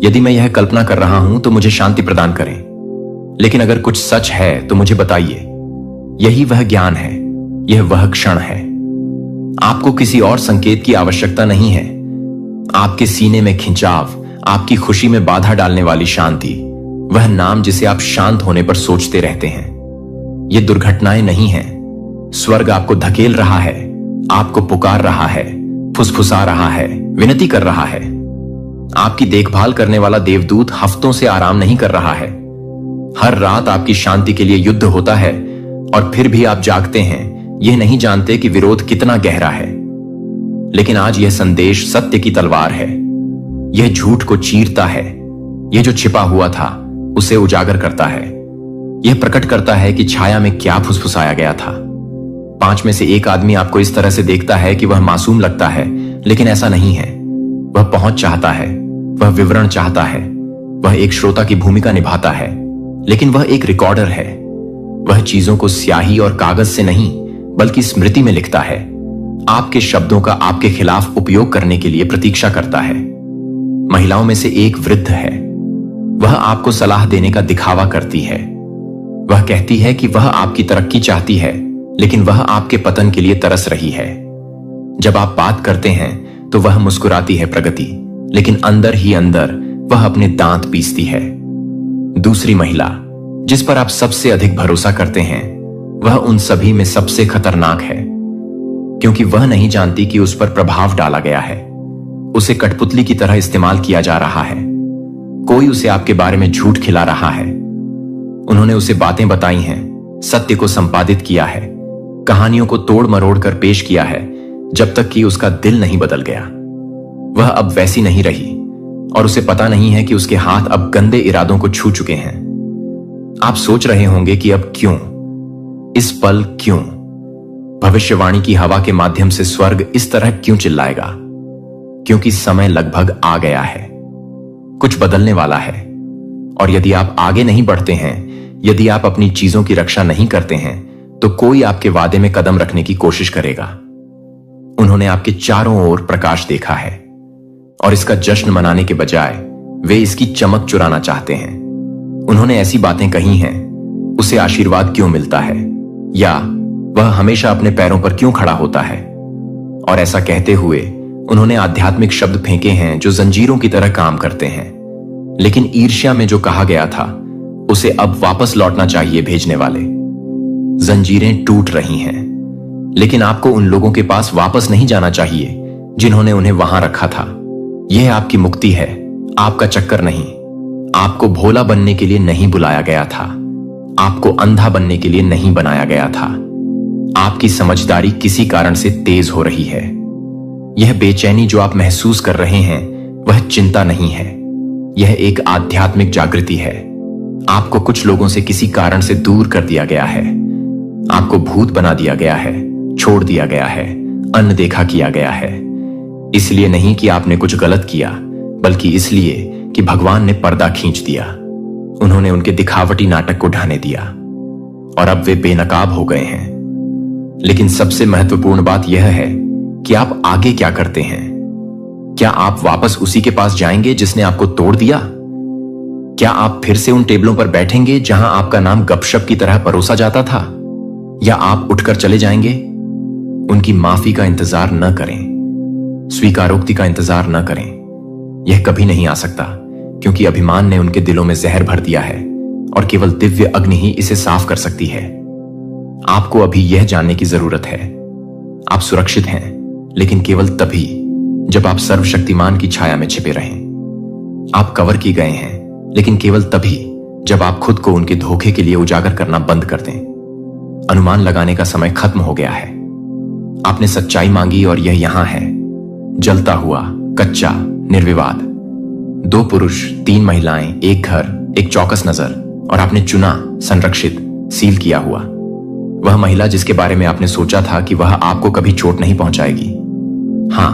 यदि मैं यह कल्पना कर रहा हूं तो मुझे शांति प्रदान करें, लेकिन अगर कुछ सच है तो मुझे बताइए। यही वह ज्ञान है, यह वह क्षण है। आपको किसी और संकेत की आवश्यकता नहीं है। आपके सीने में खिंचाव, आपकी खुशी में बाधा डालने वाली शांति, वह नाम जिसे आप शांत होने पर सोचते रहते हैं। ये दुर्घटनाएं नहीं हैं। स्वर्ग आपको धकेल रहा है, आपको पुकार रहा है, फुसफुसा रहा है, विनती कर रहा है। आपकी देखभाल करने वाला देवदूत हफ्तों से आराम नहीं कर रहा है। हर रात आपकी शांति के लिए युद्ध होता है और फिर भी आप जागते हैं, यह नहीं जानते कि विरोध कितना गहरा है। लेकिन आज यह संदेश सत्य की तलवार है। यह झूठ को चीरता है। यह जो छिपा हुआ था उसे उजागर करता है। यह प्रकट करता है कि छाया में क्या फुसफुसाया गया था। 5 में से 1 आदमी आपको इस तरह से देखता है कि वह मासूम लगता है, लेकिन ऐसा नहीं है। वह पहुंच चाहता है, वह विवरण चाहता है, वह एक श्रोता की भूमिका निभाता है, लेकिन वह एक रिकॉर्डर है। वह चीजों को स्याही और कागज से नहीं बल्कि स्मृति में लिखता है। आपके शब्दों का आपके खिलाफ उपयोग करने के लिए प्रतीक्षा करता है। महिलाओं में से एक वृद्ध है। वह आपको सलाह देने का दिखावा करती है। वह कहती है कि वह आपकी तरक्की चाहती है, लेकिन वह आपके पतन के लिए तरस रही है। जब आप बात करते हैं तो वह मुस्कुराती है प्रगति, लेकिन अंदर ही अंदर वह अपने दांत पीसती है। दूसरी महिला जिस पर आप सबसे अधिक भरोसा करते हैं, वह उन सभी में सबसे खतरनाक है, क्योंकि वह नहीं जानती कि उस पर प्रभाव डाला गया है। उसे कठपुतली की तरह इस्तेमाल किया जा रहा है। कोई उसे आपके बारे में झूठ खिला रहा है। उन्होंने उसे बातें बताई हैं, सत्य को संपादित किया है, कहानियों को तोड़ मरोड़ कर पेश किया है, जब तक कि उसका दिल नहीं बदल गया। वह अब वैसी नहीं रही और उसे पता नहीं है कि उसके हाथ अब गंदे इरादों को छू चुके हैं। आप सोच रहे होंगे कि अब क्यों, इस पल क्यों? भविष्यवाणी की हवा के माध्यम से स्वर्ग इस तरह क्यों चिल्लाएगा? क्योंकि समय लगभग आ गया है। कुछ बदलने वाला है। और यदि आप आगे नहीं बढ़ते हैं, यदि आप अपनी चीजों की रक्षा नहीं करते हैं, तो कोई आपके वादे में कदम रखने की कोशिश करेगा। उन्होंने आपके चारों ओर प्रकाश देखा है और इसका जश्न मनाने के बजाय वे इसकी चमक चुराना चाहते हैं। उन्होंने ऐसी बातें कही हैं, उसे आशीर्वाद क्यों मिलता है, या वह हमेशा अपने पैरों पर क्यों खड़ा होता है। और ऐसा कहते हुए उन्होंने आध्यात्मिक शब्द फेंके हैं जो जंजीरों की तरह काम करते हैं। लेकिन ईर्ष्या में जो कहा गया था उसे अब वापस लौटना चाहिए भेजने वाले। जंजीरें टूट रही हैं, लेकिन आपको उन लोगों के पास वापस नहीं जाना चाहिए जिन्होंने उन्हें वहां रखा था। यह आपकी मुक्ति है, आपका चक्कर नहीं। आपको भोला बनने के लिए नहीं बुलाया गया था। आपको अंधा बनने के लिए नहीं बनाया गया था। आपकी समझदारी किसी कारण से तेज हो रही है। यह बेचैनी जो आप महसूस कर रहे हैं वह चिंता नहीं है, यह एक आध्यात्मिक जागृति है। आपको कुछ लोगों से किसी कारण से दूर कर दिया गया है। आपको भूत बना दिया गया है, छोड़ दिया गया है, अनदेखा किया गया है। इसलिए नहीं कि आपने कुछ गलत किया, बल्कि इसलिए कि भगवान ने पर्दा खींच दिया। उन्होंने उनके दिखावटी नाटक को ढाने दिया और अब वे बेनकाब हो गए हैं। लेकिन सबसे महत्वपूर्ण बात यह है कि आप आगे क्या करते हैं। क्या आप वापस उसी के पास जाएंगे जिसने आपको तोड़ दिया? क्या आप फिर से उन टेबलों पर बैठेंगे जहां आपका नाम गपशप की तरह परोसा जाता था, या आप उठकर चले जाएंगे? उनकी माफी का इंतजार न करें, स्वीकारोक्ति का इंतजार न करें। यह कभी नहीं आ सकता, क्योंकि अभिमान ने उनके दिलों में जहर भर दिया है और केवल दिव्य अग्नि ही इसे साफ कर सकती है। आपको अभी यह जानने की जरूरत है, आप सुरक्षित हैं, लेकिन केवल तभी जब आप सर्वशक्तिमान की छाया में छिपे रहें। आप कवर किए गए हैं, लेकिन केवल तभी जब आप खुद को उनके धोखे के लिए उजागर करना बंद कर दें। अनुमान लगाने का समय खत्म हो गया है। आपने सच्चाई मांगी और यह यहां है, जलता हुआ, कच्चा, निर्विवाद। 2 पुरुष, 3 महिलाएं, एक घर, एक चौकस नजर, और आपने चुना, संरक्षित, सील किया हुआ। वह महिला जिसके बारे में आपने सोचा था कि वह आपको कभी चोट नहीं पहुंचाएगी। हां,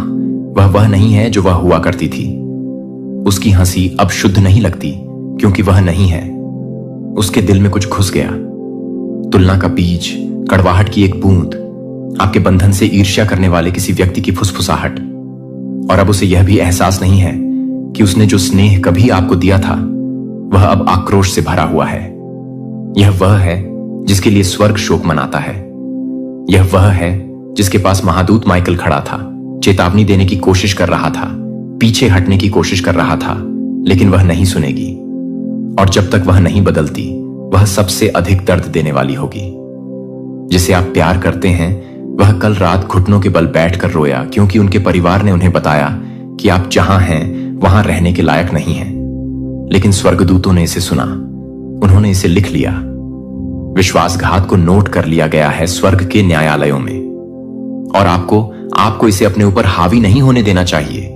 वह नहीं है जो वह हुआ करती थी। उसकी हंसी अब शुद्ध नहीं लगती क्योंकि वह नहीं है। उसके दिल में कुछ घुस गया। तुलना का बीज, कड़वाहट की एक बूंद, आपके बंधन से ईर्ष्या करने वाले किसी व्यक्ति की फुसफुसाहट। और अब उसे यह भी एहसास नहीं है कि उसने जो स्नेह कभी आपको दिया था वह अब आक्रोश से भरा हुआ है। यह वह है जिसके लिए स्वर्ग शोक मनाता है। यह वह है जिसके पास महादूत माइकल खड़ा था, चेतावनी देने की कोशिश कर रहा था, पीछे हटने की कोशिश कर रहा था, लेकिन वह नहीं सुनेगी। और जब तक वह नहीं बदलती, वह सबसे अधिक दर्द देने वाली होगी। जिसे आप प्यार करते हैं वह कल रात घुटनों के बल बैठकर रोया क्योंकि उनके परिवार ने उन्हें बताया कि आप जहां हैं वहां रहने के लायक नहीं हैं। लेकिन स्वर्गदूतों ने इसे सुना, उन्होंने इसे लिख लिया। विश्वासघात को नोट कर लिया गया है स्वर्ग के न्यायालयों में। और आपको इसे अपने ऊपर हावी नहीं होने देना चाहिए।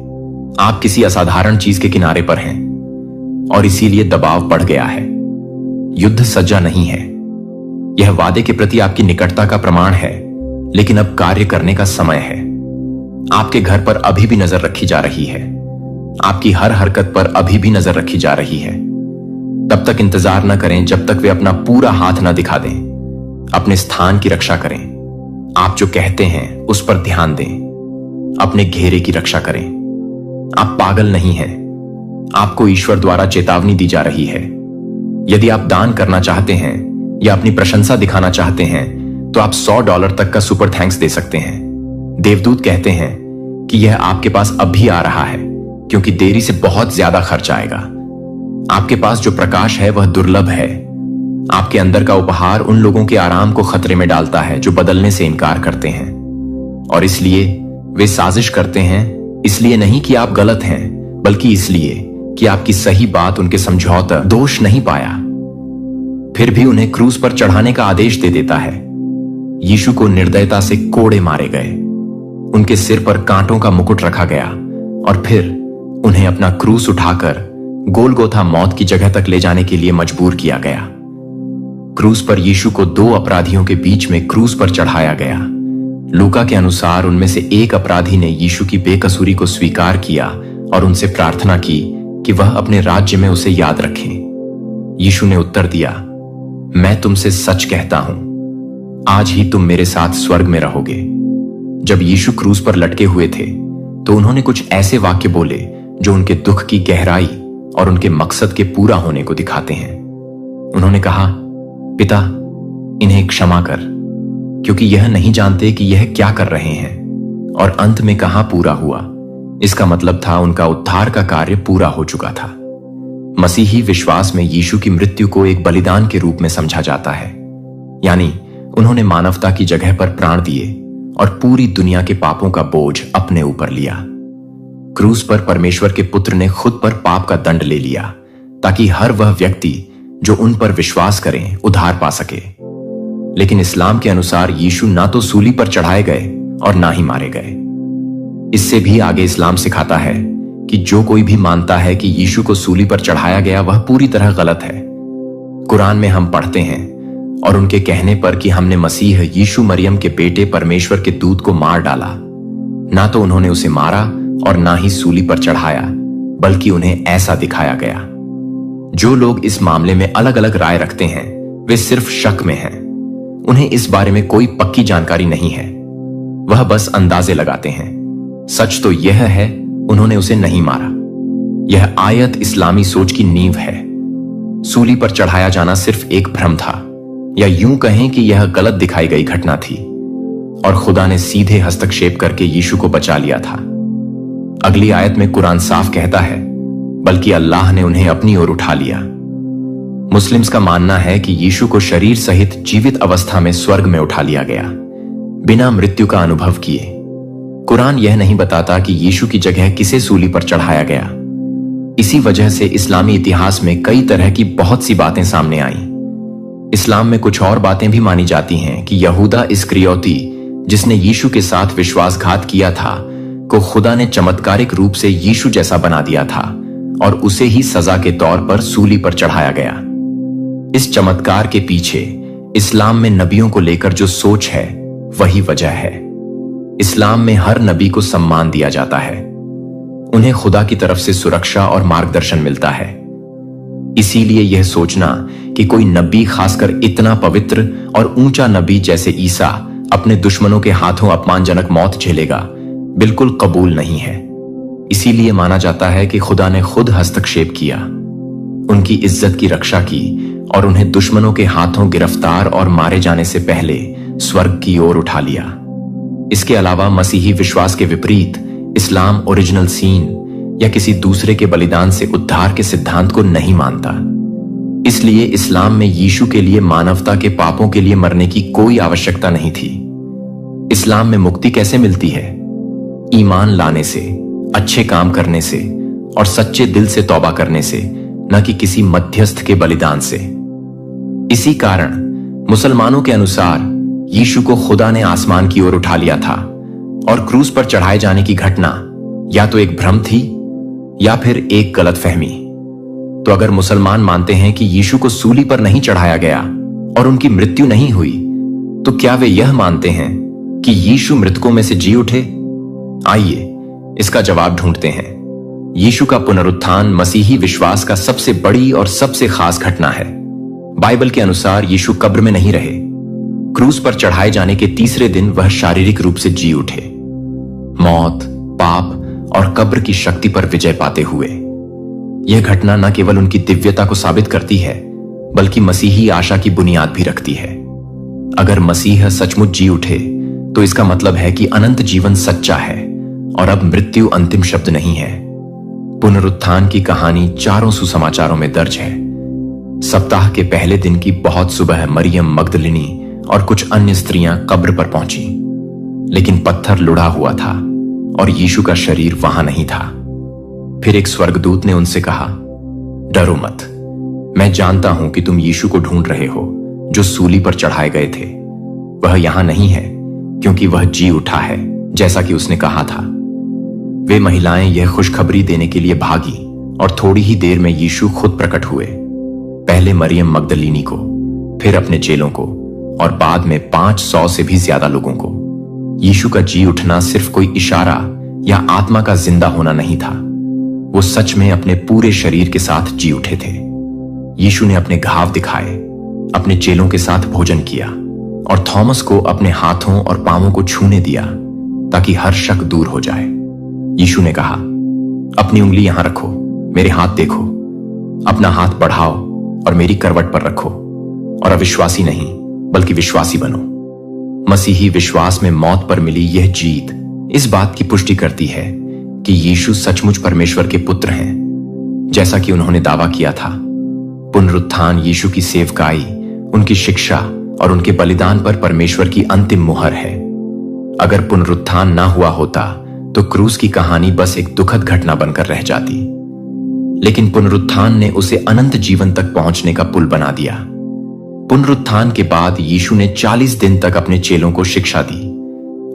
आप किसी असाधारण चीज के किनारे पर हैं और इसीलिए दबाव बढ़ गया है। युद्ध सज्जा नहीं है। यह वादे के प्रति आपकी निकटता का प्रमाण है, लेकिन अब कार्य करने का समय है। आपके घर पर अभी भी नजर रखी जा रही है। आपकी हर हरकत पर अभी भी नजर रखी जा रही है। तब तक इंतजार न करें जब तक वे अपना पूरा हाथ न दिखा दें। अपने स्थान की रक्षा करें। आप जो कहते हैं उस पर ध्यान दें। अपने घेरे की रक्षा करें। आप पागल नहीं हैं। आपको ईश्वर द्वारा चेतावनी दी जा रही है। यदि आप दान करना चाहते हैं या अपनी प्रशंसा दिखाना चाहते हैं तो आप $100 तक का सुपर थैंक्स दे सकते हैं। देवदूत कहते हैं कि यह आपके पास अब भी आ रहा है क्योंकि देरी से बहुत ज्यादा खर्च आएगा। आपके पास जो प्रकाश है वह दुर्लभ है। आपके अंदर का उपहार उन लोगों के आराम को खतरे में डालता है जो बदलने से इनकार करते हैं। और इसलिए वे साजिश करते हैं, इसलिए नहीं कि आप गलत हैं, बल्कि इसलिए कि आपकी सही बात उनके समझौता दोष नहीं पाया। फिर भी उन्हें क्रूस पर चढ़ाने का आदेश दे देता है। यीशु को निर्दयता से कोड़े मारे गए, उनके सिर पर कांटों का मुकुट रखा गया और फिर उन्हें अपना क्रूस उठाकर गोलगोथा मौत की जगह तक ले जाने के लिए मजबूर किया गया। क्रूस पर यीशु को 2 अपराधियों के बीच में क्रूस पर चढ़ाया गया। लूका के अनुसार उनमें से एक अपराधी ने यीशु की बेकसूरी को स्वीकार किया और उनसे प्रार्थना की कि वह अपने राज्य में उसे याद रखें। यीशु ने उत्तर दिया, मैं तुमसे सच कहता हूं, आज ही तुम मेरे साथ स्वर्ग में रहोगे। जब यीशु क्रूस पर लटके हुए थे तो उन्होंने कुछ ऐसे वाक्य बोले जो उनके दुख की गहराई और उनके मकसद के पूरा होने को दिखाते हैं। उन्होंने कहा, पिता, इन्हें क्षमा कर, क्योंकि यह नहीं जानते कि यह क्या कर रहे हैं। और अंत में कहां पूरा हुआ? इसका मतलब था उनका उद्धार का कार्य पूरा हो चुका था। मसीही विश्वास में यीशु की मृत्यु को एक बलिदान के रूप में समझा जाता है, यानी उन्होंने मानवता की जगह पर प्राण दिए और पूरी दुनिया के पापों का बोझ अपने ऊपर लिया। क्रूस पर परमेश्वर के पुत्र ने खुद पर पाप का दंड ले लिया ताकि हर वह व्यक्ति जो उन पर विश्वास करें उद्धार पा सके। लेकिन इस्लाम के अनुसार यीशु ना तो सूली पर चढ़ाए गए और ना ही मारे गए। इससे भी आगे इस्लाम सिखाता है कि जो कोई भी मानता है कि यीशु को सूली पर चढ़ाया गया वह पूरी तरह गलत है। कुरान में हम पढ़ते हैं, और उनके कहने पर कि हमने मसीह यीशु मरियम के बेटे परमेश्वर के दूत को मार डाला, ना तो उन्होंने उसे मारा और ना ही सूली पर चढ़ाया, बल्कि उन्हें ऐसा दिखाया गया। जो लोग इस मामले में अलग अलग राय रखते हैं वे सिर्फ शक में हैं। उन्हें इस बारे में कोई पक्की जानकारी नहीं है, वह बस अंदाजे लगाते हैं। सच तो यह है, उन्होंने उसे नहीं मारा। यह आयत इस्लामी सोच की नींव है। सूली पर चढ़ाया जाना सिर्फ एक भ्रम था, या यूं कहें कि यह गलत दिखाई गई घटना थी, और खुदा ने सीधे हस्तक्षेप करके यीशु को बचा लिया था। अगली आयत में कुरान साफ कहता है, बल्कि अल्लाह ने उन्हें अपनी ओर उठा लिया। मुस्लिम्स का मानना है कि यीशु को शरीर सहित जीवित अवस्था में स्वर्ग में उठा लिया गया, बिना मृत्यु का अनुभव किए। कुरान यह नहीं बताता कि यीशु की जगह किसे सूली पर चढ़ाया गया। इसी वजह से इस्लामी इतिहास में कई तरह की बहुत सी बातें सामने आईं। इस्लाम में कुछ और बातें भी मानी जाती हैं कि यहूदा इस्करियोती, जिसने यीशु के साथ विश्वासघात किया था, को खुदा ने चमत्कारिक रूप से यीशु जैसा बना दिया था और उसे ही सजा के तौर पर सूली पर चढ़ाया गया। इस चमत्कार के पीछे इस्लाम में नबियों को लेकर जो सोच है वही वजह है। इस्लाम में हर नबी को सम्मान दिया जाता है, उन्हें खुदा की तरफ से सुरक्षा और मार्गदर्शन मिलता है। इसीलिए यह सोचना कि कोई नबी, खासकर इतना पवित्र और ऊंचा नबी जैसे ईसा, अपने दुश्मनों के हाथों अपमानजनक मौत झेलेगा, बिल्कुल कबूल नहीं है। इसीलिए माना जाता है कि खुदा ने खुद हस्तक्षेप किया, उनकी इज्जत की रक्षा की और उन्हें दुश्मनों के हाथों गिरफ्तार और मारे जाने से पहले स्वर्ग की ओर उठा लिया। इसके अलावा मसीही विश्वास के विपरीत इस्लाम ओरिजिनल सीन या किसी दूसरे के बलिदान से उद्धार के सिद्धांत को नहीं मानता। इसलिए इस्लाम में यीशु के लिए मानवता के पापों के लिए मरने की कोई आवश्यकता नहीं थी। इस्लाम में मुक्ति कैसे मिलती है? ईमान लाने से, अच्छे काम करने से और सच्चे दिल से तौबा करने से, न कि किसी मध्यस्थ के बलिदान से। इसी कारण मुसलमानों के अनुसार यीशु को खुदा ने आसमान की ओर उठा लिया था और क्रूस पर चढ़ाए जाने की घटना या तो एक भ्रम थी या फिर एक गलतफहमी। तो अगर मुसलमान मानते हैं कि यीशु को सूली पर नहीं चढ़ाया गया और उनकी मृत्यु नहीं हुई, तो क्या वे यह मानते हैं कि यीशु मृतकों में से जी उठे? आइए इसका जवाब ढूंढते हैं। यीशु का पुनरुत्थान मसीही विश्वास का सबसे बड़ी और सबसे खास घटना है। बाइबल के अनुसार यीशु कब्र में नहीं रहे। क्रूस पर चढ़ाए जाने के तीसरे दिन वह शारीरिक रूप से जी उठे, मौत, पाप और कब्र की शक्ति पर विजय पाते हुए। यह घटना न केवल उनकी दिव्यता को साबित करती है, बल्कि मसीही आशा की बुनियाद भी रखती है। अगर मसीह सचमुच जी उठे, तो इसका मतलब है कि अनंत जीवन सच्चा है और अब मृत्यु अंतिम शब्द नहीं है। पुनरुत्थान की कहानी चारों सुसमाचारों में दर्ज है। सप्ताह के पहले दिन की बहुत सुबह मरियम मगदलिनी और कुछ अन्य स्त्रियां कब्र पर पहुंची, लेकिन पत्थर लुढ़ा हुआ था और यीशु का शरीर वहां नहीं था। फिर एक स्वर्गदूत ने उनसे कहा, डरो मत, मैं जानता हूं कि तुम यीशु को ढूंढ रहे हो जो सूली पर चढ़ाए गए थे। वह यहां नहीं है, क्योंकि वह जी उठा है, जैसा कि उसने कहा था। वे महिलाएं यह खुशखबरी देने के लिए भागी और थोड़ी ही देर में यीशु खुद प्रकट हुए। पहले मरियम मगदलीनी को, फिर अपने चेलों को और बाद में 500 से भी ज्यादा लोगों को। यीशु का जी उठना सिर्फ कोई इशारा या आत्मा का जिंदा होना नहीं था, वो सच में अपने पूरे शरीर के साथ जी उठे थे। यीशु ने अपने घाव दिखाए, अपने चेलों के साथ भोजन किया और थॉमस को अपने हाथों और पांवों को छूने दिया ताकि हर शक दूर हो जाए। यीशु ने कहा, अपनी उंगली यहां रखो, मेरे हाथ देखो, अपना हाथ बढ़ाओ और मेरी करवट पर रखो और अविश्वासी नहीं बल्कि विश्वासी बनो। मसीही विश्वास में मौत पर मिली यह जीत इस बात की पुष्टि करती है कि यीशु सचमुच परमेश्वर के पुत्र हैं, जैसा कि उन्होंने दावा किया था। पुनरुत्थान यीशु की सेवकाई, उनकी शिक्षा और उनके बलिदान पर परमेश्वर की अंतिम मुहर है। अगर पुनरुत्थान ना हुआ होता तो क्रूस की कहानी बस एक दुखद घटना बनकर रह जाती, लेकिन पुनरुत्थान ने उसे अनंत जीवन तक पहुंचने का पुल बना दिया। पुनरुत्थान के बाद यीशु ने 40 दिन तक अपने चेलों को शिक्षा दी,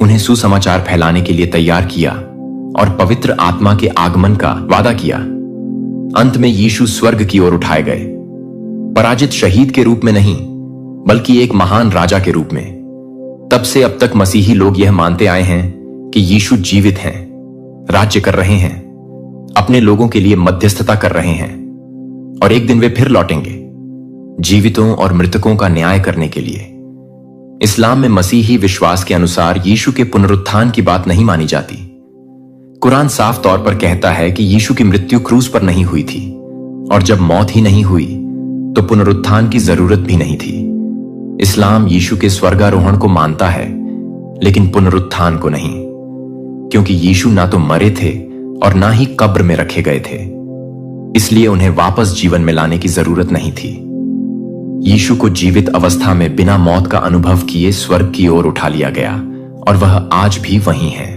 उन्हें सुसमाचार फैलाने के लिए तैयार किया और पवित्र आत्मा के आगमन का वादा किया। अंत में यीशु स्वर्ग की ओर उठाए गए, पराजित शहीद के रूप में नहीं, बल्कि एक महान राजा के रूप में। तब से अब तक मसीही लोग यह मानते आए हैं कि यीशु जीवित हैं, राज्य कर रहे हैं, अपने लोगों के लिए मध्यस्थता कर रहे हैं और एक दिन वे फिर लौटेंगे, जीवितों और मृतकों का न्याय करने के लिए। इस्लाम में मसीही विश्वास के अनुसार यीशु के पुनरुत्थान की बात नहीं मानी जाती। कुरान साफ तौर पर कहता है कि यीशु की मृत्यु क्रूस पर नहीं हुई थी, और जब मौत ही नहीं हुई तो पुनरुत्थान की जरूरत भी नहीं थी। इस्लाम यीशु के स्वर्गारोहण को मानता है, लेकिन पुनरुत्थान को नहीं, क्योंकि यीशु ना तो मरे थे और ना ही कब्र में रखे गए थे, इसलिए उन्हें वापस जीवन में लाने की जरूरत नहीं थी। यीशु को जीवित अवस्था में बिना मौत का अनुभव किए स्वर्ग की ओर उठा लिया गया और वह आज भी वहीं है,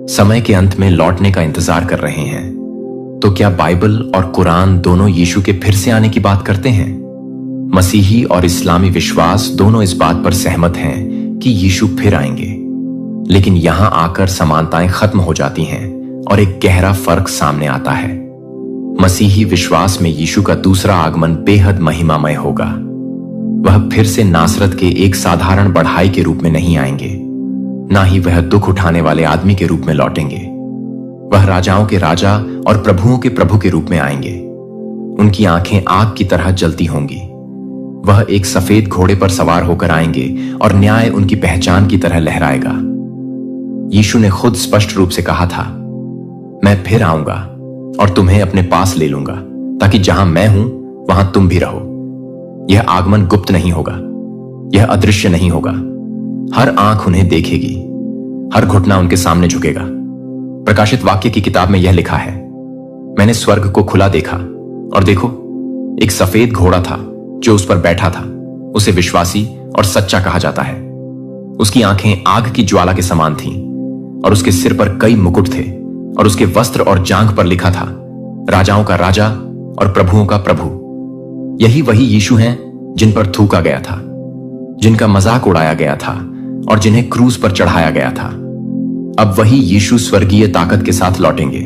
समय के अंत में लौटने का इंतजार कर रहे हैं। तो क्या बाइबल और कुरान दोनों यीशु के फिर से आने की बात करते हैं? मसीही और इस्लामी विश्वास दोनों इस बात पर सहमत हैं कि यीशु फिर आएंगे, लेकिन यहां आकर समानताएं खत्म हो जाती हैं और एक गहरा फर्क सामने आता है। मसीही विश्वास में यीशु का दूसरा आगमन बेहद महिमामय होगा। वह फिर से नासरत के एक साधारण बढ़ाई के रूप में नहीं आएंगे, ना ही वह दुख उठाने वाले आदमी के रूप में लौटेंगे। वह राजाओं के राजा और प्रभुओं के प्रभु के रूप में आएंगे। उनकी आंखें आग की तरह जलती होंगी। वह एक सफेद घोड़े पर सवार होकर आएंगे और न्याय उनकी पहचान की तरह लहराएगा। यीशु ने खुद स्पष्ट रूप से कहा था, मैं फिर आऊंगा और तुम्हें अपने पास ले लूंगा, ताकि जहां मैं हूं वहां तुम भी रहो। यह आगमन गुप्त नहीं होगा, यह अदृश्य नहीं होगा। हर आंख उन्हें देखेगी, हर घुटना उनके सामने झुकेगा। प्रकाशित वाक्य की किताब में यह लिखा है, मैंने स्वर्ग को खुला देखा और देखो, एक सफेद घोड़ा था जो उस पर बैठा था। उसे विश्वासी और सच्चा कहा जाता है। उसकी आंखें आग की ज्वाला के समान थीं और उसके सिर पर कई मुकुट थे और उसके वस्त्र और जांघ पर लिखा था, राजाओं का राजा और प्रभुओं का प्रभु। यही वही यीशु हैं जिन पर थूका गया था, जिनका मजाक उड़ाया गया था और जिन्हें क्रूज पर चढ़ाया गया था। अब वही यीशु स्वर्गीय ताकत के साथ लौटेंगे।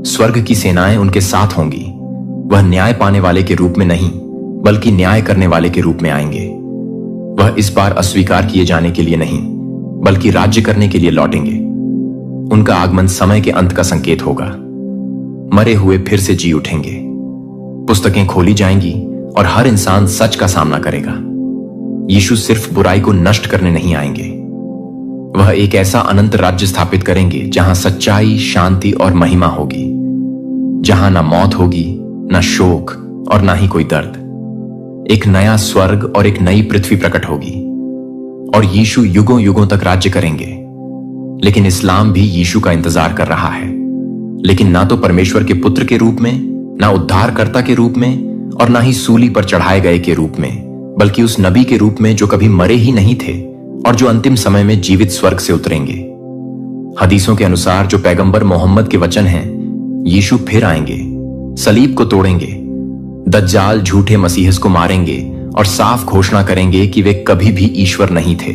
स्वर्ग की सेनाएं उनके साथ होंगी। वह न्याय पाने वाले के रूप में नहीं, बल्कि न्याय करने वाले के रूप में आएंगे। वह इस बार अस्वीकार किए जाने के लिए नहीं, बल्कि राज्य करने के लिए लौटेंगे। उनका आगमन समय के अंत का संकेत होगा। मरे हुए फिर से जी उठेंगे, पुस्तकें खोली जाएंगी और हर इंसान सच का सामना करेगा। यीशु सिर्फ बुराई को नष्ट करने नहीं आएंगे, वह एक ऐसा अनंत राज्य स्थापित करेंगे जहां सच्चाई, शांति और महिमा होगी, जहां ना मौत होगी, ना शोक और ना ही कोई दर्द। एक नया स्वर्ग और एक नई पृथ्वी प्रकट होगी और यीशु युगों युगों तक राज्य करेंगे। लेकिन इस्लाम भी यीशु का इंतजार कर रहा है, लेकिन ना तो परमेश्वर के पुत्र के रूप में, ना उद्धारकर्ता के रूप में और ना ही सूली पर चढ़ाए गए के रूप में, बल्कि उस नबी के रूप में जो कभी मरे ही नहीं थे और जो अंतिम समय में जीवित स्वर्ग से उतरेंगे। हदीसों के अनुसार जो पैगंबर मोहम्मद के वचन हैं, यीशु फिर आएंगे, सलीब को तोड़ेंगे, दज्जाल झूठे मसीहस को मारेंगे और साफ घोषणा करेंगे कि वे कभी भी ईश्वर नहीं थे।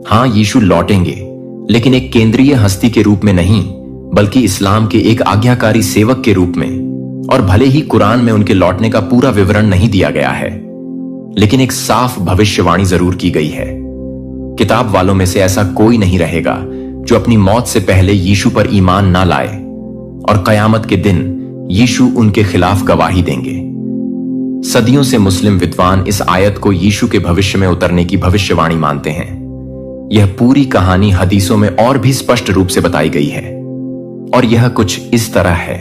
हां, यीशु लौटेंगे, लेकिन एक केंद्रीय हस्ती के रूप में नहीं, बल्कि इस्लाम के एक आज्ञाकारी सेवक के रूप में। और भले ही कुरान में उनके लौटने का पूरा विवरण नहीं दिया गया है, लेकिन एक साफ भविष्यवाणी जरूर की गई है। किताब वालों में से ऐसा कोई नहीं रहेगा जो अपनी मौत से पहले यीशु पर ईमान ना लाए, और कयामत के दिन यीशु उनके खिलाफ गवाही देंगे। सदियों से मुस्लिम विद्वान इस आयत को यीशु के भविष्य में उतरने की भविष्यवाणी मानते हैं। यह पूरी कहानी हदीसों में और भी स्पष्ट रूप से बताई गई है, और यह कुछ इस तरह है।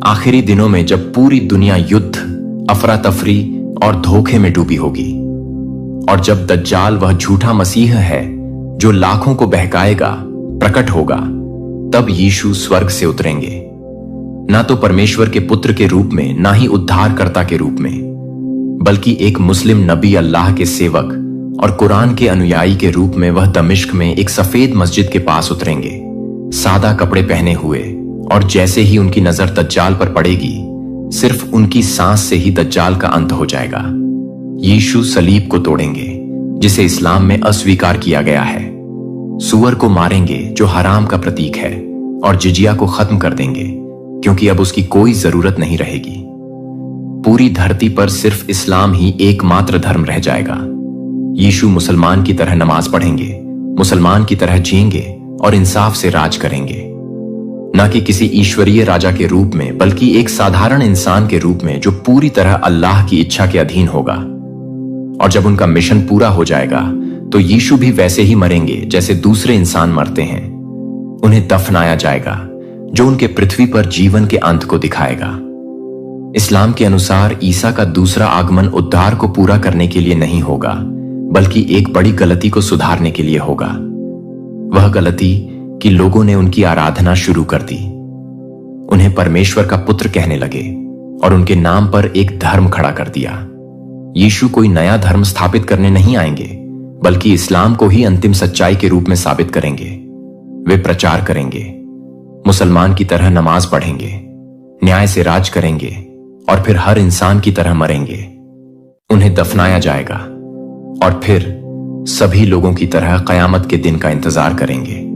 आखिरी दिनों में जब पूरी दुनिया युद्ध, अफरा तफरी और धोखे में डूबी होगी, और जब दज्जाल, वह झूठा मसीह है जो लाखों को बहकाएगा, प्रकट होगा, तब यीशु स्वर्ग से उतरेंगे, ना तो परमेश्वर के पुत्र के रूप में, ना ही उद्धारकर्ता के रूप में, बल्कि एक मुस्लिम नबी, अल्लाह के सेवक और कुरान के अनुयायी के रूप में। वह दमिश्क में एक सफेद मस्जिद के पास उतरेंगे, सादा कपड़े पहने हुए, और जैसे ही उनकी नजर दज्जाल पर पड़ेगी, सिर्फ उनकी सांस से ही दज्जाल का अंत हो जाएगा। यीशु सलीब को तोड़ेंगे, जिसे इस्लाम में अस्वीकार किया गया है। सूअर को मारेंगे जो हराम का प्रतीक है, और जिजिया को खत्म कर देंगे, क्योंकि अब उसकी कोई जरूरत नहीं रहेगी। पूरी धरती पर सिर्फ इस्लाम ही एकमात्र धर्म रह जाएगा। यीशु मुसलमान की तरह नमाज पढ़ेंगे, मुसलमान की तरह जिएंगे और इंसाफ से राज करेंगे, ना कि किसी ईश्वरीय राजा के रूप में, बल्कि एक साधारण इंसान के रूप में जो पूरी तरह अल्लाह की इच्छा के अधीन होगा। और जब उनका मिशन पूरा हो जाएगा, तो यीशु भी वैसे ही मरेंगे जैसे दूसरे इंसान मरते हैं। उन्हें दफनाया जाएगा, जो उनके पृथ्वी पर जीवन के अंत को दिखाएगा। इस्लाम के अनुसार ईसा का दूसरा आगमन उद्धार को पूरा करने के लिए नहीं होगा, बल्कि एक बड़ी गलती को सुधारने के लिए होगा। वह गलती कि लोगों ने उनकी आराधना शुरू कर दी, उन्हें परमेश्वर का पुत्र कहने लगे और उनके नाम पर एक धर्म खड़ा कर दिया। यीशु कोई नया धर्म स्थापित करने नहीं आएंगे, बल्कि इस्लाम को ही अंतिम सच्चाई के रूप में साबित करेंगे। वे प्रचार करेंगे, मुसलमान की तरह नमाज पढ़ेंगे, न्याय से राज करेंगे और फिर हर इंसान की तरह मरेंगे। उन्हें दफनाया जाएगा और फिर सभी लोगों की तरह कयामत के दिन का इंतजार करेंगे।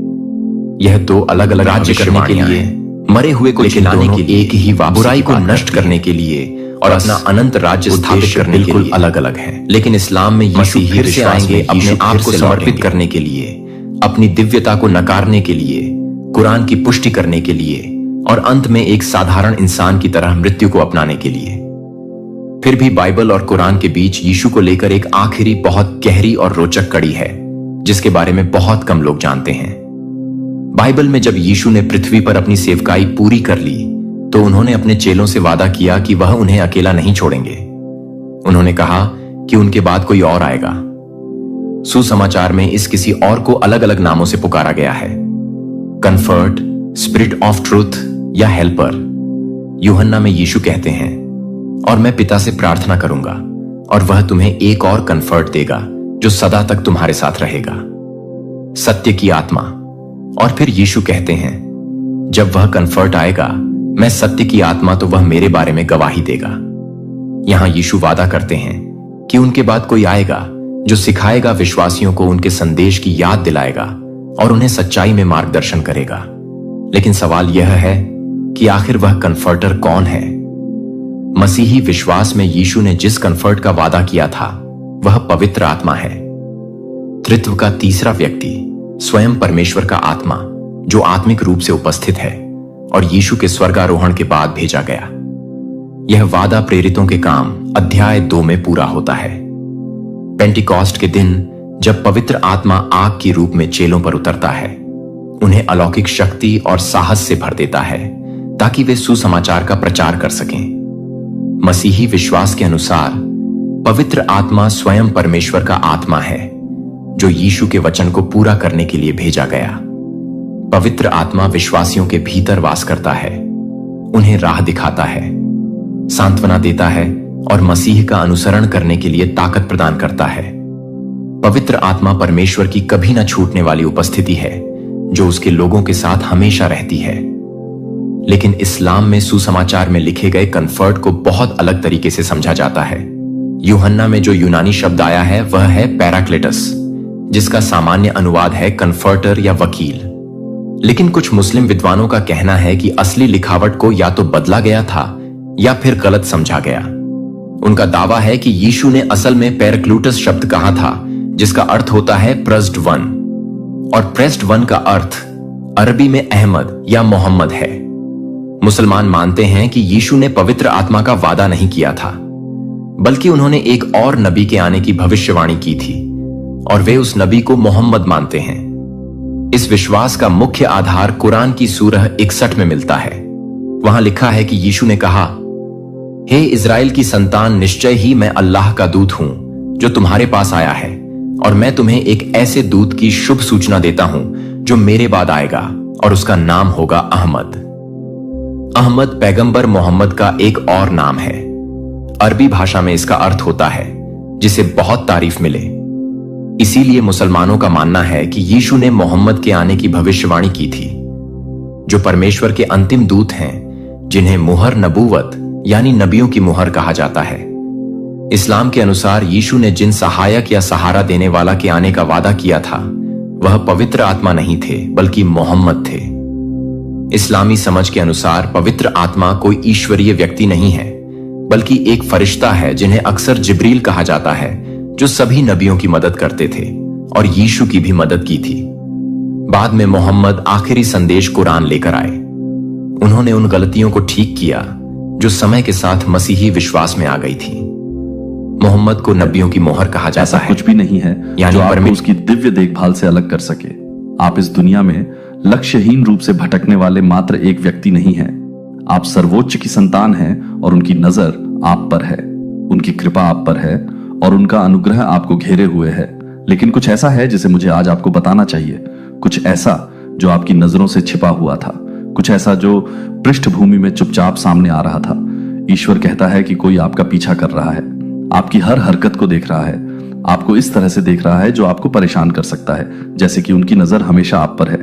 यह दो अलग अलग राज्य करने के लिए, मरे हुए को जिलाने के लिए, एक ही बुराई को नष्ट करने के लिए और अपना अनंत राज्य स्थापित करने के लिए अलग अलग है। लेकिन इस्लाम में यीशु फिर से आएंगे अपने आप को समर्पित करने के लिए, अपनी दिव्यता को नकारने के लिए, कुरान की पुष्टि करने के लिए और अंत में एक साधारण इंसान की तरह मृत्यु को अपनाने के लिए। फिर भी बाइबल और कुरान के बीच यीशु को लेकर एक आखिरी बहुत गहरी और रोचक कड़ी है जिसके बारे में बहुत कम लोग जानते हैं। बाइबल में जब यीशु ने पृथ्वी पर अपनी सेवकाई पूरी कर ली तो उन्होंने अपने चेलों से वादा किया कि वह उन्हें अकेला नहीं छोड़ेंगे। उन्होंने कहा कि उनके बाद कोई और आएगा। सुसमाचार में इस किसी और को अलग अलग नामों से पुकारा गया है, कंफर्ट, स्पिरिट ऑफ ट्रूथ या हेल्पर। यूहन्ना में यीशु कहते हैं, और मैं पिता से प्रार्थना करूंगा और वह तुम्हें एक और कंफर्ट देगा जो सदा तक तुम्हारे साथ रहेगा, सत्य की आत्मा। और फिर यीशु कहते हैं, जब वह कंफर्ट आएगा, मैं सत्य की आत्मा, तो वह मेरे बारे में गवाही देगा। यहां यीशु वादा करते हैं कि उनके बाद कोई आएगा जो सिखाएगा, विश्वासियों को उनके संदेश की याद दिलाएगा और उन्हें सच्चाई में मार्गदर्शन करेगा। लेकिन सवाल यह है कि आखिर वह कंफर्टर कौन है? मसीही विश्वास में यीशु ने जिस कंफर्ट का वादा किया था वह पवित्र आत्मा है, त्रित्व का तीसरा व्यक्ति, स्वयं परमेश्वर का आत्मा जो आत्मिक रूप से उपस्थित है और यीशु के स्वर्गारोहण के बाद भेजा गया। यह वादा प्रेरितों के काम अध्याय 2 में पूरा होता है। पेंटिकॉस्ट के दिन जब पवित्र आत्मा आग के रूप में चेलों पर उतरता है, उन्हें अलौकिक शक्ति और साहस से भर देता है ताकि वे सुसमाचार का प्रचार कर सकें। मसीही विश्वास के अनुसार पवित्र आत्मा स्वयं परमेश्वर का आत्मा है जो यीशु के वचन को पूरा करने के लिए भेजा गया। पवित्र आत्मा विश्वासियों के भीतर वास करता है, उन्हें राह दिखाता है, सांत्वना देता है और मसीह का अनुसरण करने के लिए ताकत प्रदान करता है। पवित्र आत्मा परमेश्वर की कभी न छूटने वाली उपस्थिति है जो उसके लोगों के साथ हमेशा रहती है। लेकिन इस्लाम में सुसमाचार में लिखे गए कंफर्ट को बहुत अलग तरीके से समझा जाता है। यूहन्ना में जो यूनानी शब्द आया है वह है पैराक्लेटस, जिसका सामान्य अनुवाद है कंफर्टर या वकील। लेकिन कुछ मुस्लिम विद्वानों का कहना है कि असली लिखावट को या तो बदला गया था या फिर गलत समझा गया। उनका दावा है कि यीशु ने असल में पैराक्लूटस शब्द कहा था जिसका अर्थ होता है प्रेस्ड वन, और प्रेस्ड वन का अर्थ अरबी में अहमद या मोहम्मद है। मुसलमान मानते हैं कि यीशु ने पवित्र आत्मा का वादा नहीं किया था, बल्कि उन्होंने एक और नबी के आने की भविष्यवाणी की थी और वे उस नबी को मोहम्मद मानते हैं। इस विश्वास का मुख्य आधार कुरान की सूरह 61 में मिलता है। वहां लिखा है कि यीशु ने कहा, हे इज़राइल की संतान, निश्चय ही मैं अल्लाह का दूत हूं जो तुम्हारे पास आया है, और मैं तुम्हें एक ऐसे दूत की शुभ सूचना देता हूं जो मेरे बाद आएगा और उसका नाम होगा अहमद। अहमद पैगंबर मोहम्मद का एक और नाम है। अरबी भाषा में इसका अर्थ होता है जिसे बहुत तारीफ मिले। इसीलिए मुसलमानों का मानना है कि यीशु ने मोहम्मद के आने की भविष्यवाणी की थी, जो परमेश्वर के अंतिम दूत हैं, जिन्हें मुहर नबूवत यानी नबियों की मुहर कहा जाता है। इस्लाम के अनुसार यीशु ने जिन सहायक या सहारा देने वाला के आने का वादा किया था वह पवित्र आत्मा नहीं थे बल्कि मोहम्मद थे। इस्लामी समझ के अनुसार पवित्र आत्मा कोई ईश्वरीय व्यक्ति नहीं है बल्कि एक फरिश्ता है जिन्हें अक्सर जिब्रील कहा जाता है, जो सभी नबियों की मदद करते थे और यीशु की भी मदद की थी। बाद में मोहम्मद आखिरी संदेश कुरान लेकर आए। उन्होंने उन गलतियों को ठीक किया जो समय के साथ मसीही विश्वास में आ गई थी। मोहम्मद को नबियों की मोहर कहा जाता है। कुछ भी नहीं है जो आपको उसकी दिव्य देखभाल से अलग कर सके। आप इस दुनिया में लक्ष्यहीन रूप से भटकने वाले मात्र एक व्यक्ति नहीं हैं। आप सर्वोच्च की संतान हैं और उनकी नजर आप पर है, उनकी कृपा आप पर है और उनका अनुग्रह आपको घेरे हुए है। लेकिन कुछ ऐसा है जिसे मुझे आज आपको बताना चाहिए, कुछ ऐसा जो आपकी नजरों से छिपा हुआ था, कुछ ऐसा जो पृष्ठभूमि में चुपचाप सामने आ रहा था। ईश्वर कहता है कि कोई आपका पीछा कर रहा है, आपकी हर हरकत को देख रहा है, आपको इस तरह से देख रहा है जो आपको परेशान कर सकता है, जैसे कि उनकी नजर हमेशा आप पर है।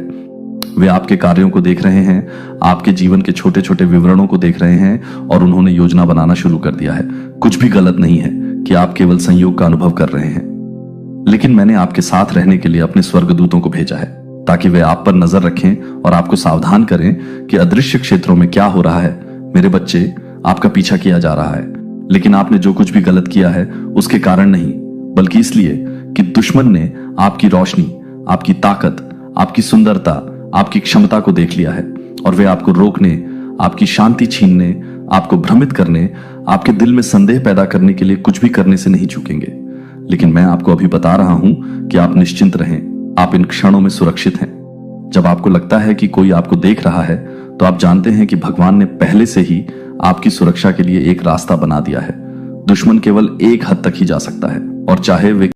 वे आपके कार्यों को देख रहे हैं, आपके जीवन के छोटे छोटे विवरणों को देख रहे हैं और उन्होंने योजना बनाना शुरू कर दिया है। कुछ भी गलत नहीं है कि आप केवल संयोग का अनुभव कर रहे हैं, लेकिन मैंने आपके साथ रहने के लिए अपने स्वर्गदूतों को भेजा है ताकि वे आप पर नजर रखें और आपको सावधान करें कि अदृश्य क्षेत्रों में क्या हो रहा है। मेरे बच्चे, आपका पीछा किया जा रहा है, लेकिन आपने जो कुछ भी गलत किया है उसके कारण नहीं, बल्कि इसलिए कि दुश्मन ने आपकी रोशनी, आपकी ताकत, आपकी सुंदरता, आपकी क्षमता को देख लिया है और वे आपको रोकने, आपकी शांति छीनने, आपको भ्रमित करने, आपके दिल में संदेह पैदा करने के लिए कुछ भी करने से नहीं चूकेंगे। लेकिन मैं आपको अभी बता रहा हूं कि आप निश्चिंत रहें, आप इन क्षणों में सुरक्षित हैं। जब आपको लगता है कि कोई आपको देख रहा है, तो आप जानते हैं कि भगवान ने पहले से ही आपकी सुरक्षा के लिए एक रास्ता बना दिया है। दुश्मन केवल एक हद तक ही जा सकता है, और चाहे वे